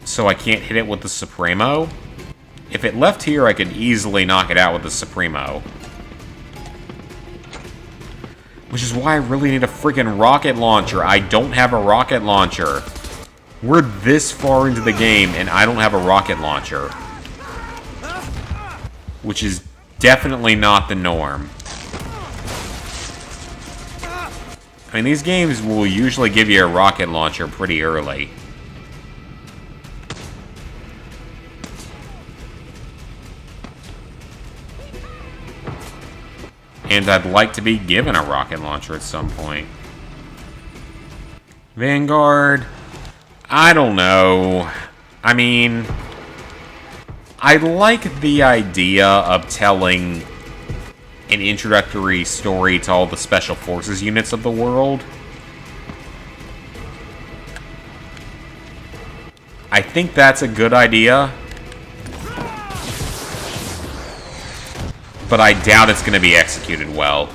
S2: So I can't hit it with the Supremo? If it left here, I could easily knock it out with the Supremo. Which is why I really need a freaking rocket launcher. I don't have a rocket launcher. We're this far into the game, and I don't have a rocket launcher. Which is definitely not the norm. I mean, these games will usually give you a rocket launcher pretty early. And I'd like to be given a rocket launcher at some point. Vanguard, I don't know. I mean, I like the idea of telling an introductory story to all the Special Forces units of the world. I think that's a good idea. But I doubt it's going to be executed well.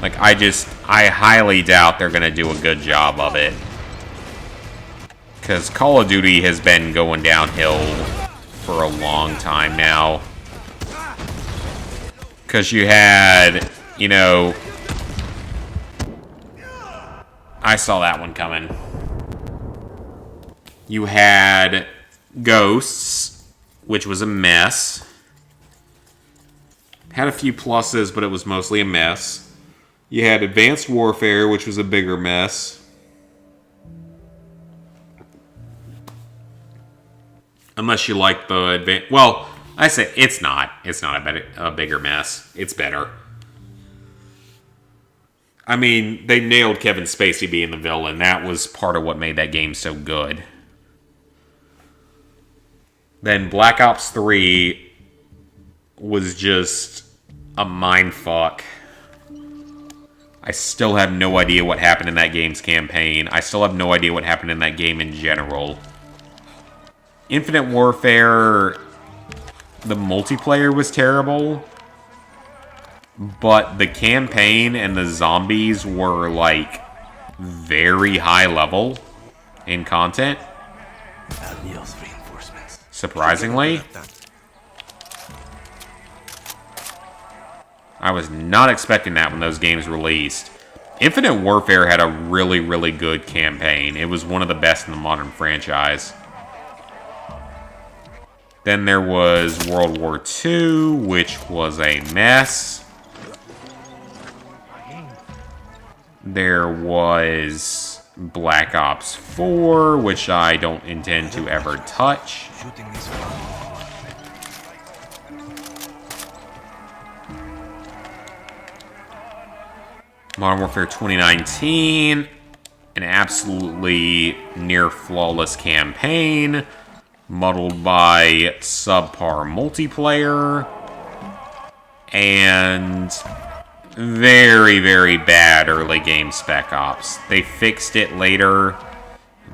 S2: Like, I highly doubt they're going to do a good job of it. Because Call of Duty has been going downhill for a long time now. Because you had, you know... I saw that one coming. You had Ghosts, which was a mess. Had a few pluses, but it was mostly a mess. You had Advanced Warfare, which was a bigger mess. Unless you like the advanced... Well, I say it's not. It's not a bigger mess. It's better. I mean, they nailed Kevin Spacey being the villain. That was part of what made that game so good. Then Black Ops 3 was just a mindfuck. I still have no idea what happened in that game's campaign. I still have no idea what happened in that game in general. Infinite Warfare, the multiplayer was terrible, but the campaign and the zombies were, like, very high level in content. Surprisingly. I was not expecting that when those games released. Infinite Warfare had a really, really good campaign. It was one of the best in the modern franchise. Then there was World War II, which was a mess. There was Black Ops 4, which I don't intend to ever touch. Modern Warfare 2019, an absolutely near-flawless campaign, muddled by subpar multiplayer, and very, very bad early game Spec Ops. They fixed it later,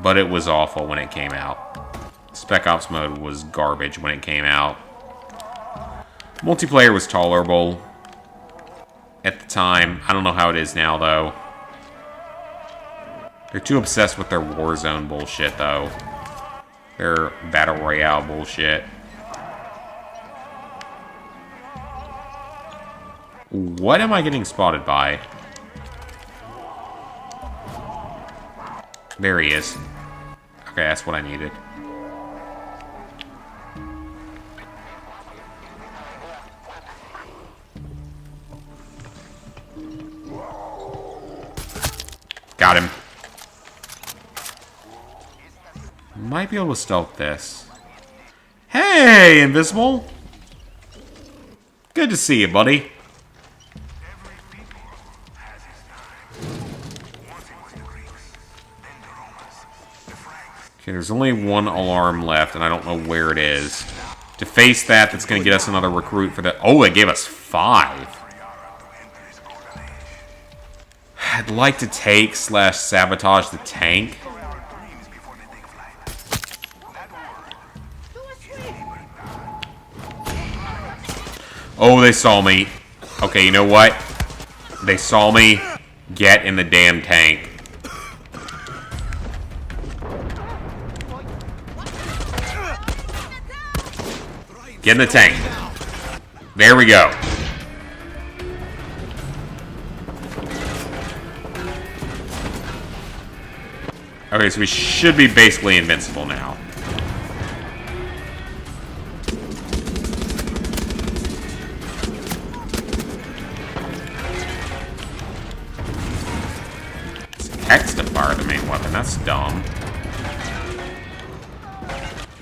S2: but it was awful when it came out. Spec Ops mode was garbage when it came out. Multiplayer was tolerable at the time. I don't know how it is now, though. They're too obsessed with their Warzone bullshit, though. Their Battle Royale bullshit. What am I getting spotted by? There he is. Okay, that's what I needed. Got him. Might be able to stealth this. Hey, Invisible! Good to see you, buddy. Okay, there's only one alarm left, and I don't know where it is. To face that, that's going to get us another recruit for the... Oh, it gave us 5. I'd like to take / sabotage the tank. Oh, they saw me. Okay, you know what? They saw me. Get in the damn tank. Get in the tank. There we go. Okay, so we should be basically invincible now. It's X to fire the main weapon. That's dumb.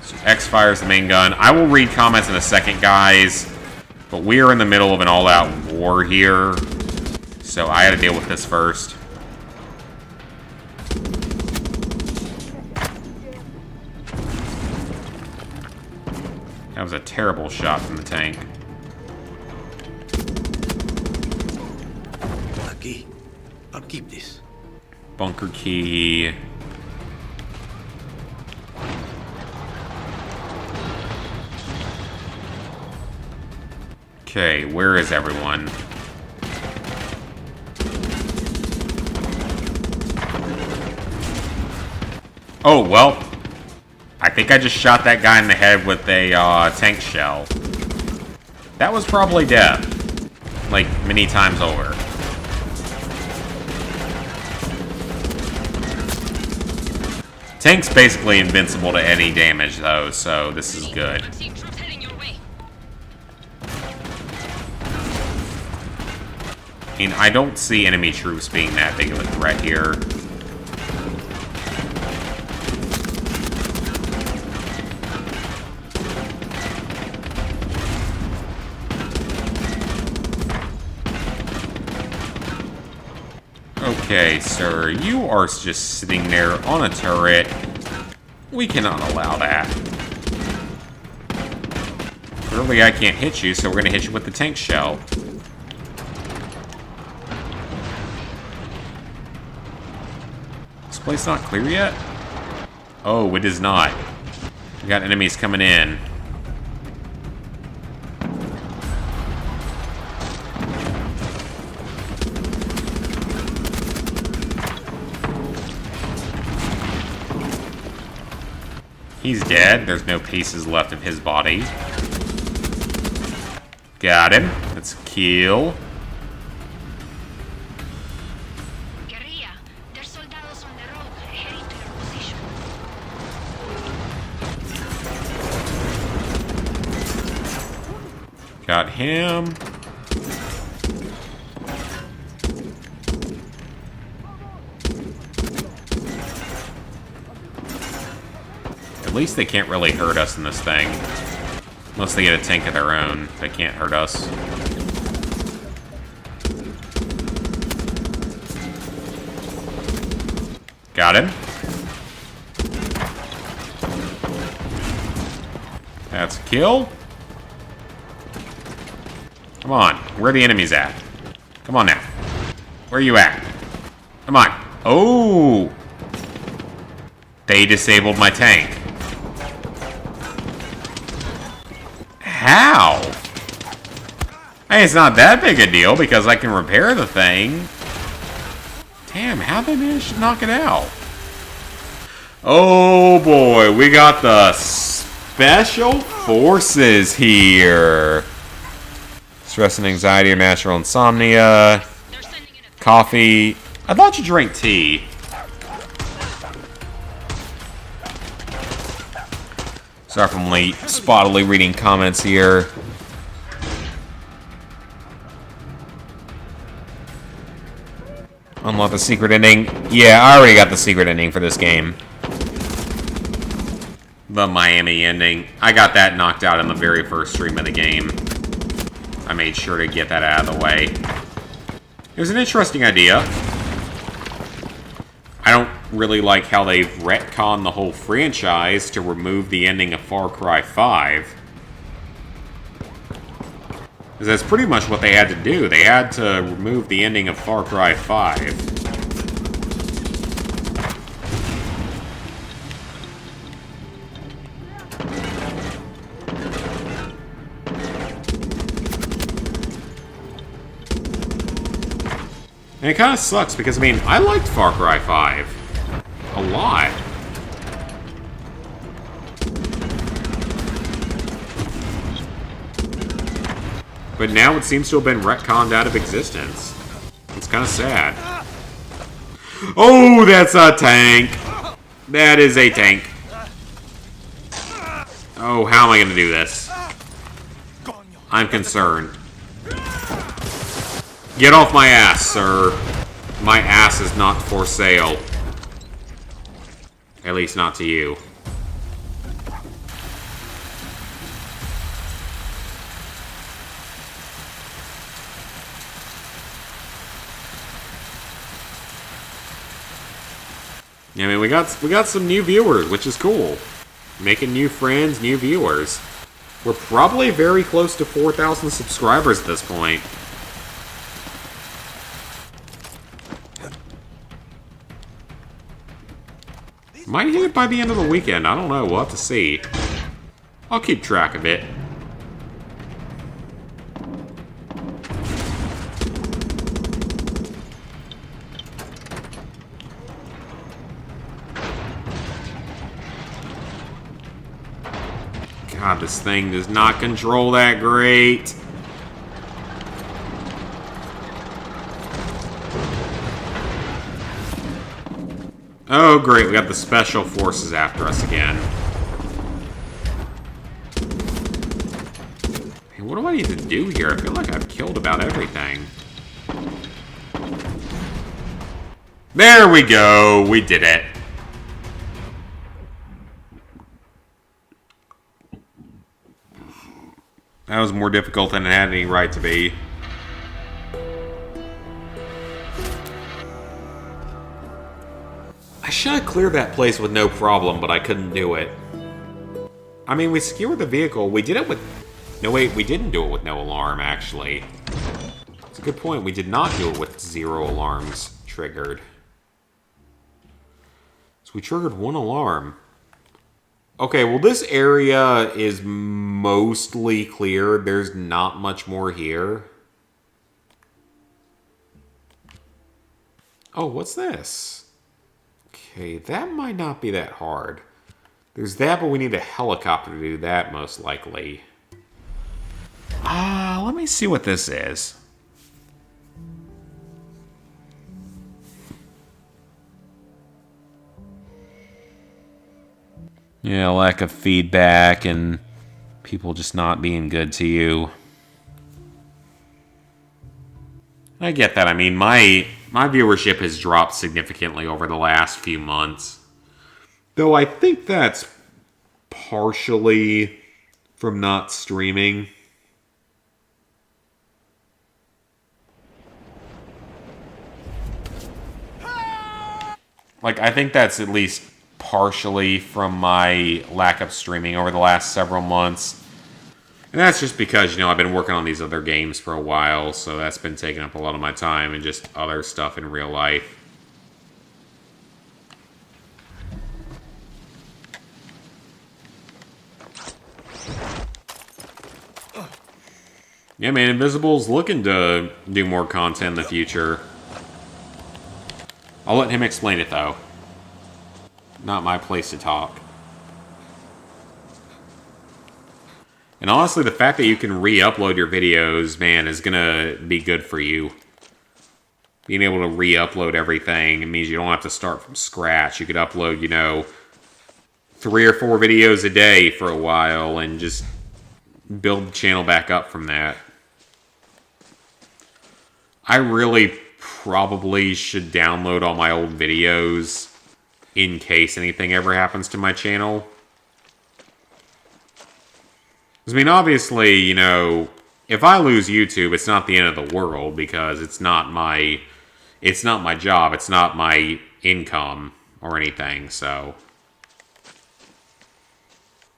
S2: So X fires the main gun. I will read comments in a second, guys. But we are in the middle of an all-out war here. So I gotta deal with this first. That was a terrible shot from the tank.
S5: Lucky. I'll keep this.
S2: Bunker key. Okay, where is everyone? Oh, well. I think I just shot that guy in the head with a tank shell. That was probably death. Like, many times over. Tank's basically invincible to any damage, though, so this is good. mean, I don't see enemy troops being that big of a threat here. Okay, sir, you are just sitting there on a turret. We cannot allow that. Clearly I can't hit you, so we're gonna hit you with the tank shell. This place not clear yet? Oh, it is not. We got enemies coming in. He's dead. There's no pieces left of his body. Got him. That's a kill.
S4: Guerrilla, there's soldados on the road heading to your position.
S2: Got him. At least they can't really hurt us in this thing. Unless they get a tank of their own, they can't hurt us. Got him. That's a kill. Come on, where are the enemies at? Come on now. Where are you at? Come on. Oh! They disabled my tank. How? Hey, it's not that big a deal because I can repair the thing. Damn, how'd they manage to knock it out? Oh boy, we got the Special Forces here. Stress and anxiety or natural insomnia. Coffee. I thought you drank tea. Sorry if I'm late. Spottily reading comments here. Unlock the secret ending. Yeah, I already got the secret ending for this game. The Miami ending. I got that knocked out in the very first stream of the game. I made sure to get that out of the way. It was an interesting idea. I don't really like how they've retconned the whole franchise to remove the ending of Far Cry 5. Because that's pretty much what they had to do. They had to remove the ending of Far Cry 5. And it kind of sucks because, I mean, I liked Far Cry 5 a lot. But now it seems to have been retconned out of existence. It's kind of sad. Oh, that's a tank! That is a tank. Oh, how am I going to do this? I'm concerned. Get off my ass, sir. My ass is not for sale. At least not to you. I mean, we got some new viewers, which is cool. Making new friends, new viewers. We're probably very close to 4,000 subscribers at this point. Might hit it by the end of the weekend. I don't know. We'll have to see. I'll keep track of it. God, this thing does not control that great. Oh, great. We got the Special Forces after us again. Hey, what do I need to do here? I feel like I've killed about everything. There we go. We did it. That was more difficult than it had any right to be. I should have cleared that place with no problem, but I couldn't do it. I mean, we secured the vehicle. We did it with... No, wait, we didn't do it with no alarm, actually. It's a good point. We did not do it with 0 alarms triggered. So we triggered 1 alarm. Okay, well, this area is mostly clear. There's not much more here. Oh, what's this? Okay, that might not be that hard. There's that, but we need a helicopter to do that, most likely. Let me see what this is. Yeah, lack of feedback and people just not being good to you. I get that. I mean, my viewership has dropped significantly over the last few months. Though I think that's partially from not streaming. Like, I think that's at least partially from my lack of streaming over the last several months. And that's just because, you know, I've been working on these other games for a while, so that's been taking up a lot of my time and just other stuff in real life. Yeah, man, Invisible's looking to do more content in the future. I'll let him explain it, though. Not my place to talk. And honestly, the fact that you can re-upload your videos, man, is gonna be good for you. Being able to re-upload everything, it means you don't have to start from scratch. You could upload, you know, 3 or 4 videos a day for a while and just build the channel back up from that. I really probably should download all my old videos in case anything ever happens to my channel. I mean, obviously, you know, if I lose YouTube, it's not the end of the world because it's not my job, it's not my income or anything, so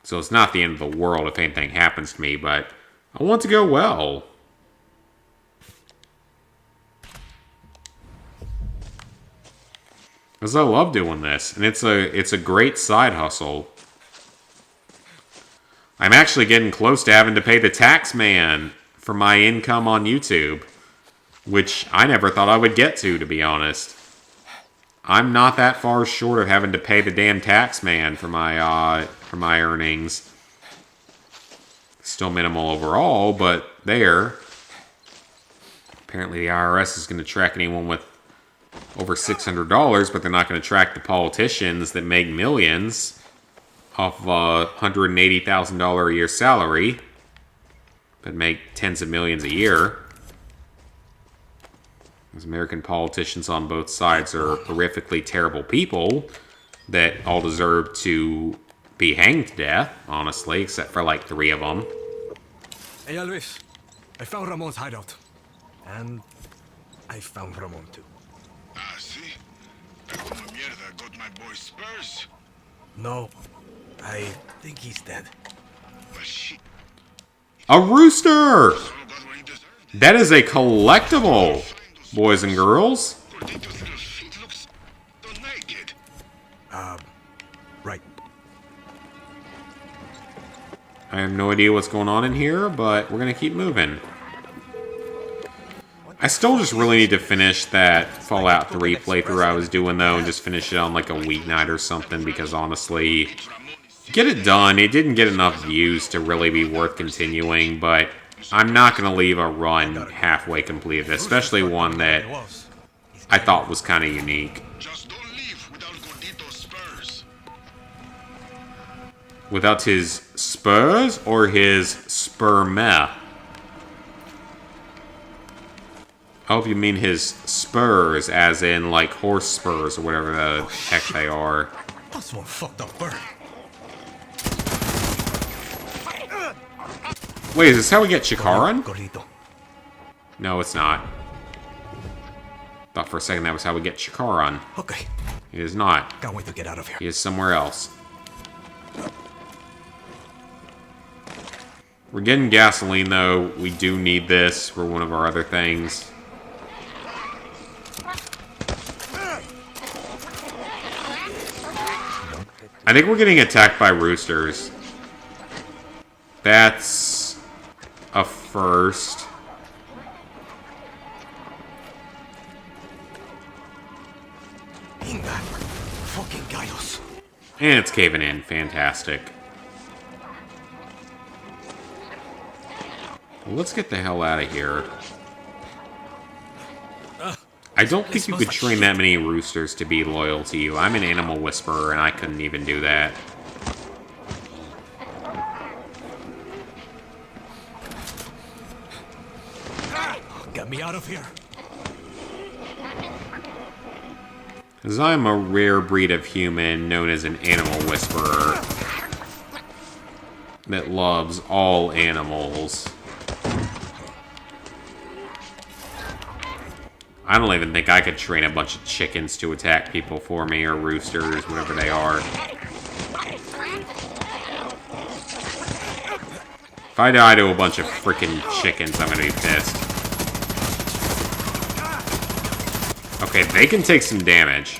S2: it's not the end of the world if anything happens to me, but I want it to go well. Because I love doing this, and it's a great side hustle. I'm actually getting close to having to pay the tax man for my income on YouTube, which I never thought I would get to be honest. I'm not that far short of having to pay the damn tax man for my earnings. Still minimal overall, but there. Apparently the IRS is going to track anyone with over $600, but they're not going to track the politicians that make millions off $180,000 a year salary, but make tens of millions a year. Those American politicians on both sides are horrifically terrible people that all deserve to be hanged to death, honestly, except for like 3 of them.
S5: Hey, Elvis. I found Ramon's hideout. And I found Ramon too.
S12: Ah, see? Como mierda got my boy Spurs?
S5: No, I think he's dead.
S2: A rooster! That is a collectible, boys and girls.
S5: Right.
S2: I have no idea what's going on in here, but we're gonna keep moving. I still just really need to finish that Fallout 3 playthrough I was doing, though, and just finish it on, like, a weeknight or something, because, honestly, get it done. It didn't get enough views to really be worth continuing, but I'm not going to leave a run halfway completed, especially one that I thought was kind of unique. Without his spurs or his sperma? I hope you mean his spurs, as in, like, horse spurs, or whatever the heck they are.
S5: That's one fucked up bird.
S2: Wait, is this how we get Chikaran?
S5: Gorrito.
S2: No, it's not. Thought for a second that was how we get Chikaran.
S5: Okay.
S2: It is not.
S5: Can't wait to get out of here.
S2: He is somewhere else. We're getting gasoline, though. We do need this for one of our other things. I think we're getting attacked by roosters. That's a first.
S5: Fucking gallos.
S2: And it's caving in. Fantastic. Well, let's get the hell out of here. I don't think you could train that many roosters to be loyal to you. I'm an animal whisperer, and I couldn't even do that.
S5: Get me out of here.
S2: Because I'm a rare breed of human known as an animal whisperer that loves all animals. I don't even think I could train a bunch of chickens to attack people for me, or roosters, whatever they are. If I die to a bunch of freaking chickens, I'm gonna be pissed. Okay, they can take some damage.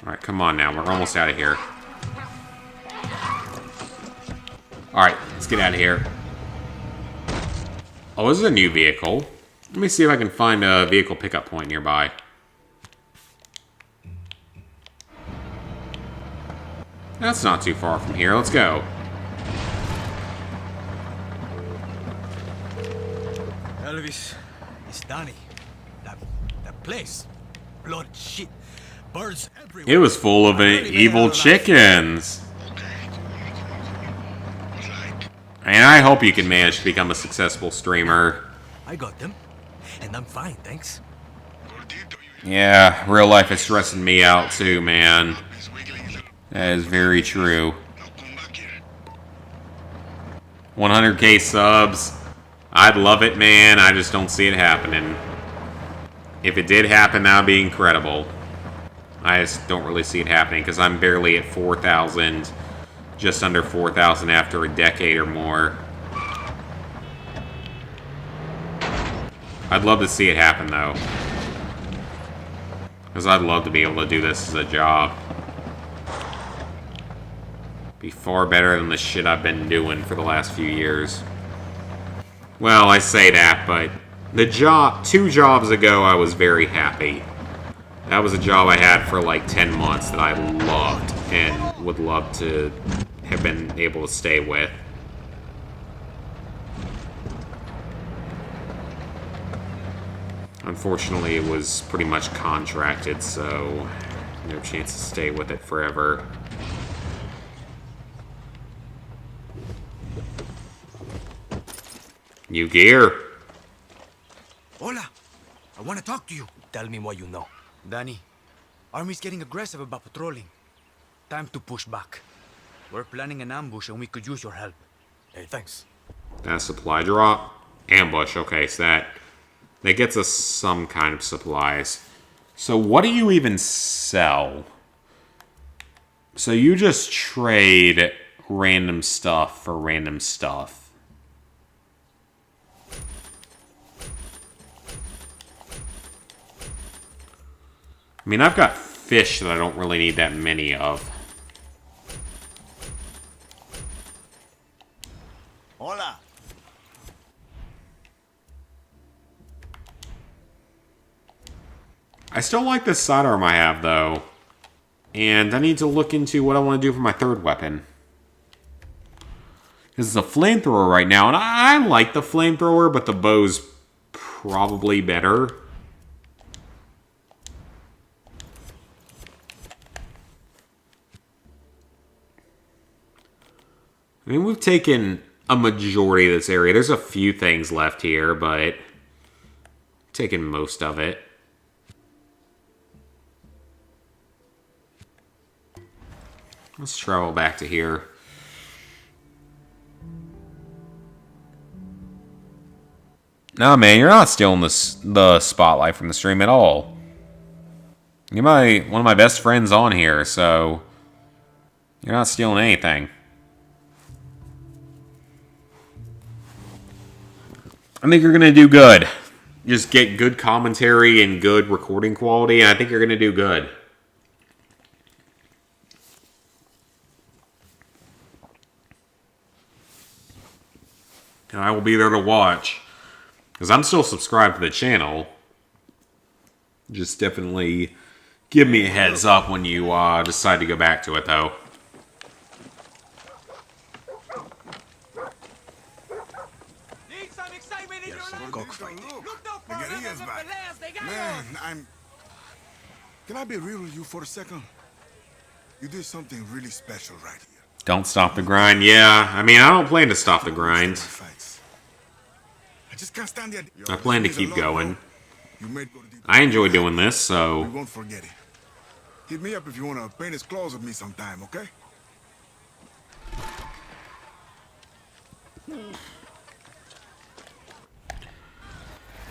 S2: Alright, come on now. We're almost out of here. Alright, let's get out of here. Oh, this is a new vehicle. Let me see if I can find a vehicle pickup point nearby. That's not too far from here. Let's go.
S5: Elvis, it's Danny. That place. Blood, shit. Birds everywhere.
S2: It was full of evil chickens. And I hope you can manage to become a successful streamer.
S5: I got them. And I'm fine, thanks.
S2: Yeah, real life is stressing me out too, man. That is very true. 100k subs. I'd love it, man. I just don't see it happening. If it did happen, that would be incredible. I just don't really see it happening because I'm barely at 4,000. Just under 4,000 after a decade or more. I'd love to see it happen, though. Because I'd love to be able to do this as a job. Be far better than the shit I've been doing for the last few years. Well, I say that, but the job, 2 jobs ago, I was very happy. That was a job I had for like 10 months that I loved and would love to have been able to stay with. Unfortunately, it was pretty much contracted, so no chance to stay with it forever. New gear.
S16: Hola. I want to talk to you.
S5: Tell me what you know.
S16: Danny, Army's getting aggressive about patrolling. Time to push back. We're planning an ambush and we could use your help.
S5: Hey, thanks.
S2: That supply drop? Ambush, okay, so that gets us some kind of supplies. So what do you even sell? So you just trade random stuff for random stuff. I mean, I've got fish that I don't really need that many of.
S16: Hola.
S2: I still like this sidearm I have, though. And I need to look into what I want to do for my third weapon. This is a flamethrower right now, and I like the flamethrower, but the bow's probably better. I mean, we've taken a majority of this area. There's a few things left here, but taken most of it. Let's travel back to here. No, man, you're not stealing the spotlight from the stream at all. You're one of my best friends on here, so you're not stealing anything. I think you're going to do good. Just get good commentary and good recording quality, and I think you're going to do good. And I will be there to watch. Because I'm still subscribed to the channel. Just definitely give me a heads up when you decide to go back to it, though.
S12: Man, Can I be real with you for a second? You did something really special right here.
S2: Don't stop the grind. Yeah, I mean, I don't plan to stop the grind.
S12: I just can't stand it.
S2: I plan to keep going. I enjoy doing this, so...
S12: We won't forget it. Hit me up if you want to paint his claws with me sometime, okay?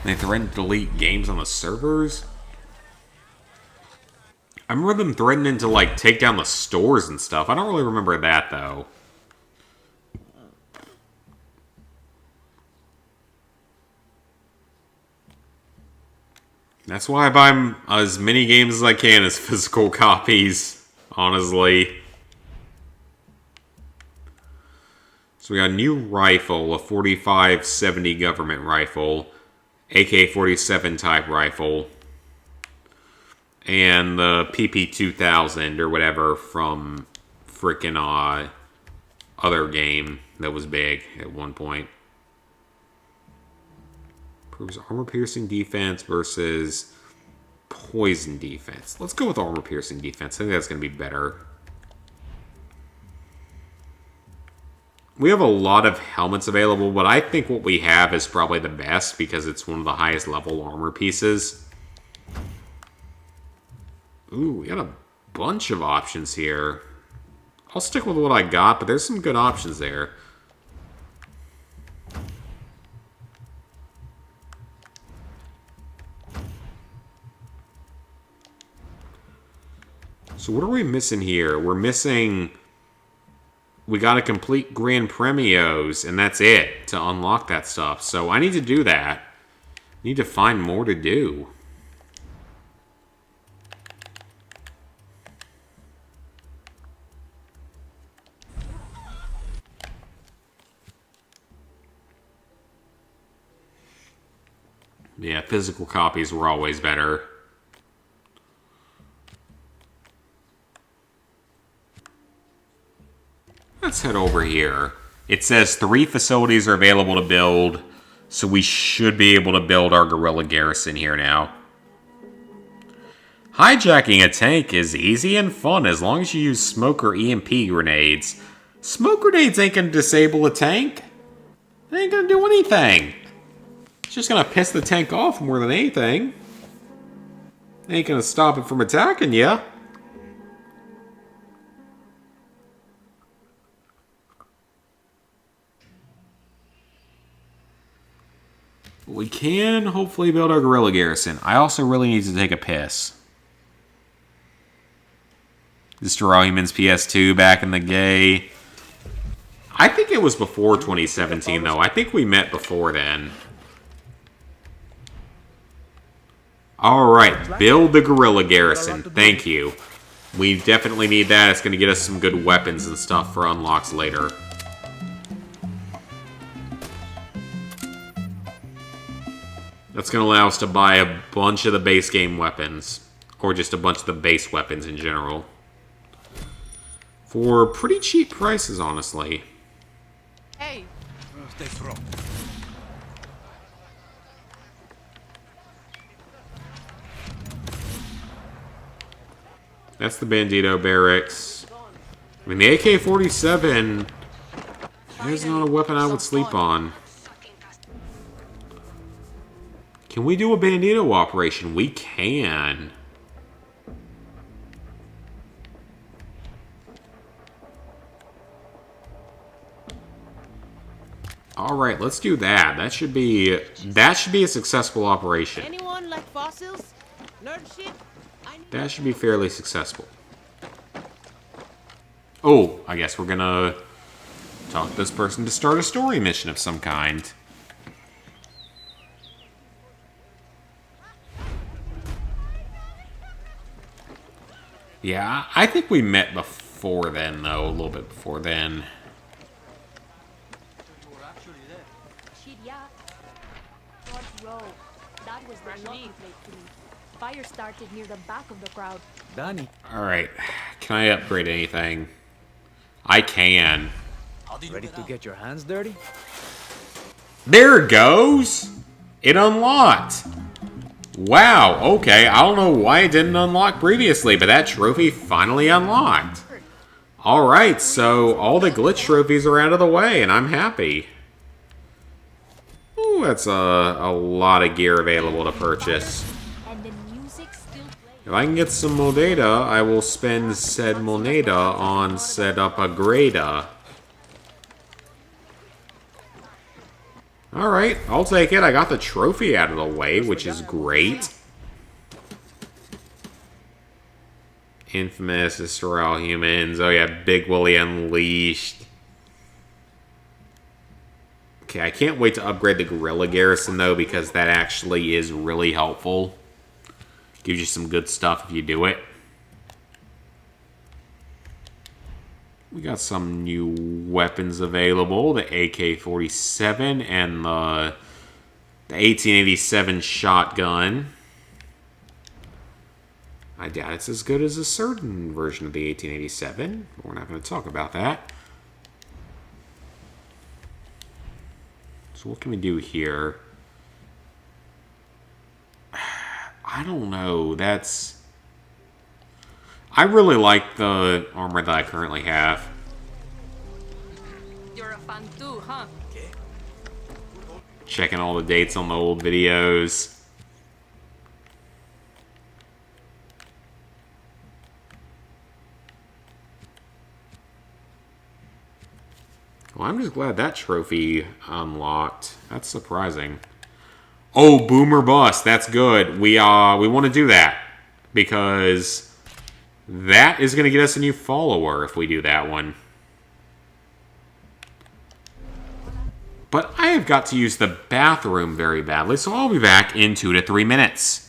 S2: They threatened to delete games on the servers? I remember them threatening to, like, take down the stores and stuff. I don't really remember that, though. That's why I buy as many games as I can as physical copies, honestly. So we got a new rifle, a 45-70 government rifle, AK-47 type rifle, and the PP-2000 or whatever from frickin' other game that was big at one point. Proves armor-piercing defense versus poison defense. Let's go with armor-piercing defense. I think that's going to be better. We have a lot of helmets available, but I think what we have is probably the best because it's one of the highest level armor pieces. Ooh, we got a bunch of options here. I'll stick with what I got, but there's some good options there. So what are we missing here? We're missing... We got to complete Grand Premios, and that's it to unlock that stuff. So I need to do that. Need to find more to do. Yeah, physical copies were always better. Let's head over here. It says 3 facilities are available to build, so we should be able to build our guerrilla garrison here now. Hijacking a tank is easy and fun as long as you use smoke or EMP grenades. Smoke grenades ain't gonna disable a tank. They ain't gonna do anything. It's just gonna piss the tank off more than anything. They ain't gonna stop it from attacking you. We can hopefully build our guerrilla garrison. I also really need to take a piss. Destroy Humans PS2 back in the day. I think it was before 2017 though. I think we met before then. Alright, build the guerrilla garrison. Thank you. We definitely need that. It's going to get us some good weapons and stuff for unlocks later. That's going to allow us to buy a bunch of the base game weapons. Or just a bunch of the base weapons in general. For pretty cheap prices, honestly.
S13: Hey.
S12: Stay strong.
S2: That's the Bandito barracks. I mean, the AK-47 There's not a weapon I would sleep on. Can we do a bandito operation? We can. All right, let's do that. That should be a successful operation.
S13: Anyone like fossils? Learn shit?
S2: That should be fairly successful. Oh, I guess we're gonna talk this person to start a story mission of some kind. Yeah, I think we met before then, though. A little bit before then.
S17: Shit, yeah. Fourth row. That was the lucky place to me. Fire started near the back of the crowd.
S6: Danny.
S2: Alright. Can I upgrade anything? I can.
S6: Ready to get your hands dirty?
S2: There it goes! It unlocked! Wow, okay. I don't know why it didn't unlock previously, but that trophy finally unlocked. Alright, so all the glitch trophies are out of the way, and I'm happy. Ooh, that's a lot of gear available to purchase. If I can get some moneda, I will spend said moneda on said upgrada. Alright, I'll take it. I got the trophy out of the way, which is great. Infamous, Destroy All Humans. Oh yeah, Big Willie Unleashed. Okay, I can't wait to upgrade the Gorilla Garrison, though, because that actually is really helpful. Gives you some good stuff if you do it. We got some new weapons available. The AK-47 and the 1887 shotgun. I doubt it's as good as a certain version of the 1887. We're not going to talk about that. So what can we do here? I don't know. I really like the armor that I currently have.
S10: You're a fan too, huh?
S2: Checking all the dates on the old videos. Well, I'm just glad that trophy unlocked. That's surprising. Oh, Boomer Bust. That's good. We want to do that because that is going to get us a new follower if we do that one. But I have got to use the bathroom very badly, so I'll be back in 2 to 3 minutes.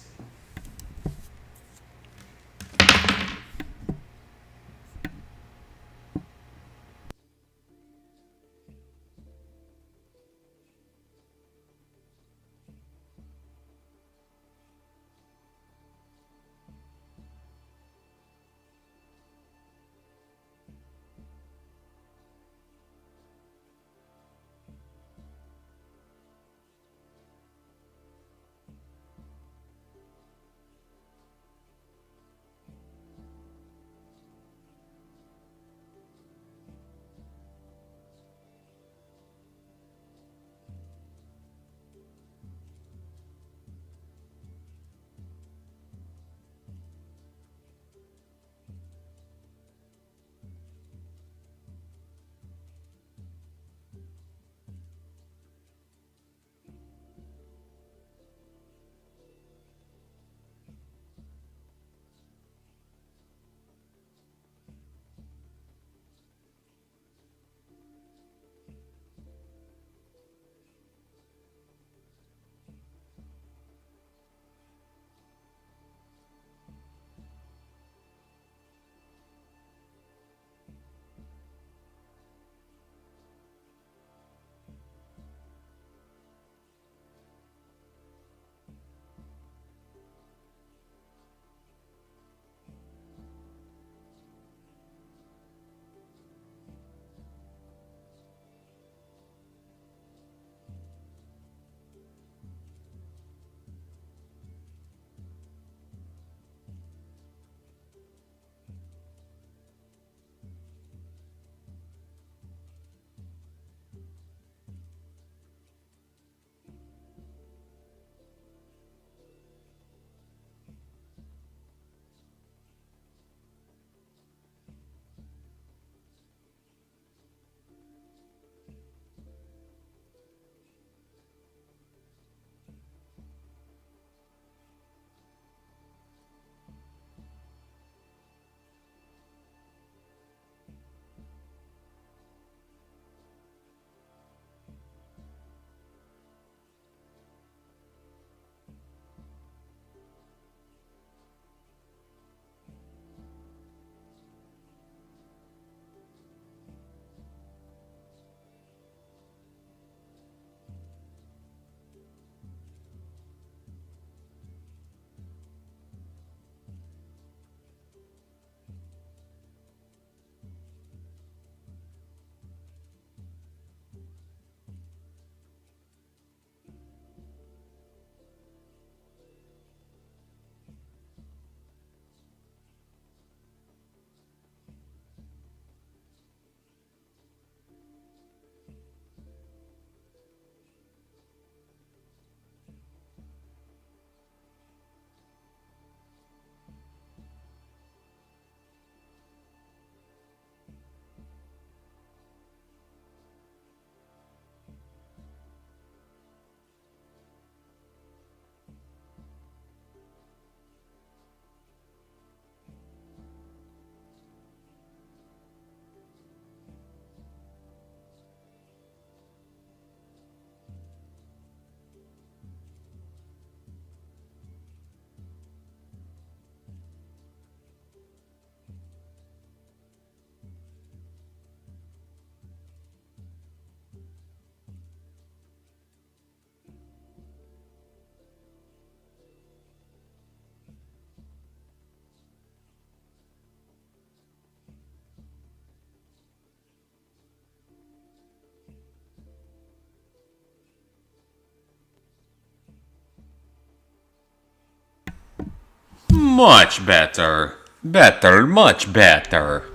S2: Much better. Better, much better.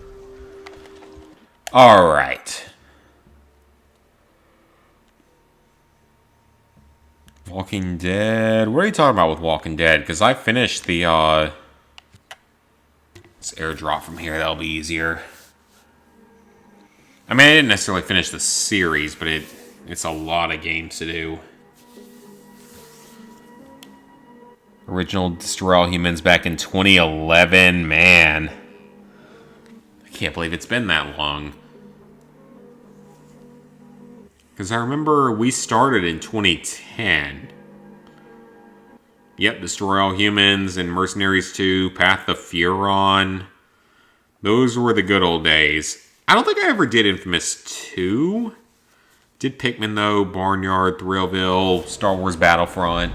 S2: Alright. Walking Dead. What are you talking about with Walking Dead? Because I finished the, Let's airdrop from here. That'll be easier. I mean, I didn't necessarily finish the series, but it's a lot of games to do. Original Destroy All Humans back in 2011. Man. I can't believe it's been that long. Because I remember we started in 2010. Yep, Destroy All Humans and Mercenaries 2, Path of Furon. Those were the good old days. I don't think I ever did Infamous 2. Did Pikmin though, Barnyard, Thrillville, Star Wars Battlefront.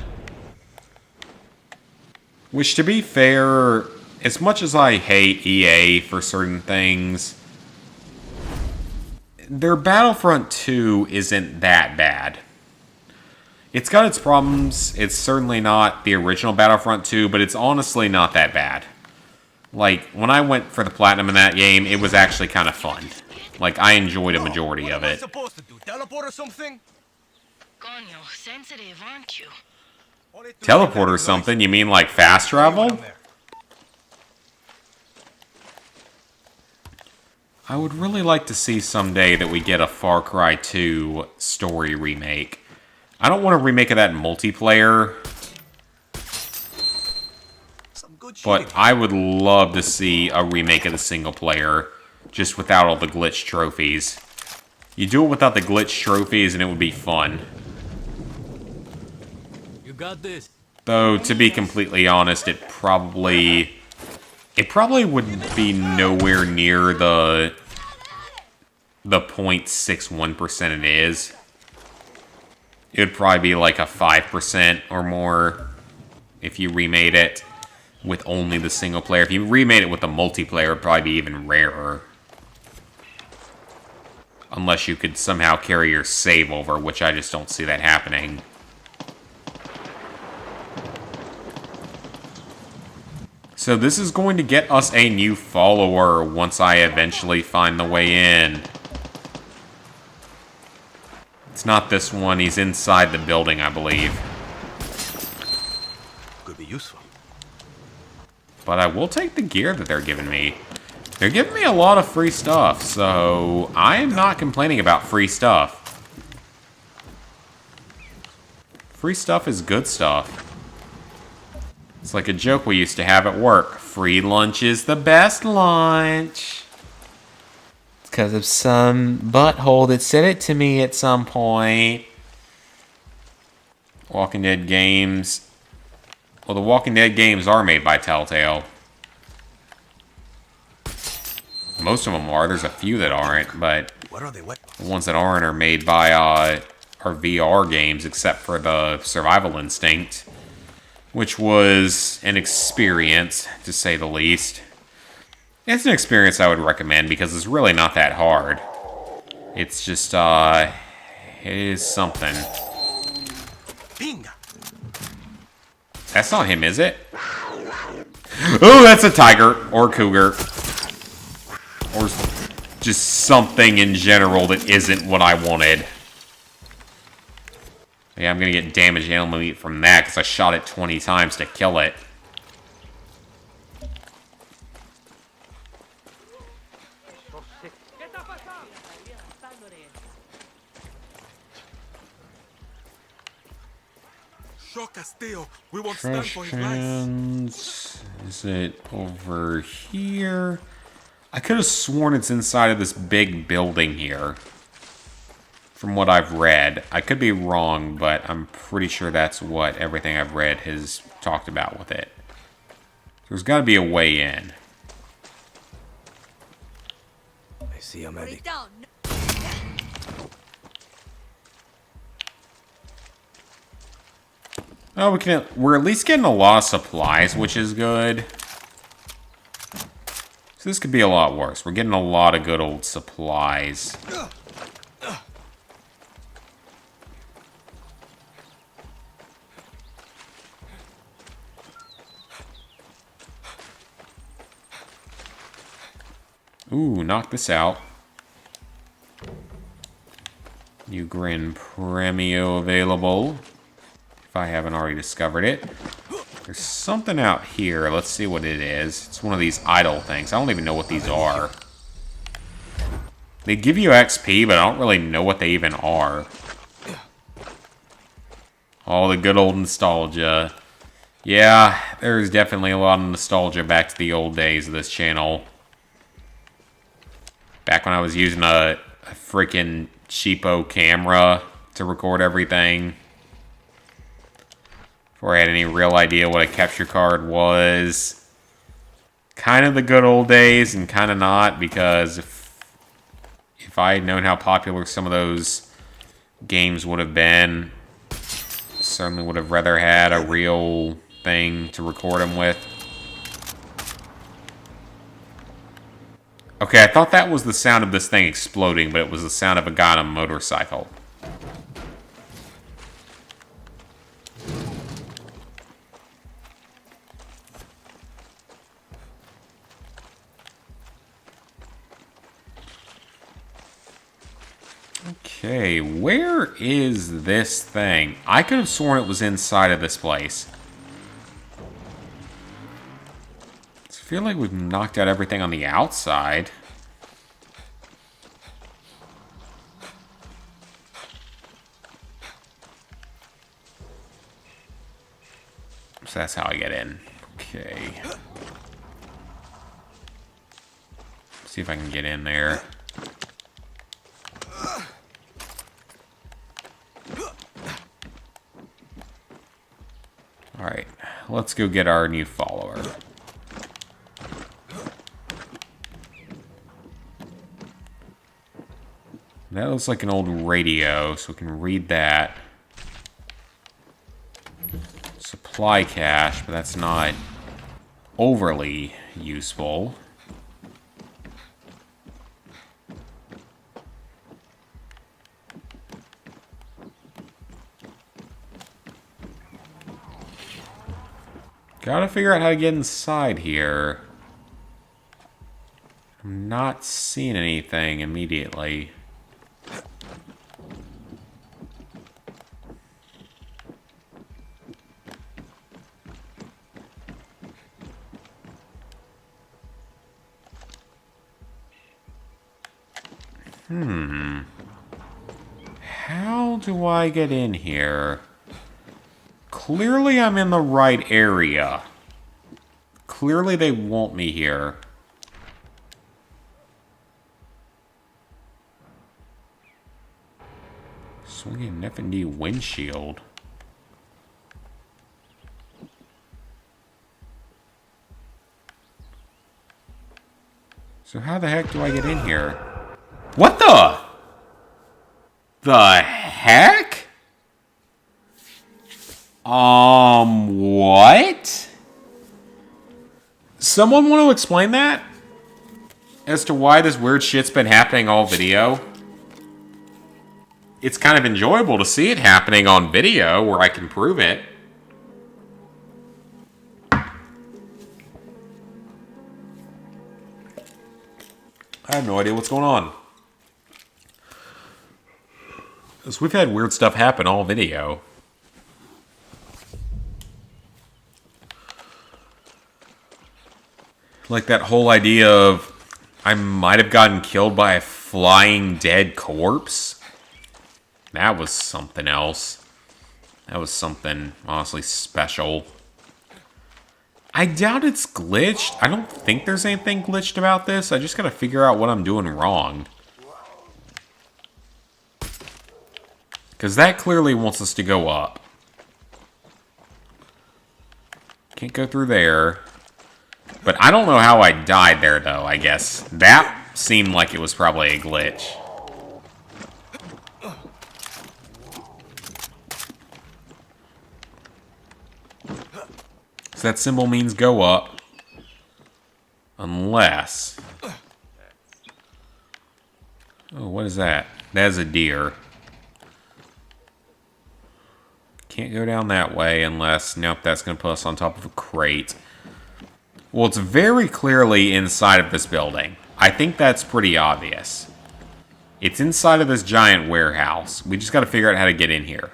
S2: Which, to be fair, as much as I hate EA for certain things, their Battlefront 2 isn't that bad. It's got its problems. It's certainly not the original Battlefront 2, but it's honestly not that bad. Like, when I went for the platinum in that game, it was actually kind of fun. Like, I enjoyed a majority of it.
S5: Supposed to do? Teleport or something?
S4: Coño, sensitive, aren't you?
S2: Teleport or something? You mean like fast travel? I would really like to see someday that we get a Far Cry 2 story remake. I don't want a remake of that in multiplayer, but I would love to see a remake of the single player, just without all the glitch trophies. You do it without the glitch trophies and it would be fun.
S16: You got this.
S2: Though, to be completely honest, it probably would be nowhere near the 0.61% it is. It would probably be like a 5% or more if you remade it with only the single player. If you remade it with the multiplayer, it would probably be even rarer. Unless you could somehow carry your save over, which I just don't see that happening. So this is going to get us a new follower once I eventually find the way in. It's not this one. He's inside the building, I believe.
S5: Could be useful.
S2: But I will take the gear that they're giving me. They're giving me a lot of free stuff, so I am not complaining about free stuff. Free stuff is good stuff. It's like a joke we used to have at work. Free lunch is the best lunch. It's because of some butthole that said it to me at some point. Walking Dead games. Well, the Walking Dead games are made by Telltale. Most of them are. There's a few that aren't, but the ones that aren't are made by are VR games, except for the Survival Instinct, which was an experience, to say the least. It's an experience I would recommend because it's really not that hard. It's just, it is something. That's not him, is it? Oh, that's a tiger or cougar. Or just something in general that isn't what I wanted. Yeah, I'm gonna get damaged animal meat from that because I shot it 20 times to kill it.
S12: We won't stand for his lies.
S2: Is it over here? I could have sworn it's inside of this big building here. From what I've read. I could be wrong, but I'm pretty sure that's what everything I've read has talked about with it. There's got to be a way in.
S5: I see a medic.
S2: Oh, we're at least getting a lot of supplies, which is good. So this could be a lot worse. We're getting a lot of good old supplies. Ooh, knock this out. New Gran Premio available. If I haven't already discovered it. There's something out here. Let's see what it is. It's one of these idle things. I don't even know what these are. They give you XP, but I don't really know what they even are. Oh, the good old nostalgia. Yeah, there's definitely a lot of nostalgia back to the old days of this channel. Back when I was using a freaking cheapo camera to record everything. Before I had any real idea what a capture card was. Kind of the good old days and kind of not, because if I had known how popular some of those games would have been, certainly would have rather had a real thing to record them with. Okay, I thought that was the sound of this thing exploding, but it was the sound of a guy on a motorcycle. Okay, where is this thing? I could have sworn it was inside of this place. I feel like we've knocked out everything on the outside. So that's how I get in. Okay. See if I can get in there. Alright, let's go get our new follower. That looks like an old radio, so we can read that. Supply cache, but that's not overly useful. Gotta figure out how to get inside here. I'm not seeing anything immediately. How do I get in here? Clearly I'm in the right area. Clearly they want me here. Swinging an F&D windshield. So how the heck do I get in here? What the? The heck? What? Someone want to explain that? As to why this weird shit's been happening all video? It's kind of enjoyable to see it happening on video where I can prove it. I have no idea what's going on. Because we've had weird stuff happen all video. Like that whole idea of I might have gotten killed by a flying dead corpse. That was something else. That was something honestly special. I doubt it's glitched. I don't think there's anything glitched about this. I just gotta figure out what I'm doing wrong. Because that clearly wants us to go up. Can't go through there. But I don't know how I died there, though, I guess. That seemed like it was probably a glitch. So that symbol means go up. Unless... Oh, what is that? That is a deer. Can't go down that way unless... Nope, that's going to put us on top of a crate. Well, it's very clearly inside of this building. I think that's pretty obvious. It's inside of this giant warehouse. We just got to figure out how to get in here.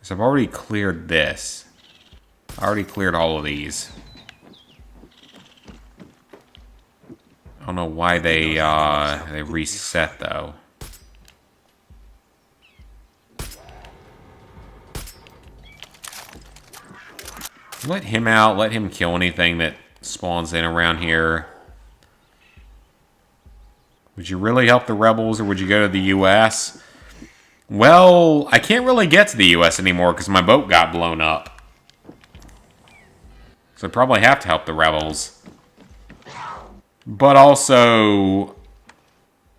S2: So I've already cleared this. I already cleared all of these. I don't know why they reset though. Let him out. Let him kill anything that spawns in around here. Would you really help the rebels, or would you go to the U.S.? Well, I can't really get to the U.S. anymore because my boat got blown up. So I'd probably have to help the rebels. But also,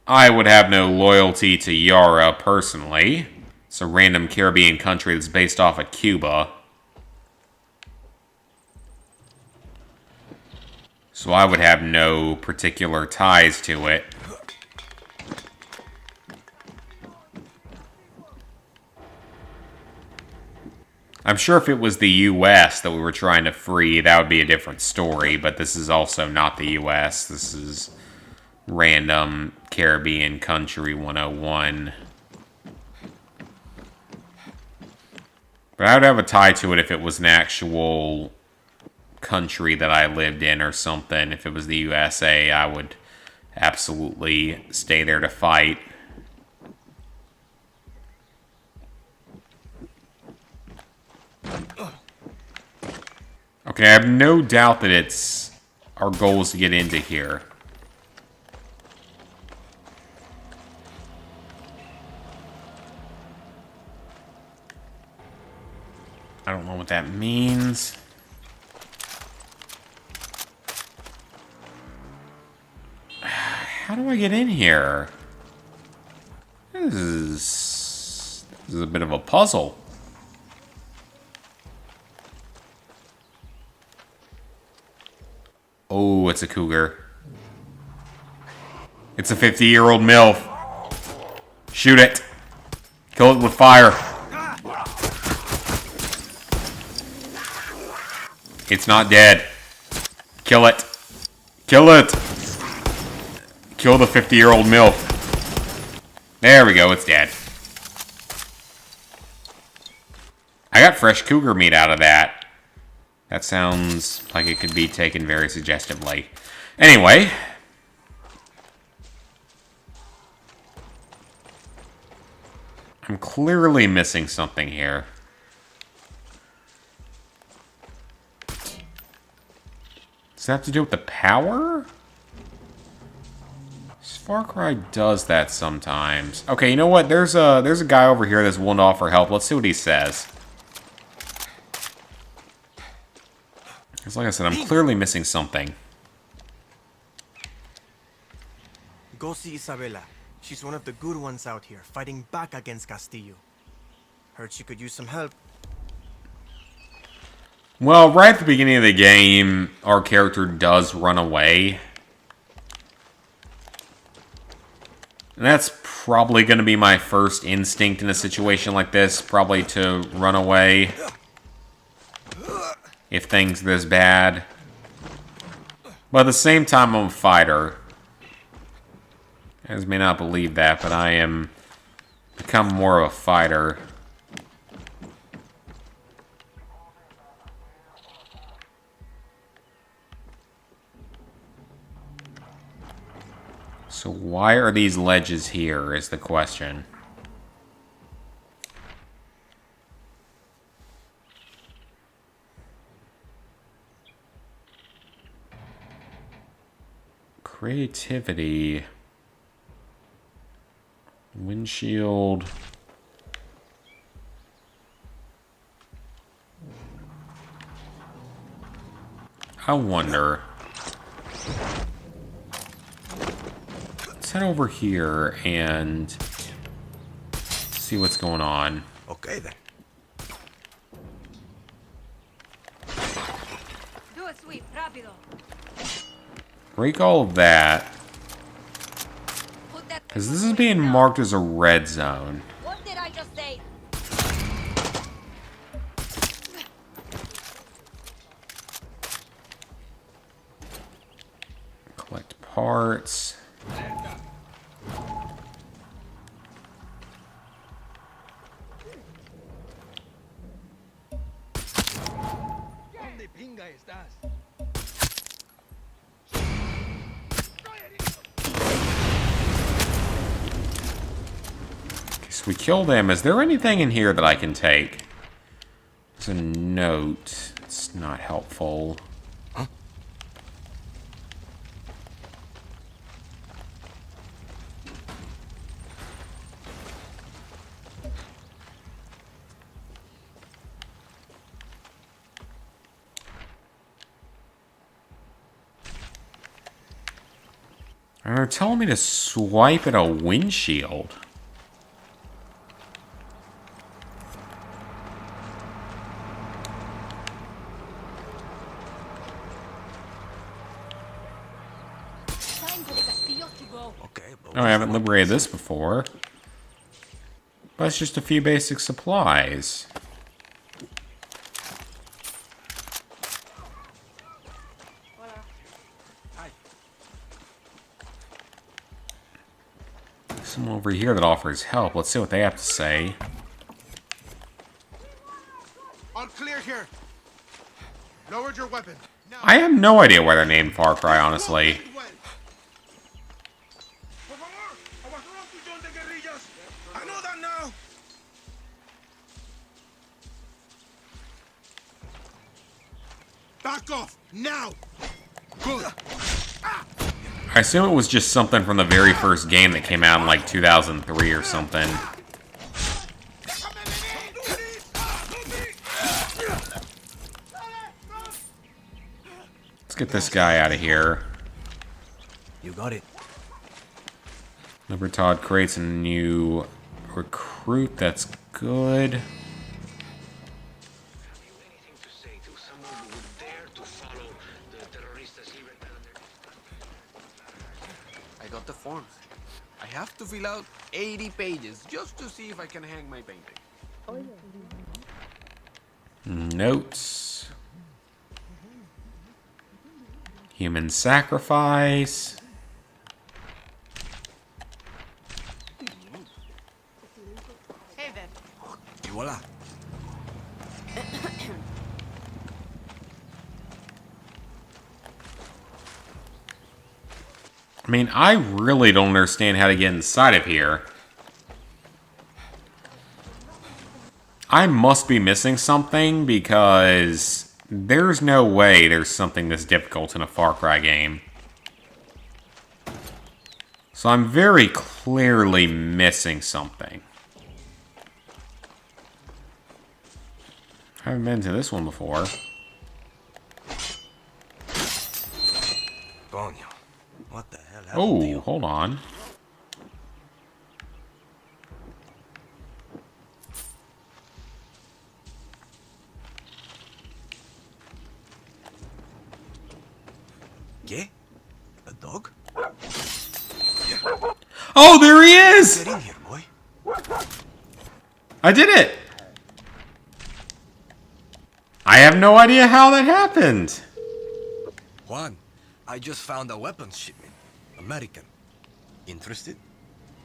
S2: I would have no loyalty to Yara personally. It's a random Caribbean country that's based off of Cuba. So I would have no particular ties to it. I'm sure if it was the U.S. that we were trying to free, that would be a different story, but this is also not the U.S. This is random Caribbean country 101. But I would have a tie to it if it was an actual country that I lived in or something. If it was the USA, I would absolutely stay there to fight. Okay, I have no doubt that it's our goal is to get into here. I don't know what that means. How do I get in here? This is a bit of a puzzle. Oh, it's a cougar. It's a 50-year-old MILF. Shoot it. Kill it with fire. It's not dead. Kill it. Kill it. Kill the 50-year-old MILF. There we go, it's dead. I got fresh cougar meat out of that. That sounds like it could be taken very suggestively. Anyway. I'm clearly missing something here. Does that have to do with the power? Far Cry does that sometimes. Okay, you know what? There's a guy over here that's willing to offer help. Let's see what he says. Because like I said, I'm clearly missing something.
S5: Go see Isabella. She's one of the good ones out here, fighting back against Castillo. Heard she could use some help.
S2: Well, right at the beginning of the game, our character does run away. And that's probably going to be my first instinct in a situation like this, probably to run away. If things are this bad. But at the same time, I'm a fighter. You guys may not believe that, but I am become more of a fighter. So why are these ledges here is the question. Creativity. Windshield. I wonder. Let's head over here and see what's going on.
S5: Okay then.
S17: Do a sweep, rápido.
S2: Break all of that. Because this is being marked as a red zone.
S17: What did I just say?
S2: parts. So we killed him. Is there anything in here that I can take? There's a note. It's not helpful.
S5: Huh?
S2: They're telling me to swipe at a windshield. Oh, I haven't liberated this before. But it's just a few basic supplies. Someone over here that offers help. Let's see what they have to say.
S18: All clear here. Lowered your weapon.
S2: I have no idea why they're named Far Cry, honestly.
S18: I know that now. Back off now. Good.
S2: I assume it was just something from the very first game that came out in like 2003 or something. Let's get this guy out of here.
S5: You got it.
S2: Libertad creates a new recruit. That's good.
S1: I got the forms. I have to fill out 80 pages just to see if I can hang my painting.
S2: Notes. Human sacrifice.
S13: Hey there.
S5: Y voila.
S2: I mean, I really don't understand how to get inside of here. I must be missing something because there's no way there's something this difficult in a Far Cry game. So I'm very clearly missing something. I haven't been to this one before.
S5: Coño. What the hell happened to
S2: Oh,
S5: you?
S2: hold on.
S5: ¿Qué? A dog?
S2: Oh, there he is!
S5: Get in here, boy.
S2: I did it! I have no idea how that happened.
S5: Juan, I just found a weapons shipment. American. Interested?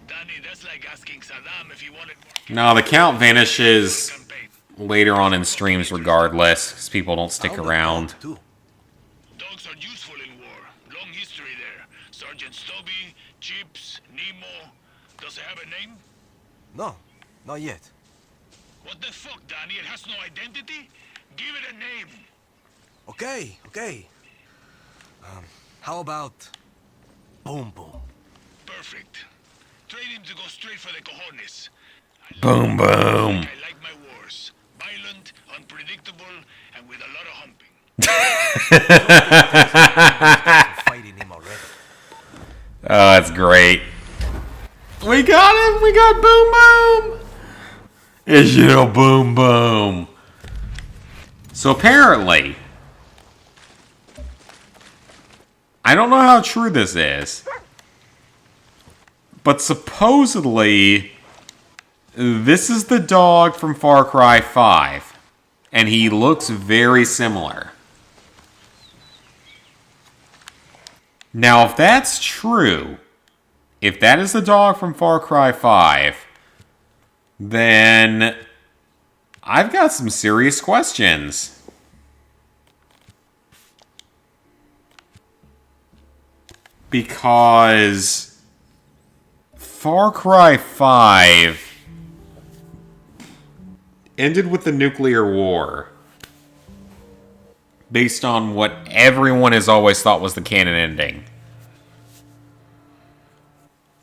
S12: Danny, that's like asking Saddam if he wanted
S2: No, the count vanishes later on in streams regardless, because people don't stick around.
S12: Dogs are useful in war. Long history there. Sergeant Stubby, Chips, Nemo. Does it have a name?
S5: No, not yet.
S12: What the fuck, Danny? It has no identity? Give it a name.
S5: Okay, okay. How about Boom Boom?
S12: Perfect. Trade him to go straight for the cojones.
S2: Boom, boom.
S12: I like my wars. Violent, unpredictable, and with a lot of humping.
S5: Fighting him already.
S2: Oh, that's great. We got him! We got Boom Boom! It's your Boom Boom. So apparently, I don't know how true this is, but supposedly, this is the dog from Far Cry 5, and he looks very similar. Now, if that's true, if that is the dog from Far Cry 5, then I've got some serious questions. Because Far Cry 5 ended with the nuclear war, based on what everyone has always thought was the canon ending.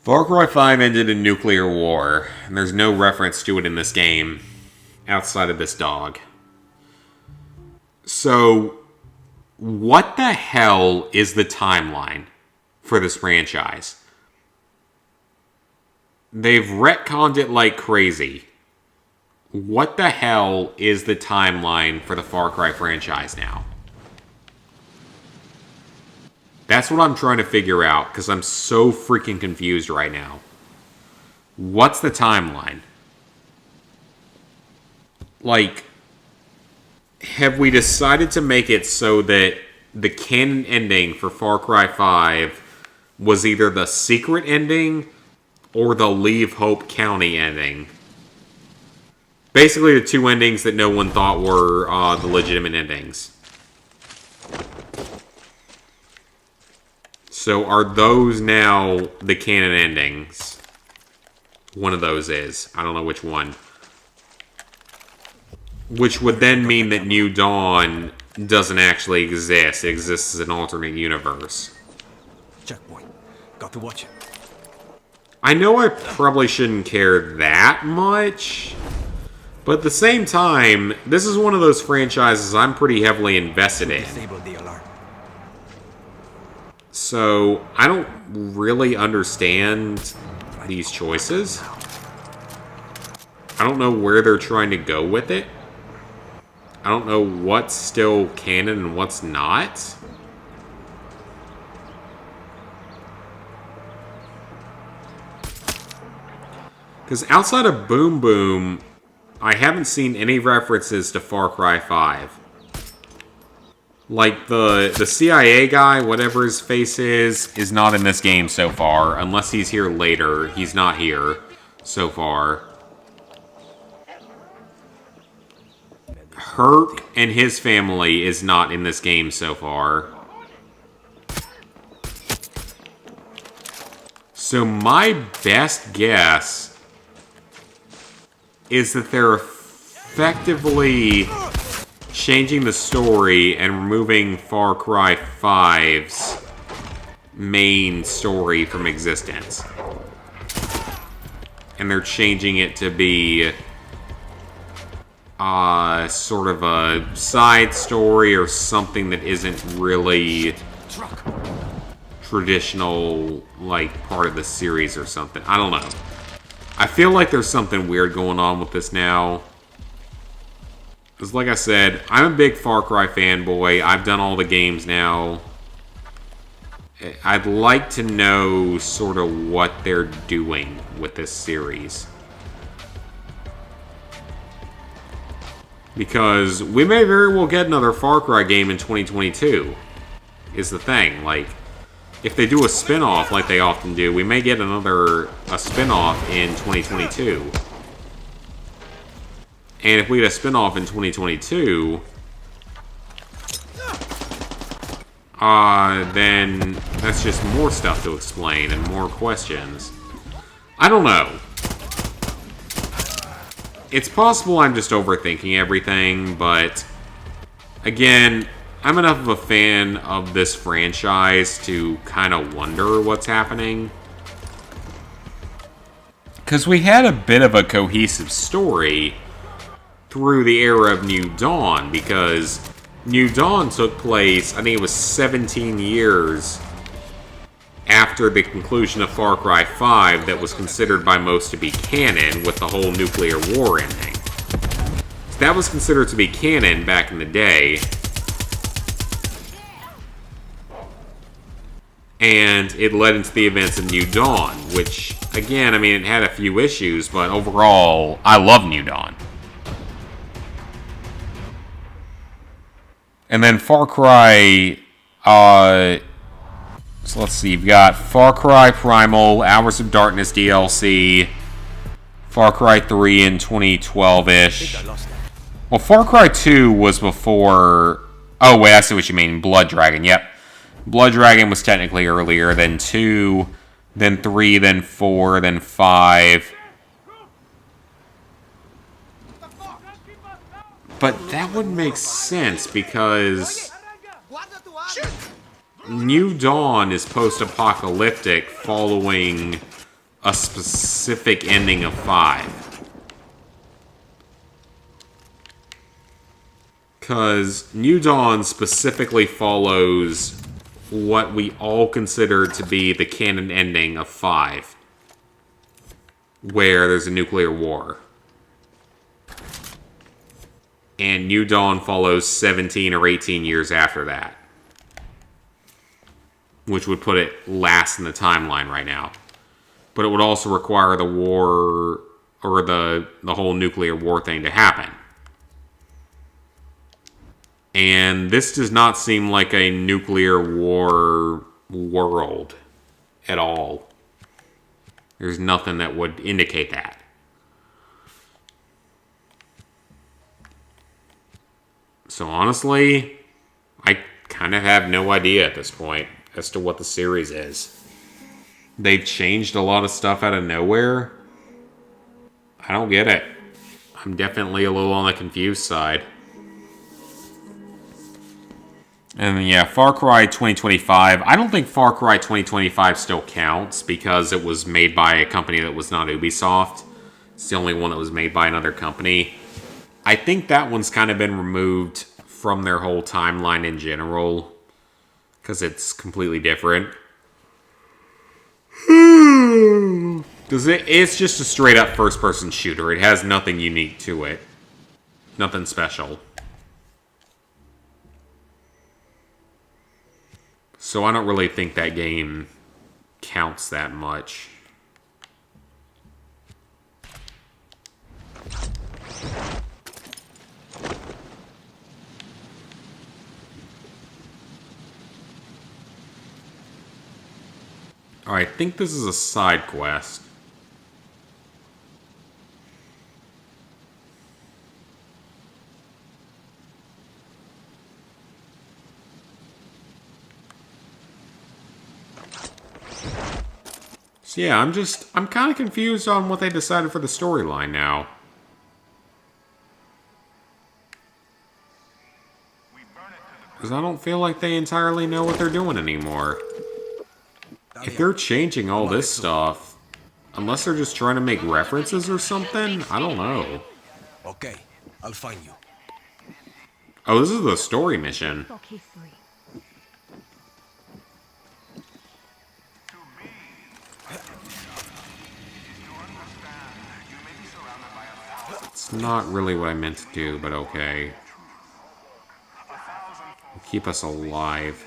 S2: Far Cry 5 ended in nuclear war, and there's no reference to it in this game outside of this dog. So, what the hell is the timeline for this franchise? They've retconned it like crazy. What the hell is the timeline for the Far Cry franchise now? That's what I'm trying to figure out, because I'm so freaking confused right now. What's the timeline? Like, have we decided to make it so that the canon ending for Far Cry 5 was either the secret ending or the Leave Hope County ending? Basically the two endings that no one thought were the legitimate endings. So are those now the canon endings? One of those is. I don't know which one. Which would then mean that New Dawn doesn't actually exist. It exists as an alternate universe.
S5: Checkpoint. Got to watch it.
S2: I know I probably shouldn't care that much, but at the same time, this is one of those franchises I'm pretty heavily invested in.
S5: Disable the alarm.
S2: So, I don't really understand these choices. I don't know where they're trying to go with it. I don't know what's still canon and what's not. Because outside of Boom Boom, I haven't seen any references to Far Cry 5. Like, the CIA guy, whatever his face is not in this game so far. Unless he's here later. He's not here so far. Herc and his family is not in this game so far. So my best guess is that they're effectively changing the story and removing Far Cry 5's main story from existence. And they're changing it to be sort of a side story or something that isn't really traditional, like, part of the series or something. I don't know. I feel like there's something weird going on with this now. Because, like I said, I'm a big Far Cry fanboy. I've done all the games now. I'd like to know sort of what they're doing with this series. Because we may very well get another Far Cry game in 2022, is the thing. Like, if they do a spin-off like they often do, we may get a spin-off in 2022. And if we get a spin-off in 2022, then that's just more stuff to explain and more questions. I don't know. It's possible I'm just overthinking everything, but again, I'm enough of a fan of this franchise to kind of wonder what's happening. Because we had a bit of a cohesive story through the era of New Dawn, because New Dawn took place, I think it was 17 years after the conclusion of Far Cry 5 that was considered by most to be canon with the whole nuclear war ending. So that was considered to be canon back in the day. And it led into the events of New Dawn, which, again, I mean, it had a few issues, but overall, I love New Dawn. And then Far Cry, So let's see, you've got Far Cry Primal, Hours of Darkness DLC, Far Cry 3 in 2012-ish. Well, Far Cry 2 was before... Oh, wait, I see what you mean. Blood Dragon, yep. Blood Dragon was technically earlier, then 2, then 3, then 4, then 5. But that would make sense because New Dawn is post-apocalyptic following a specific ending of 5. Because New Dawn specifically follows what we all consider to be the canon ending of 5, where there's a nuclear war. And New Dawn follows 17 or 18 years after that, which would put it last in the timeline right now. But it would also require the war, or the whole nuclear war thing to happen. And this does not seem like a nuclear war world at all. There's nothing that would indicate that. So honestly, I kind of have no idea at this point as to what the series is. They've changed a lot of stuff out of nowhere. I don't get it. I'm definitely a little on the confused side. And yeah, Far Cry 2025. I don't think Far Cry 2025 still counts because it was made by a company that was not Ubisoft. It's the only one that was made by another company. I think that one's kind of been removed from their whole timeline in general because it's completely different. Because it's just a straight up first person shooter. It has nothing unique to it. Nothing special. So I don't really think that game counts that much. Alright, I think this is a side quest. So yeah, I'm kind of confused on what they decided for the storyline now. Because I don't feel like they entirely know what they're doing anymore. If they're changing all this stuff, unless they're just trying to make references or something, I don't know.
S5: Okay, I'll find you.
S2: Oh, this is the story mission. It's not really what I meant to do, but okay. Keep us alive.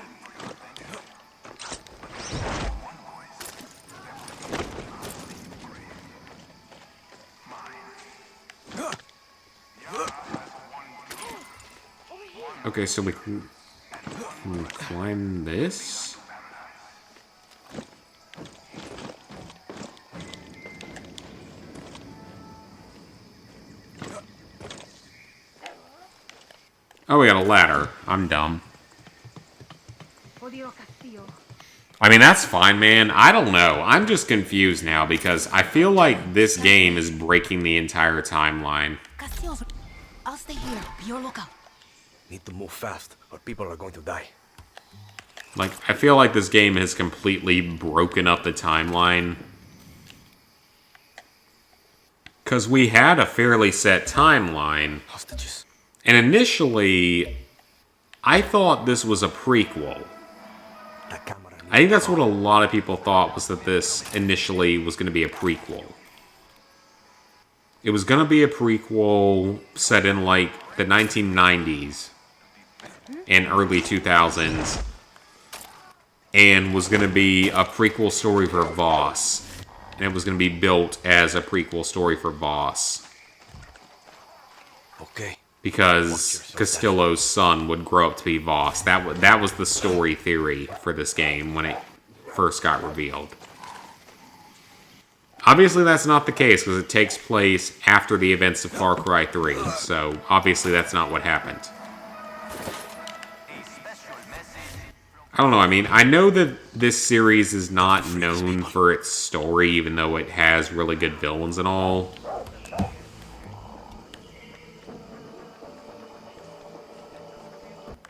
S2: Okay, so we can climb this? Oh, we got a ladder. I'm dumb. I mean, that's fine, man. I don't know. I'm just confused now because I feel like this game is breaking the entire timeline.
S13: I'll stay here. Be your lookout.
S5: Need to move fast, or people are going to die.
S2: Like, I feel like this game has completely broken up the timeline. Because we had a fairly set timeline.
S5: Hostages.
S2: And initially, I thought this was a prequel. I think that's what a lot of people thought, was that this initially was going to be a prequel. It was going to be a prequel set in, like, the 1990s and early 2000s. And was going to be a prequel story for Voss. And it was going to be built as a prequel story for Voss.
S5: Okay.
S2: Because Castillo's son would grow up to be Voss. That was the story theory for this game when it first got revealed. Obviously, that's not the case because it takes place after the events of Far Cry 3, so obviously that's not what happened. I don't know, I mean, I know that this series is not known for its story, even though it has really good villains and all.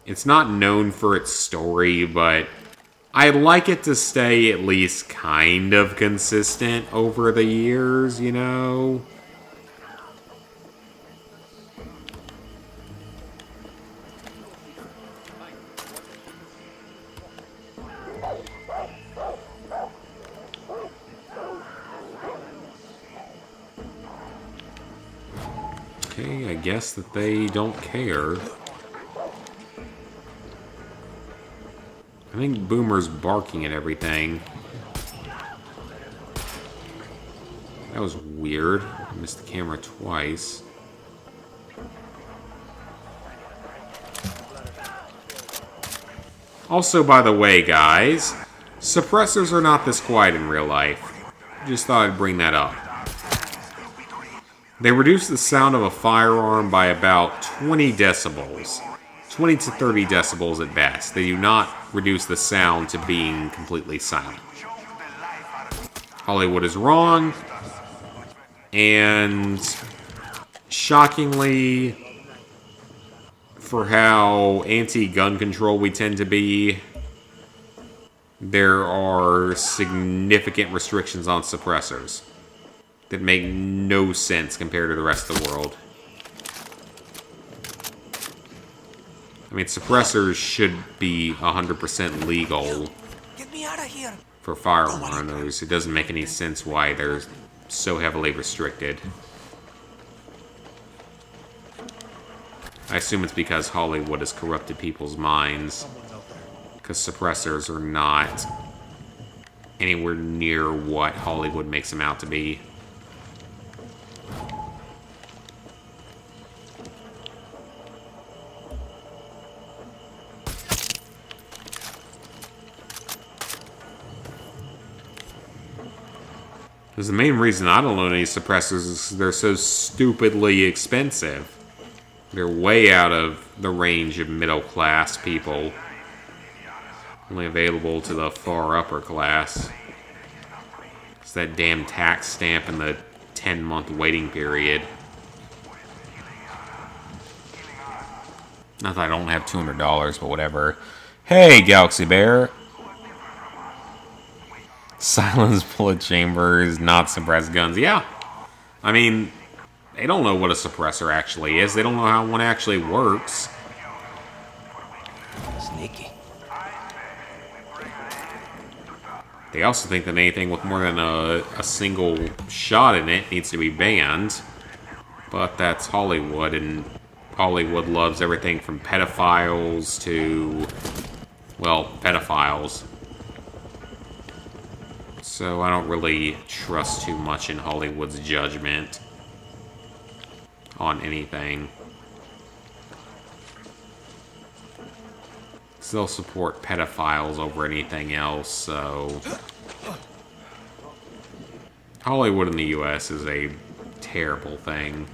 S2: It's not known for its story, but I'd like it to stay at least kind of consistent over the years, you know? Okay, I guess that they don't care. I think Boomer's barking at everything. That was weird. I missed the camera twice. Also, by the way, guys, suppressors are not this quiet in real life. Just thought I'd bring that up. They reduce the sound of a firearm by about 20 decibels. 20 to 30 decibels at best. They do not reduce the sound to being completely silent. Hollywood is wrong. And shockingly, for how anti-gun control we tend to be, there are significant restrictions on suppressors that make no sense compared to the rest of the world. I mean, suppressors should be 100% legal for firearms. It doesn't make any sense why they're so heavily restricted. I assume it's because Hollywood has corrupted people's minds. Because suppressors are not anywhere near what Hollywood makes them out to be. Because the main reason I don't own any suppressors is they're so stupidly expensive. They're way out of the range of middle-class people. Only available to the far upper class. It's that damn tax stamp and the 10-month waiting period. Not that I don't have $200, but whatever. Hey, Galaxy Bear! Silenced bullet chambers, not suppressed guns. Yeah. I mean, they don't know what a suppressor actually is. They don't know how one actually works.
S5: Sneaky.
S2: They also think that anything with more than a single shot in it needs to be banned. But that's Hollywood, and Hollywood loves everything from pedophiles to, well, pedophiles. So I don't really trust too much in Hollywood's judgment on anything. They'll support pedophiles over anything else, so Hollywood in the US is a terrible thing.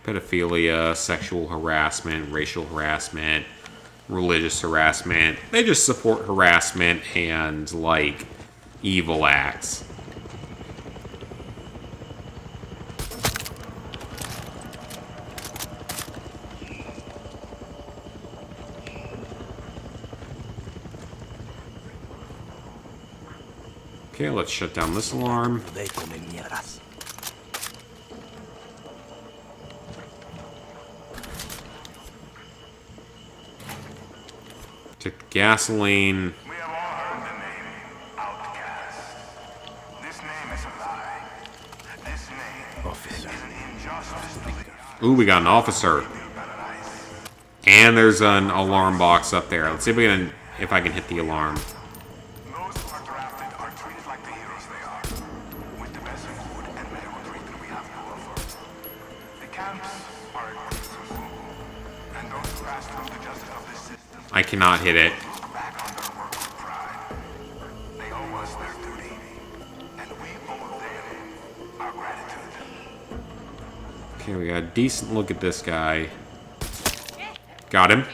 S2: Pedophilia, sexual harassment, racial harassment, religious harassment. They just support harassment and, like, evil acts. Okay, let's shut down this alarm. Take the gasoline.
S3: We have all heard the name Outcast. This name is a lie. This name is an injustice to the
S2: Ooh, we got an officer. And there's an alarm box up there. Let's see if I can hit the alarm.
S3: Those who are drafted are treated like the heroes they are, with the best food and medical treatment we have to offer. The camps are a place of food, and those who pass through the justice of this system.
S2: I cannot hit it. Okay, we got a decent look at this guy. Got him.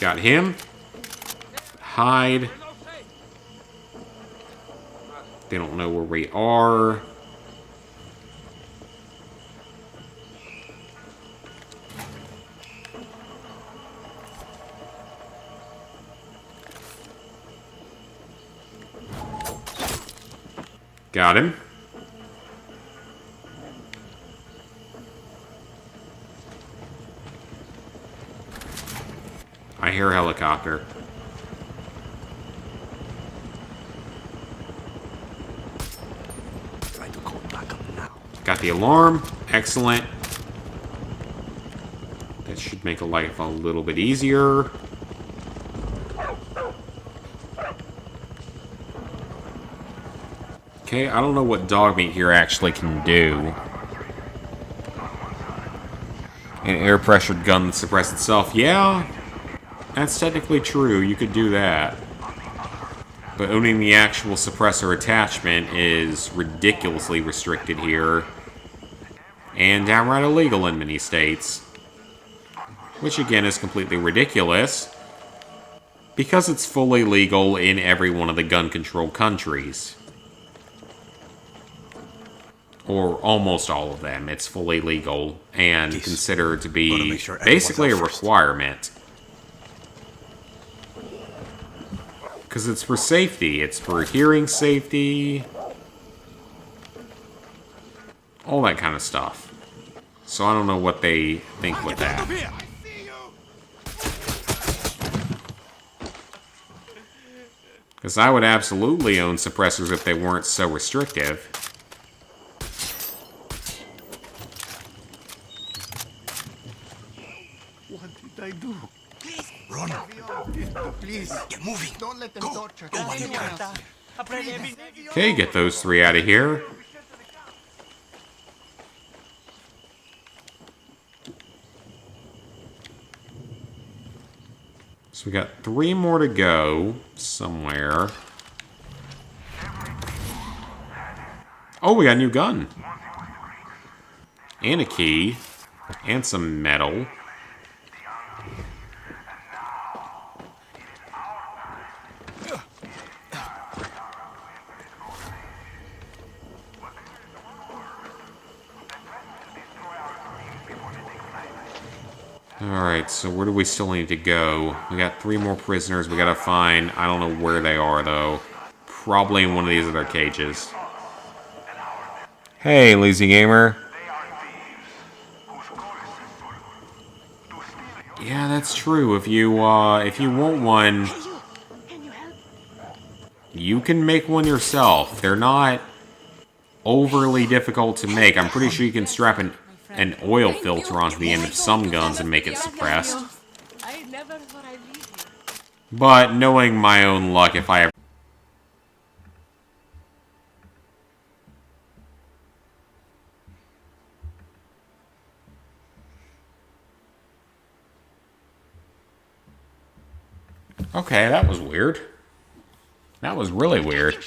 S2: Got him. Hide. They don't know where we are. Got him. I hear a helicopter.
S5: Try to call back up now.
S2: Got the alarm. Excellent. That should make life a little bit easier. Okay, I don't know what dog meat here actually can do. An air pressured gun that suppresses itself. Yeah, that's technically true. You could do that. But owning the actual suppressor attachment is ridiculously restricted here. And downright illegal in many states. Which again is completely ridiculous. Because it's fully legal in every one of the gun-controlled countries. Or almost all of them. It's fully legal and considered to be basically a requirement. Because it's for safety. It's for hearing safety. All that kind of stuff. So I don't know what they think with that. Because I would absolutely own suppressors if they weren't so restrictive.
S12: What did I do?
S18: Run. Please.
S12: Get moving.
S18: Don't let them torture.
S12: Go on,
S2: Okay, get those three out of here. So we got 3 more to go somewhere. Oh, we got a new gun. And a key. And some metal. Alright, so where do we still need to go? We got 3 more prisoners we gotta find. I don't know where they are, though. Probably in one of these other cages. Hey, Lazy Gamer. Yeah, that's true. If you want one, you can make one yourself. They're not overly difficult to make. I'm pretty sure you can strap an oil filter onto the end of some guns and make it suppressed. But knowing my own luck, if I ever... Okay, that was weird. That was really weird.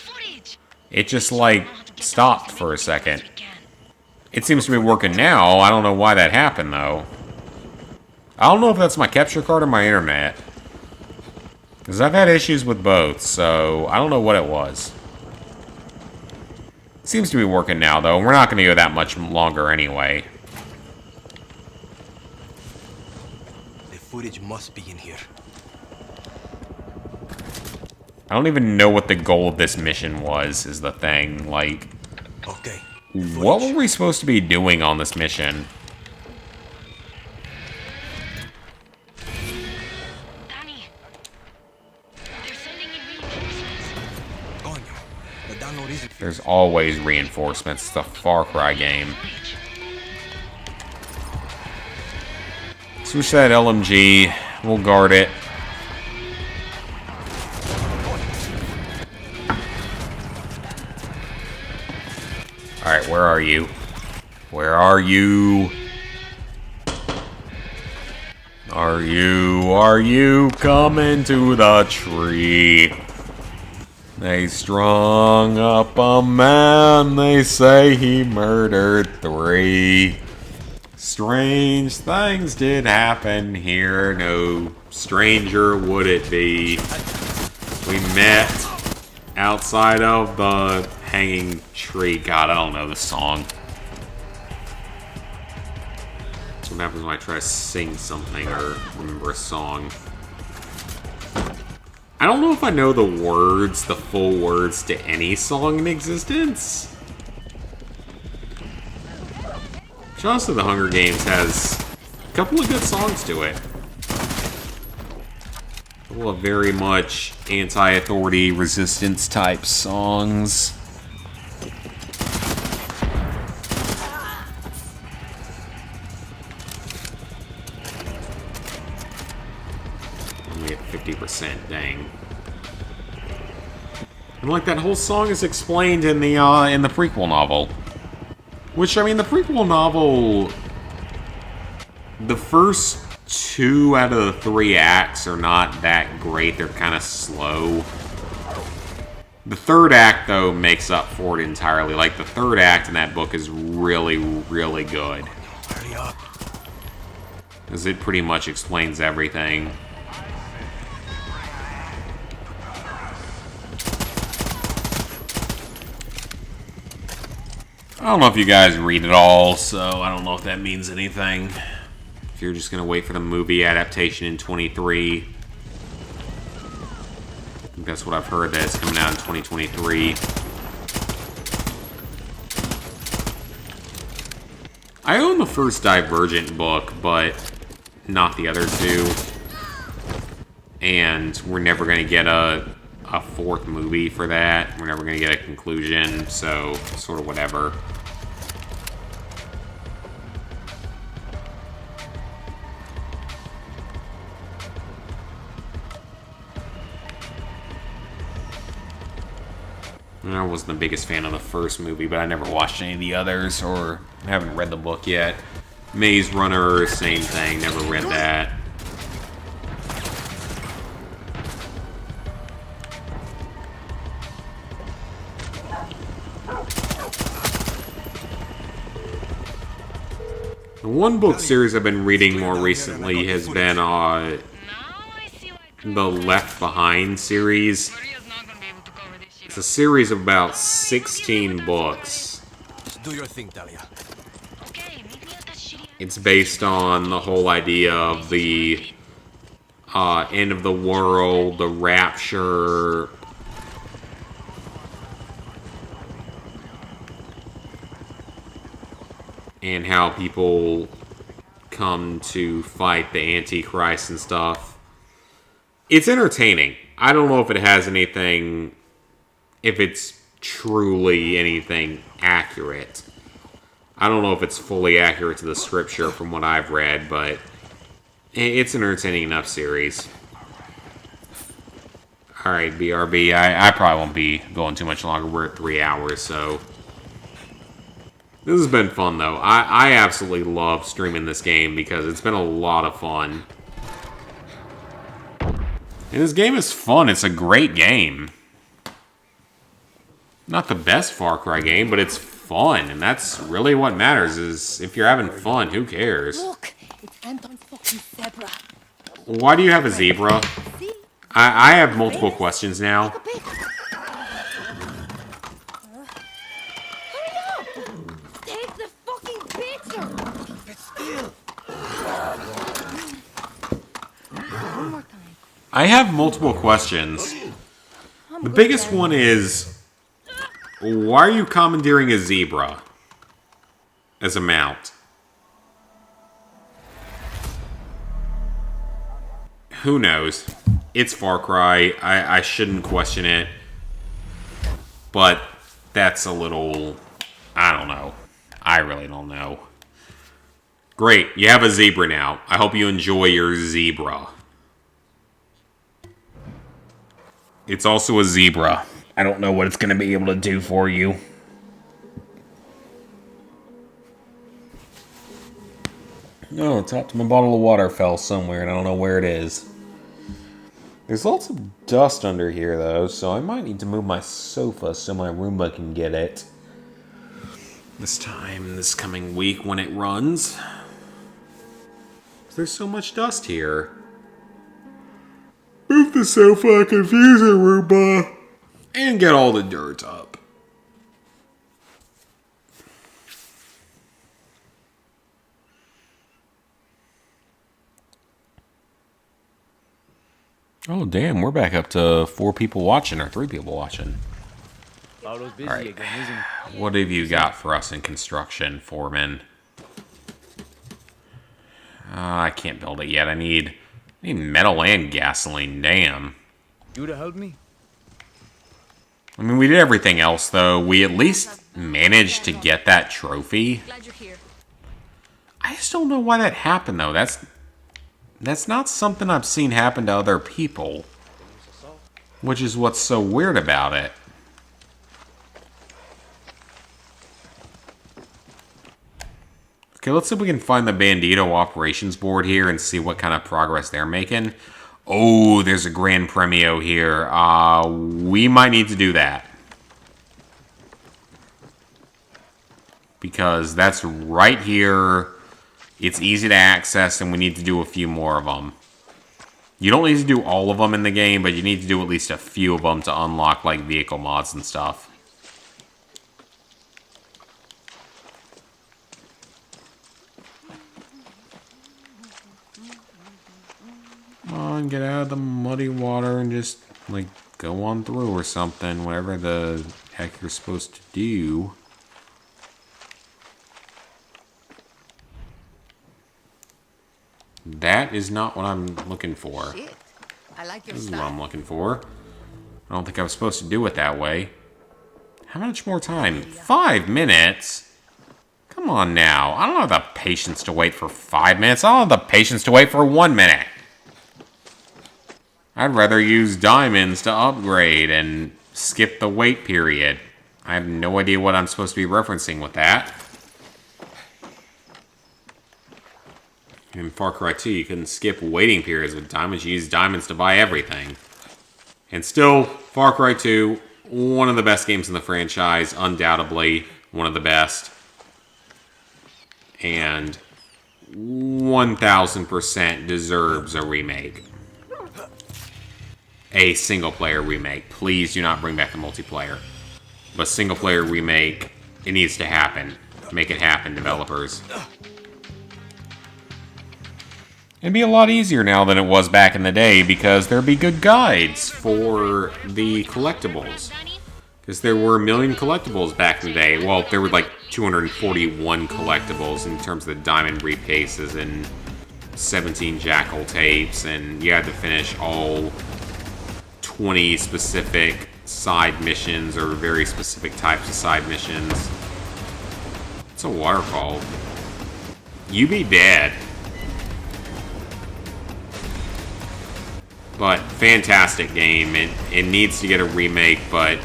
S2: It just, like, stopped for a second. It seems to be working now. I don't know why that happened, though. I don't know if that's my capture card or my internet. Because I've had issues with both, so I don't know what it was. Seems to be working now, though. We're not going to go that much longer anyway.
S5: The footage must be in here.
S2: I don't even know what the goal of this mission was, is the thing. Like,
S5: okay.
S2: What were we supposed to be doing on this mission? There's always reinforcements. It's a Far Cry game. Switch that LMG. We'll guard it. Alright, where are you? Where are you? Are you coming to the tree? They strung up a man, they say he murdered 3. Strange things did happen here, no stranger would it be. We met outside of the hanging tree. God, I don't know the song. What happens when I try to sing something or remember a song? I don't know if I know the words, the full words to any song in existence. Just The Hunger Games has a couple of good songs to it. A couple of very much anti-authority resistance type songs. Only at 50%, dang. And like that whole song is explained in the prequel novel. Which, I mean, the prequel novel, the first 2 out of the 3 acts are not that great. They're kind of slow. The 3rd act, though, makes up for it entirely. Like, the 3rd act in that book is really, really good.
S5: Hurry up.
S2: Because it pretty much explains everything. I don't know if you guys read it all, so I don't know if that means anything. If you're just going to wait for the movie adaptation in 23. I think that's what I've heard, that it's coming out in 2023. I own the first Divergent book, but not the other 2. And we're never going to get a 4th movie for that. We're never going to get a conclusion, so sort of whatever. I wasn't the biggest fan of the first movie, but I never watched any of the others, or haven't read the book yet. Maze Runner, same thing, never read that. The one book series I've been reading more recently has been the Left Behind series. It's a series of about 16 books.
S5: Do your thing, Talia.
S2: It's based on the whole idea of the end of the world, the rapture, and how people come to fight the Antichrist and stuff. It's entertaining. I don't know if it has anything, if it's truly anything accurate. I don't know if it's fully accurate to the scripture from what I've read, but it's an entertaining enough series. Alright, BRB, I probably won't be going too much longer. We're at 3 hours, so... This has been fun, though. I absolutely love streaming this game because it's been a lot of fun. And this game is fun. It's a great game. Not the best Far Cry game, but it's fun. And that's really what matters, is if you're having fun, who cares?
S13: Look, it's Anton's fucking zebra.
S2: Why do you have a zebra? I have multiple questions now.
S13: Take the fucking picture! Keep it still! One more time.
S2: I have multiple questions. The biggest one is, why are you commandeering a zebra as a mount? Who knows? It's Far Cry. I shouldn't question it. But that's a little... I don't know. I really don't know. Great. You have a zebra now. I hope you enjoy your zebra. It's also a zebra. I don't know what it's going to be able to do for you. Oh, top to my bottle of water fell somewhere, and I don't know where it is. There's lots of dust under here, though, so I might need to move my sofa so my Roomba can get it. This coming week when it runs. There's so much dust here. Move the sofa, confuse the Roomba, and get all the dirt up. Oh, damn, we're back up to 4 people watching, or 3 people watching.
S6: Paulo's busy
S2: Alright,
S6: again,
S2: what have you got for us in construction, Foreman? I can't build it yet. I need metal and gasoline, damn.
S6: You to help me?
S2: I mean, we did everything else, though. We at least managed to get that trophy.
S4: Glad you're here.
S2: I just don't know why that happened, though. That's not something I've seen happen to other people. Which is what's so weird about it. Okay, let's see if we can find the Bandito operations board here and see what kind of progress they're making. Oh, there's a Gran Premio here. We might need to do that. Because that's right here. It's easy to access, and we need to do a few more of them. You don't need to do all of them in the game, but you need to do at least a few of them to unlock, like, vehicle mods and stuff. Come on, get out of the muddy water and just, like, go on through or something. Whatever the heck you're supposed to do. That is not what I'm looking for.
S19: Shit. I like your
S2: This is what
S19: style.
S2: I'm looking for. I don't think I was supposed to do it that way. How much more time? 5 minutes? Come on now. I don't have the patience to wait for 5 minutes. I don't have the patience to wait for 1 minute. I'd rather use diamonds to upgrade and skip the wait period. I have no idea what I'm supposed to be referencing with that. In Far Cry 2, you couldn't skip waiting periods with diamonds. You used diamonds to buy everything. And still, Far Cry 2, one of the best games in the franchise. Undoubtedly, one of the best. And 1000% deserves a remake. A single-player remake. Please do not bring back the multiplayer. But single-player remake, it needs to happen. Make it happen, developers. It'd be a lot easier now than it was back in the day because there'd be good guides for the collectibles. Because there were 1 million collectibles back in the day. Well, there were like 241 collectibles in terms of the diamond briefcases and 17 jackal tapes, and you had to finish all 20 specific side missions or very specific types of side missions. It's a waterfall. You be dead. But fantastic game. It needs to get a remake, but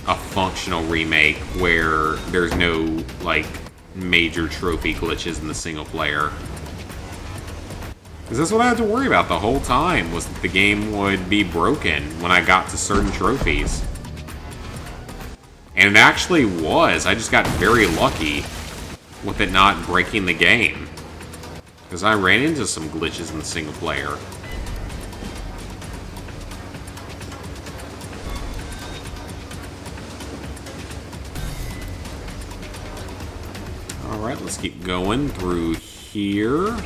S2: a functional remake where there's no like major trophy glitches in the single player. Because that's what I had to worry about the whole time, was that the game would be broken when I got to certain trophies. And it actually was. I just got very lucky with it not breaking the game. Because I ran into some glitches in the single player. Alright, let's keep going through here.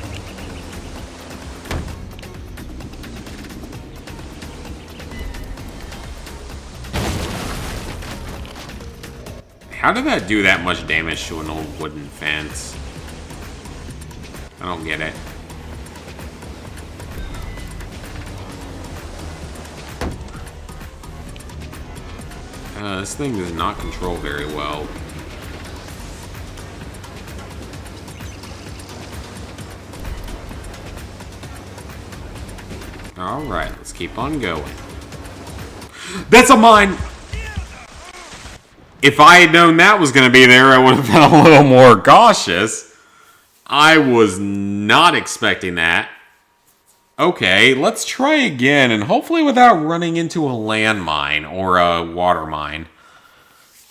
S2: How did that do that much damage to an old wooden fence? I don't get it. This thing does not control very well. Alright, let's keep on going. That's a mine! If I had known that was going to be there, I would have been a little more cautious. I was not expecting that. Okay, let's try again, and hopefully without running into a landmine or a water mine.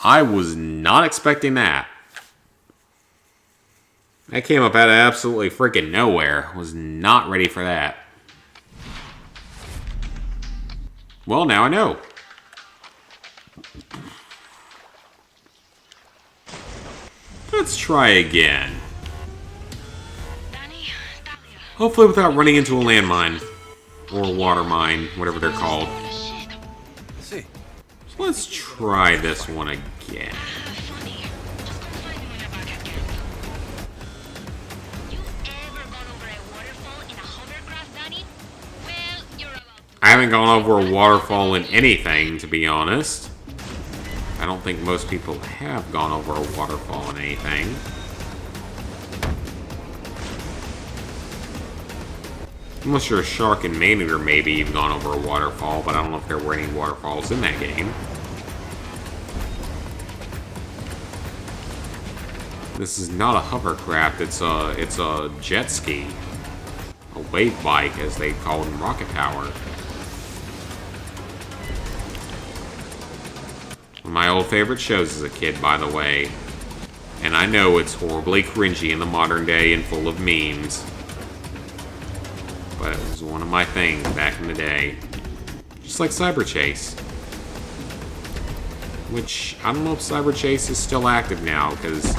S2: I was not expecting that. That came up out of absolutely freaking nowhere. Was not ready for that. Well, now I know. Let's try again. Hopefully without running into a landmine. Or a water mine, whatever they're called. So let's try this one again. I haven't gone over a waterfall in anything, to be honest. I don't think most people have gone over a waterfall in anything. Unless you're a shark and man-eater, maybe you've gone over a waterfall, but I don't know if there were any waterfalls in that game. This is not a hovercraft, it's a jet ski. A wave bike, as they call it in Rocket Power. One of my old favorite shows as a kid, by the way. And I know it's horribly cringy in the modern day and full of memes. But it was one of my things back in the day. Just like Cyber Chase. Which, I don't know if Cyber Chase is still active now, because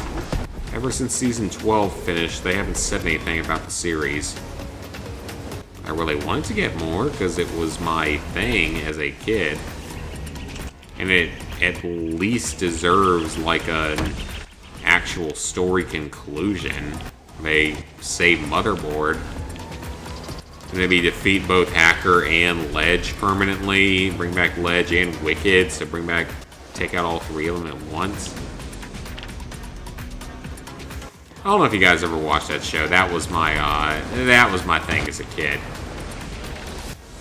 S2: ever since Season 12 finished, they haven't said anything about the series. I really wanted to get more, because it was my thing as a kid. And it at least deserves, like, an actual story conclusion. They save Motherboard. Maybe defeat both Hacker and Ledge permanently. Bring back Ledge and Wicked, so take out all three of them at once. I don't know if you guys ever watched that show. That was my thing as a kid.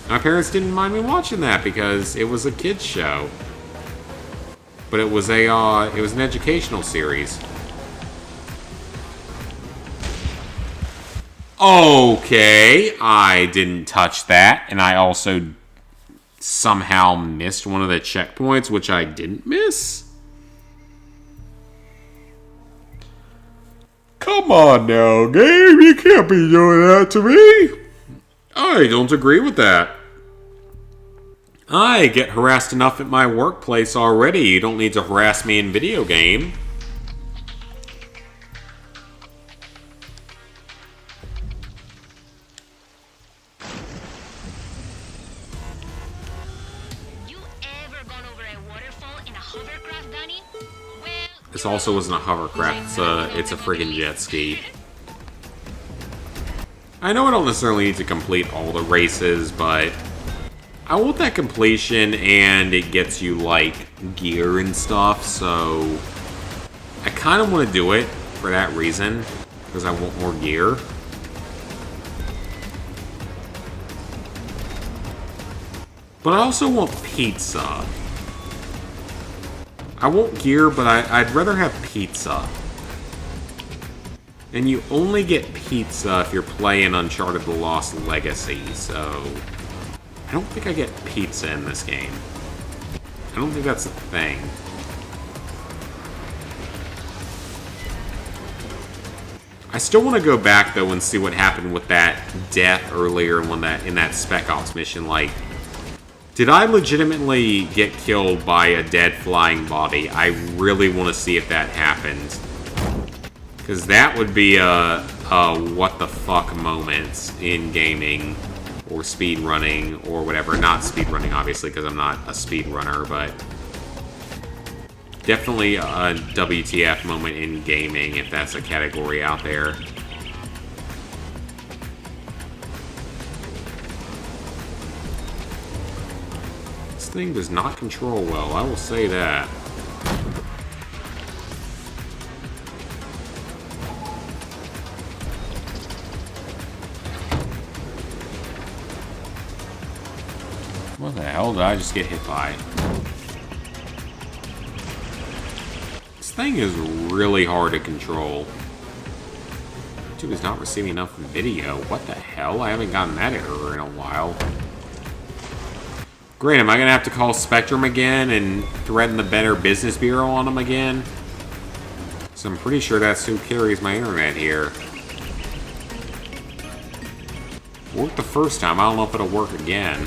S2: My parents didn't mind me watching that because it was a kids show. But it was an educational series. Okay, I didn't touch that, and I also somehow missed one of the checkpoints, which I didn't miss. Come on now, game, you can't be doing that to me. I don't agree with that. I get harassed enough at my workplace already. You don't need to harass me in video game. This also isn't a hovercraft, it's a friggin' jet ski. I know I don't necessarily need to complete all the races, but I want that completion, and it gets you, like, gear and stuff, so I kind of want to do it for that reason, because I want more gear. But I also want pizza. I want gear, but I'd rather have pizza. And you only get pizza if you're playing Uncharted The Lost Legacy, so I don't think I get pizza in this game. I don't think that's a thing. I still want to go back, though, and see what happened with that death earlier in that Spec Ops mission. Like, did I legitimately get killed by a dead flying body? I really want to see if that happened. Because that would be a what the fuck moment in gaming. Or speed running, or whatever. Not speed running, obviously, because I'm not a speed runner, but definitely a WTF moment in gaming, if that's a category out there. This thing does not control well, I will say that. What the hell did I just get hit by? This thing is really hard to control. YouTube is not receiving enough video. What the hell? I haven't gotten that error in a while. Great, am I going to have to call Spectrum again and threaten the Better Business Bureau on them again? So I'm pretty sure that's who carries my internet here. Worked the first time, I don't know if it'll work again.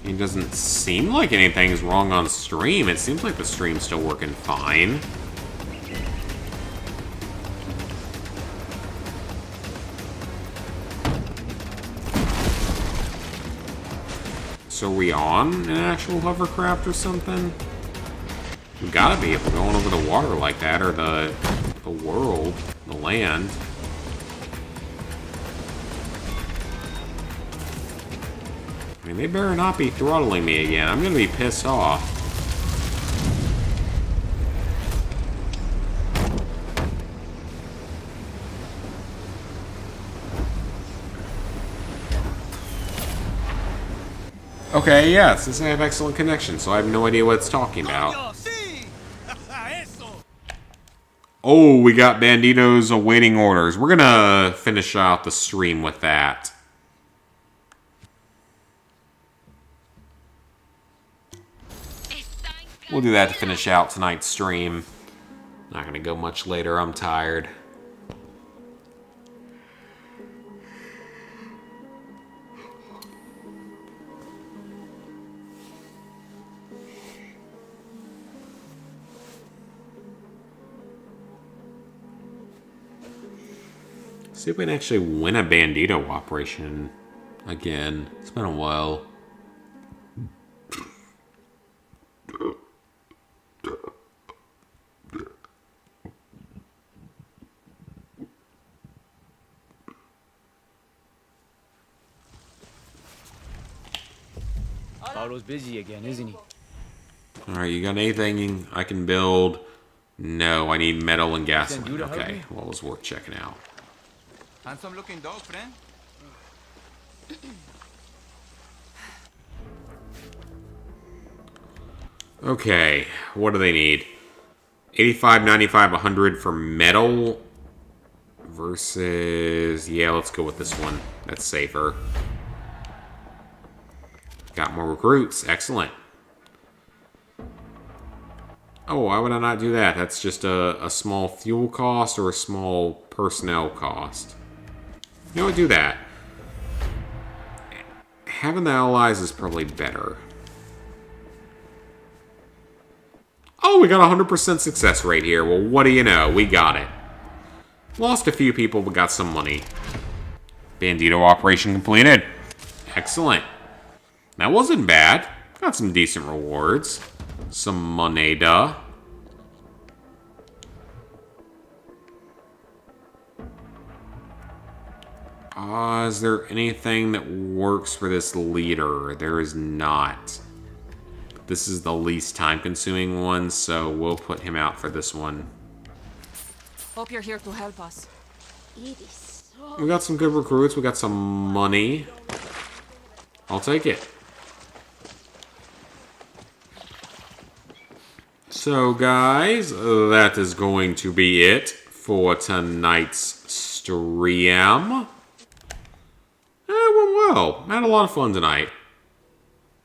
S2: It doesn't seem like anything's wrong on stream. It seems like the stream's still working fine. So are we on an actual hovercraft or something? We gotta be if we're going over the water like that, or the world, the land. I mean, they better not be throttling me again. I'm gonna be pissed off. Okay, yeah, since I have excellent connection, so I have no idea what it's talking about. Oh, we got Banditos awaiting orders. We're gonna finish out the stream with that. We'll do that to finish out tonight's stream. Not gonna go much later, I'm tired. See if we can actually win a Bandito operation again. It's been a while.
S6: Paulo's busy again, isn't he?
S2: Alright, you got anything I can build? No, I need metal and gasoline.
S6: you to help
S2: Okay,
S6: me?
S2: well, it was worth checking out.
S16: Handsome looking dog, friend.
S2: Okay, what do they need? 85, 95, 100 for metal versus... Yeah, let's go with this one. That's safer. Got more recruits. Excellent. Oh, why would I not do that? That's just a small fuel cost or a small personnel cost. You know what? Do that. Having the allies is probably better. Oh, we got a 100% success rate here. Well, what do you know? We got it. Lost a few people, but got some money. Bandito operation completed. Excellent. That wasn't bad. Got some decent rewards. Some moneda. Is there anything that works for this leader? There is not. This is the least time-consuming one, so we'll put him out for this one.
S15: Hope you're here to help us.
S13: It is so...
S2: We got some good recruits. We got some money. I'll take it. So, guys, that is going to be it for tonight's stream. It went well. I had a lot of fun tonight.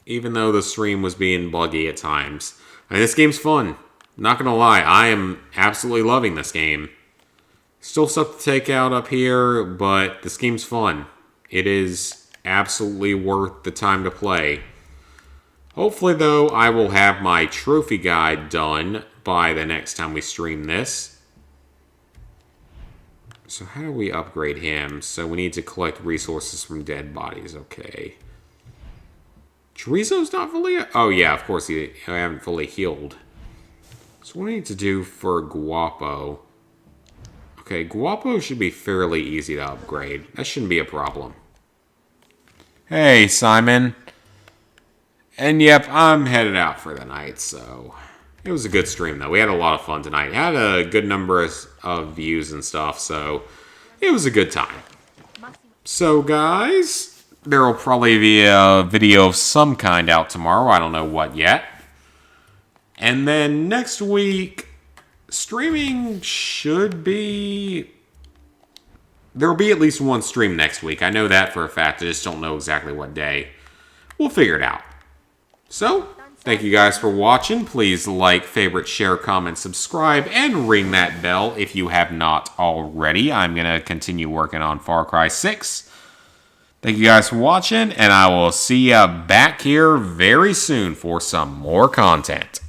S2: Even though the stream was being buggy at times. And this game's fun. Not gonna lie, I am absolutely loving this game. Still stuff to take out up here, but this game's fun. It is absolutely worth the time to play. Hopefully, though, I will have my trophy guide done by the next time we stream this. So how do we upgrade him? So we need to collect resources from dead bodies. Okay. Chorizo's not fully... Oh, yeah, of course, I haven't fully healed. So what do I need to do for Guapo? Okay, Guapo should be fairly easy to upgrade. That shouldn't be a problem. Hey, Simon. And yep, I'm headed out for the night, so... It was a good stream, though. We had a lot of fun tonight. Had a good number of views and stuff, so... it was a good time. So, guys, there will probably be a video of some kind out tomorrow. I don't know what yet. And then next week, streaming should be... There will be at least one stream next week. I know that for a fact. I just don't know exactly what day. We'll figure it out. So, thank you guys for watching. Please like, favorite, share, comment, subscribe, and ring that bell if you have not already. I'm going to continue working on Far Cry 6. Thank you guys for watching, and I will see you back here very soon for some more content.